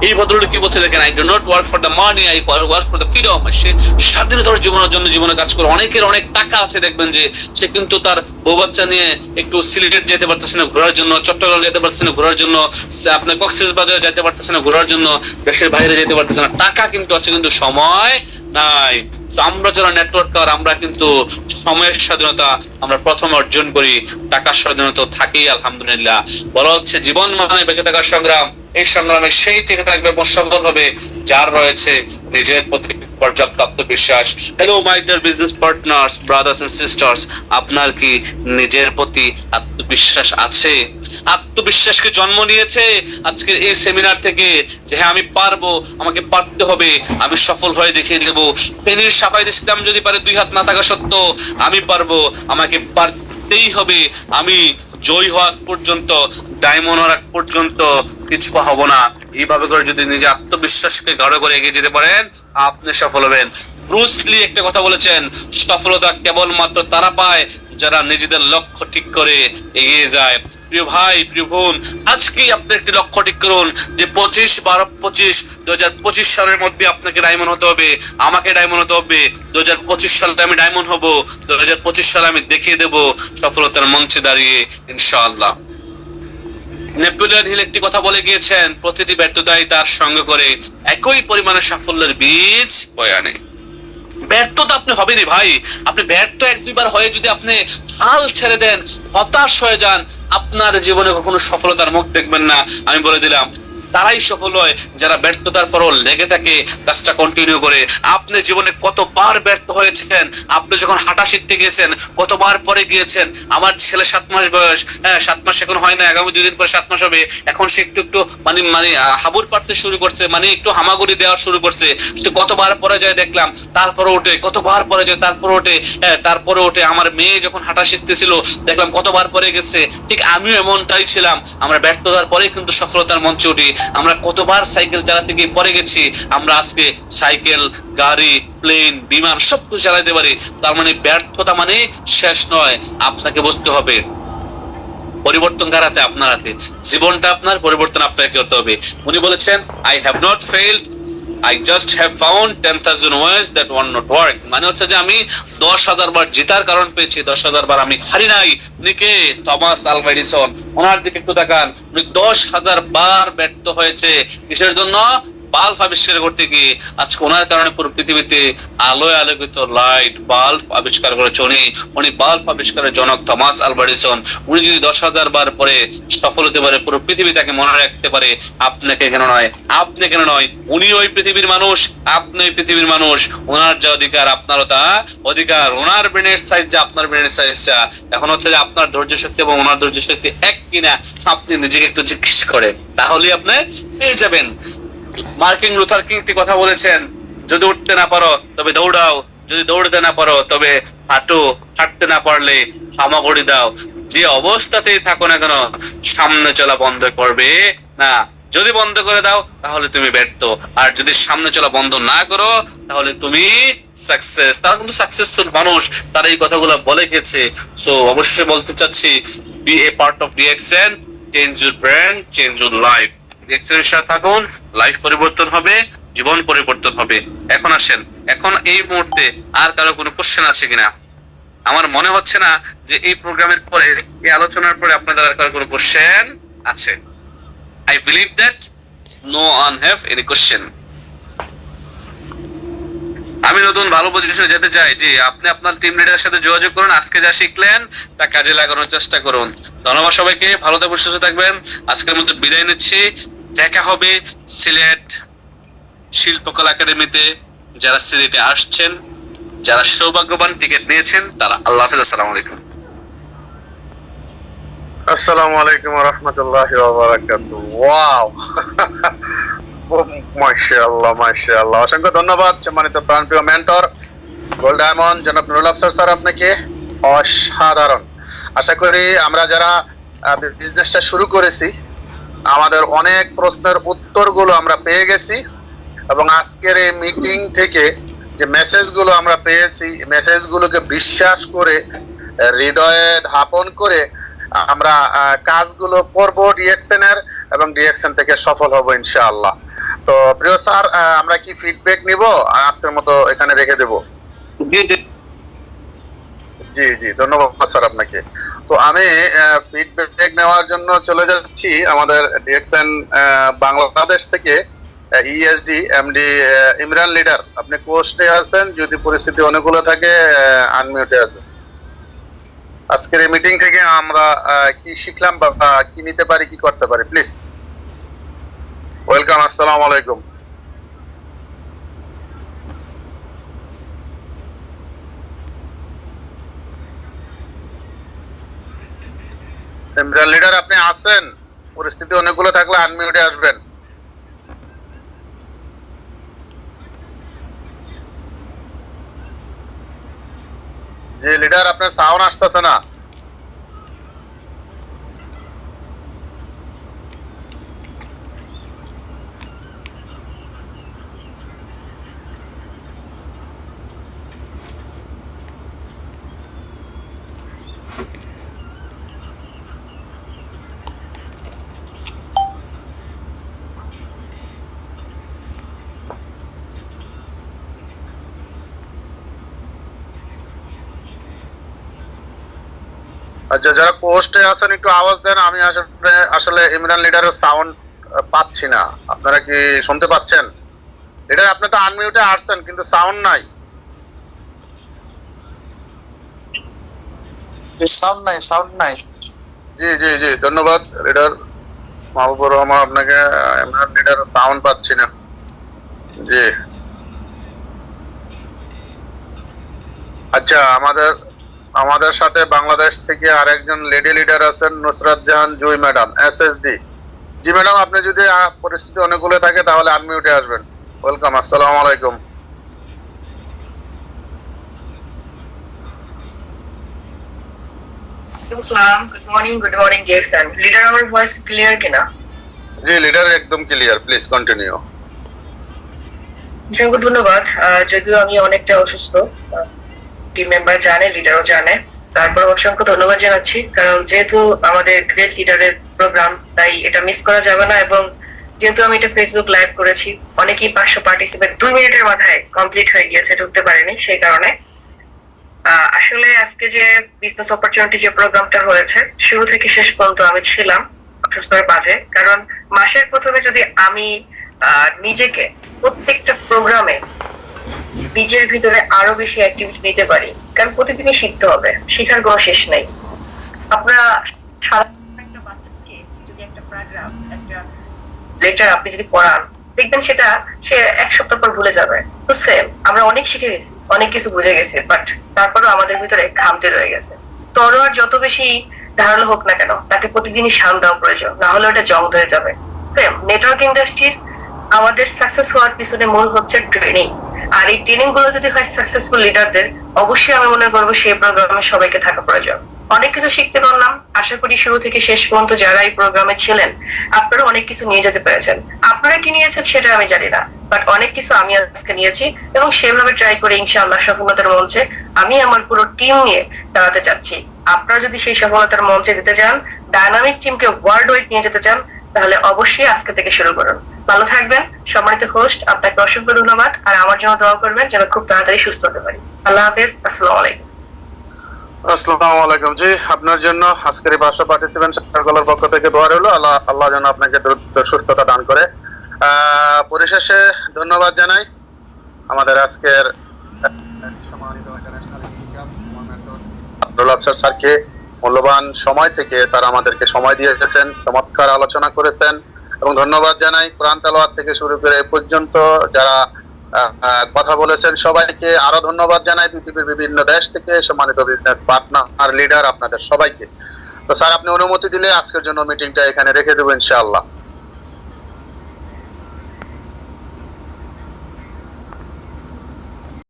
Speaker 6: এই ভদ্রলোক কি বলছে দেখেন, I do not work for the money, I work for the freedom. সে স্বাধীনতার জীবনের জন্য জীবনে কাজ করে। অনেকের অনেক টাকা আছে, দেখবেন যে সে কিন্তু তার বউ বাচ্চা নিয়ে একটু সিলেট যেতে পারতেছে না ঘোরার জন্য, চট্টগ্রাম যেতে পারতেছে না ঘোরার জন্য, আপনার কক্সবাজার যেতে পারতেছে না ঘোরার জন্য, দেশের বাইরে যেতে পারতেছে না। টাকা কিন্তু আছে কিন্তু সময় নাই। আমরা যারা নেটওয়ার্কার, আমরা কিন্তু সময়ের স্বাধীনতা আমরা প্রথমে অর্জন করি, টাকার স্বাধীনতা থাকেই আলহামদুলিল্লাহ। বলা হচ্ছে জীবন মানে বেঁচে থাকার সংগ্রাম। এই সংগ্রামে সেই টিকে থাকবে এবং সফল হবে যার রয়েছে নিজের প্রতি পর্যাপ্ত আত্মবিশ্বাস। Hello my dear business partners, brothers and sisters, আপনার কি নিজের প্রতি আত্মবিশ্বাস আছে? আত্মবিশ্বাসকে জন্ম নিয়েছে আজকের এই সেমিনার থেকে যে হ্যাঁ আমি পারবো, আমাকে পারতে হবে, আমি সফল হয়ে দেখিয়ে দেবো। ফেনীর সাফায়েত ইসলাম যদি পারে 2 হাত না থাকা সত্ত্বেও আমি পারবো, আমাকে পারতেই হবে। আমি জয় হওয়া পর্যন্ত, ডায়মন্ড হওয়ার পর্যন্ত কিছু হব না। এইভাবে করে যদি নিজে আত্মবিশ্বাসকে গাঢ় করে এগিয়ে যেতে পারেন, আপনি সফল হবেন। ব্রুস লি একটা কথা বলেছেন, সফলতা কেবলমাত্র তারা পায় যারা নিজেদের লক্ষ্য ঠিক করে এগিয়ে যায়। প্রিয় ভাই প্রিয় বোন, আজকেই আপনি একটি লক্ষ্য ঠিক করুন যে 2025 সালের মধ্যে আপনাকে ডায়মন্ড হতে হবে, আমাকে ডায়মন্ড হতে হবে। 2025 সালে আমি ডায়মন্ড হব, 2025 সালে আমি দেখিয়ে দেব সফলতার মঞ্চে দাঁড়িয়ে ইনশাআল্লাহ। নেপোলিয়ন হিল একটি কথা বলে গিয়েছেন, প্রতিটি ব্যর্থতাই তার সঙ্গে করে একই পরিমাণে সাফল্যের বীজ বয়ে আনে। ব্যর্থতা আপনি হবেনই ভাই। আপনি ব্যর্থ 1-2 বার হয়ে যদি আপনি হাল ছেড়ে দেন, হতাশ হয়ে যান, আপনার জীবনে কখনো সফলতার মুখ দেখবেন না। আমি বলে দিলাম, তারাই সফল হয় যারা ব্যর্থতার পরও লেগে থাকে, কাজটা কন্টিনিউ করে। আপনি জীবনে কতবার ব্যর্থ হয়েছেন, আপনি যখন হাঁটা শিখতে গিয়েছেন কতবার পরে গিয়েছেন। আমার ছেলে 7 মাস বয়স, 7 মাস এখন হয় না, আগামী 2 দিন পরে 7 মাস হবে। এখন সে একটু মানে হাবুর পাড়তে শুরু করছে, মানে একটু হামাগুড়ি দেওয়া শুরু করছে। কতবার পরে যায় দেখলাম, তারপরে ওঠে, কতবার পরে যায় তারপরে ওঠে, তারপরে ওঠে। আমার মেয়ে যখন হাঁটা শিখতেছিল দেখলাম কতবার পরে গেছে। ঠিক আমিও এমনটাই ছিলাম, আমরা ব্যর্থতার পরে কিন্তু সফলতার মঞ্চে উঠি। আমরা কতবার সাইকেল চালাতে গিয়ে পড়ে গেছি, আমরা আজকে সাইকেল, গাড়ি, প্লেন, বিমান সবকিছু চালাতে পারি। তার মানে ব্যর্থতা মানে শেষ নয়। আপনাকে বুঝতে হবে পরিবর্তন কার হাতে? আপনার হাতে। জীবনটা আপনার, পরিবর্তন আপনাকে করতে হবে। উনি বলেছেন, I have not failed, I just have found 10,000 ways that one not work। মানে হচ্ছে যে আমি 10,000 বার জেতার কারণ পেয়েছি, 10,000 বার আমি হারি নাই। উনি কে? Thomas Alva Edison. ওনার দিকে একটু তাকান, উনি 10,000 বার ব্যর্থ হয়েছে। কিসের জন্য? বাল্ব আবিষ্কার করতে গিয়ে। আজকে ওনার কারণে পুরো পৃথিবীতে আলোয় আলোকিত লাইট বাল্ব আবিষ্কার করেছে উনি বাল্ব আবিষ্কারের জনক থমাস আলভা এডিসন। উনি যদি 10,000 বার পরে সফল হতে পারে, পুরো পৃথিবী তাকে মনে রাখতে পারে, আপনাকে কেন নয়? আপনি কেন নয়? উনি ওই পৃথিবীর মানুষ, আপনি ওই পৃথিবীর মানুষ। ওনার যা অধিকার, আপনারও তা অধিকার। ওনার ব্রেনের সাইজ যা, আপনার ব্রেনের সাইজ যা। এখন হচ্ছে যে আপনার ধৈর্য শক্তি এবং ওনার ধৈর্য শক্তি এক কিনা আপনি নিজেকে একটু জিজ্ঞেস করে, তাহলে আপনি পেয়ে যাবেন। মার্টিন লুথার কিং একটি কথা বলেছেন, যদি উঠতে না পারো তবে দৌড়াও, যদি দৌড়তে না পারো তবে হাঁটো, হাঁটতে না পারলে হামাগুড়ি দাও। যে অবস্থাতেই থাকো না কেন, সামনে চলা বন্ধ করবে না। যদি বন্ধ করে দাও তাহলে তুমি ব্যর্থ, আর যদি সামনে চলা বন্ধ না করো তাহলে তুমি সাকসেস। তারা কিন্তু সাকসেসফুল মানুষ, তারা এই কথাগুলো বলে গেছে। সো অবশ্যই বলতে চাচ্ছি, be a part of DXN, change your brand, change your life. DXN এর সাথে থাকুন, লাইফ পরিবর্তন হবে, জীবন পরিবর্তন হবে। এখন আসেন, এখন এই মুহূর্তে আর কারো কোনো কোশ্চেন আছে কিনা? আমার মনে হচ্ছে না যে এই প্রোগ্রামের পরে, এই আলোচনার পরে আপনাদের আর কারো কোনো কোশ্চেন আছে। I believe that no one have any question. আমি নতুন ভালো পজিশনে যেতে চাই। জি, আপনি আপনার টিম লিডারের সাথে যোগাযোগ করুন, আজকে যা শিখলেন তা কাজে লাগানোর চেষ্টা করুন। ধন্যবাদ সবাইকে, ভালো থাকবেন, সুস্থ থাকবেন। আজকের মতো বিদায় নিচ্ছি। দেখা হবে সিলেট শিল্পকলা একাডেমিতে। যারা সিলেটে আসছেন, যারা সৌভাগ্যবান টিকিট নিয়েছেন, তারা আল্লাহ হাফেজ। আসসালামু আলাইকুম।
Speaker 5: আসসালামু আলাইকুম ওয়া রাহমাতুল্লাহি ওয়া বারাকাতুহু। ওয়াও, মাশাআল্লাহ মাশাআল্লাহ, অসংখ্য ধন্যবাদ সম্মানিত প্রাণপ্রিয় মেন্টর গোল্ড ডায়মন্ড জনাব নুরুল আফসার স্যার, আপনাকে অসাধারণ। আশা করি আমরা যারা বিজনেসটা শুরু করেছি আমাদের অনেক প্রশ্নের উত্তরগুলো আমরা পেয়ে গেছি, এবং আজকের এই মিটিং থেকে যে মেসেজগুলো আমরা পেয়েছি, মেসেজগুলোকে বিশ্বাস করে হৃদয়ে ধাপন করে আমরা কাজগুলো করব ডিএক্সএন এর, এবং ডিএক্সএন থেকে সফল হব ইনশাআল্লাহ। তো প্রিয় স্যার, আমরা কি ফিডব্যাক নিব? আজকের মতো এখানে রেখে দেব। জি জি, ধন্যবাদ স্যার আপনাকে। তো আমি ফিডব্যাক নেওয়ার জন্য চলে যাচ্ছি আমাদের ডিএক্সএন বাংলাদেশ থেকে ইএসডি এমডি ইমরান লিডার। আপনি পোস্টে আছেন, যদি পরিস্থিতি অনুকূল থাকে আনমিউটে আছেন। আজকের এই মিটিং থেকে আমরা কি শিখলাম বা কি নিতে পারি, কি করতে পারি, প্লিজ। ওয়েলকাম, আসসালামু আলাইকুম। ইমরান লিডার আপনি আছেন? পরিস্থিতি অনুকূল থাকলে আনমিউটে আসবেন। যে লিডার আপনার সাউন্ড আসতেছে না। আচ্ছা, যারা পোস্টে আছেন একটু আওয়াজ দেন। আমি আসলে ইমরান লিডারের সাউন্ড পাচ্ছি না। আপনারা কি শুনতে পাচ্ছেন? লিডার আপনি তো আনমিউটে আসছেন কিন্তু সাউন্ড নাই।
Speaker 7: সাউন্ড নাই, সাউন্ড নাই।
Speaker 5: জি জি জি, ধন্যবাদ লিডার মাহবুবুর রহমান আপনাকে। ইমরান লিডার সাউন্ড পাচ্ছি না। জি আচ্ছা, আমাদের সাথে বাংলাদেশ থেকে আরেকজন লেডি লিডার আছেন নুসরাত জাহান জুই ম্যাডাম, এসএসডি। জি ম্যাডাম, আপনি যদি পরিস্থিতি অনুকূলে থাকে তাহলে আনমিউটে আসবেন। ওয়েলকাম, আসসালামু আলাইকুম।
Speaker 2: Good morning DXN leader. আমার ভয়েস ক্লিয়ার কিনা?
Speaker 5: জি লিডার, একদম ক্লিয়ার, প্লিজ কন্টিনিউ।
Speaker 2: অসংখ্য ধন্যবাদ। যদিও আমি অনেকটা অসুস্থ, টিম মেম্বার জানে, লিডারও জানে, তারপর অসংখ্য ধন্যবাদ জানাচ্ছি, কারণ যেহেতু আমাদের গ্রেট লিডারের প্রোগ্রাম, তাই এটা মিস করা যাবে না। এবং যেহেতু আমি এটা ফেসবুক লাইভ করেছি, অনেকেই 500 পার্টিসিপেট 2 মিনিটের মাথায় কমপ্লিট হয়ে গিয়েছে, ঢুকতে পারেনি, সেই কারণে। আসলে আজকে যে বিজনেস অপরচুনিটি যে প্রোগ্রামটা হয়েছে, শুরু থেকে শেষ পর্যন্ত আমি ছিলাম অসুস্থতার মাঝে। কারণ মাসের প্রথমে যদি আমি নিজেকে প্রত্যেকটা প্রোগ্রামে নিজের ভিতরে আরো বেশি অ্যাক্টিভিটি নিতে পারি, কারণ প্রতিদিনই শিখতে হবে, শেখার কোনো শেষ নাই। আপনারা একটা বাচ্চাকে যদি একটা প্যারাগ্রাফ, একটা লেটার আপনি যদি পড়ান, দেখবেন সেটা সে 1 সপ্তাহ পর ভুলে যাবে। তো সেম, আমরা অনেক শিখে গেছি, অনেক কিছু বুঝে গেছি, বাট তারপরও আমাদের ভিতরে খামতে রয়ে গেছে। তলোয়ার যত বেশি ধারালো হোক না কেন, তাকে প্রতিদিনই শান দেওয়া প্রয়োজন, না হলে ওটা জং ধরে যাবে। সেম নেটওয়ার্ক ইন্ডাস্ট্রির আমাদের সাকসেস হওয়ার পিছনে মূল হচ্ছে ট্রেনিং। আর এই ট্রেনিং গুলো যদি হয় সাকসেসফুল লিডারদের, অবশ্যই আমি মনে করবো সেই প্রোগ্রামে সবাইকে থাকা প্রয়োজন। অনেক কিছু শিখতে পারলাম, আশা করি শুরু থেকে শেষ পর্যন্ত যারা এই প্রোগ্রামে ছিলেন আপনারা অনেক কিছু নিয়ে যেতে পেরেছেন। আপনারা কি নিয়েছেন সেটা আমি জানি না, বাট অনেক কিছু আমি আজকে নিয়েছি, এবং সেভাবে ট্রাই করে ইনশাআল্লাহ সফলতার মঞ্চে আমি আমার পুরো টিম নিয়ে দাঁড়াতে চাচ্ছি। আপনারা যদি সেই সফলতার মঞ্চে যেতে চান, ডায়নামিক টিমকে ওয়ার্ল্ড ওয়াইড নিয়ে যেতে চান, তাহলে অবশ্যই আজকে থেকে শুরু করুন। ভালো থাকবেন সম্মানিত হোস্ট, আপনাকে অসংখ্য ধন্যবাদ। আর আমার জন্য দোয়া করবেন যেন খুব তাড়াতাড়ি সুস্থ হতে পারি। আল্লাহ হাফেজ, আসসালামু আলাইকুম।
Speaker 5: আসসালামু আলাইকুম। জি, আপনার জন্য আজকের এই 500 পার্টিসিপেন্ট সার্কেলের পক্ষ থেকে দোয়া রইল। আল্লাহ যেন আপনাকে দ্রুত সুস্থতা দান করে। পরিশেষে ধন্যবাদ জানাই আমাদের আজকের সম্মানিত ইন্টারন্যাশনাল রুল অফিসার স্যারকে মূল্যবান সময় থেকে স্যার আমাদেরকে সময় দিয়ে এসেছেন, চমৎকার আলোচনা করেছেন এবং ধন্যবাদ জানাই। কোরআন তেলাওয়াত থেকে শুরু করে এ পর্যন্ত যারা কথা বলেছেন সবাইকে আরো ধন্যবাদ জানাই। পৃথিবীর বিভিন্ন দেশ থেকে সম্মানিত বিজনেস পার্টনার লিডার আপনাদের সবাইকে। তো স্যার আপনি অনুমতি দিলে আজকের জন্য মিটিংটা এখানে রেখে দেবো ইনশাআল্লাহ।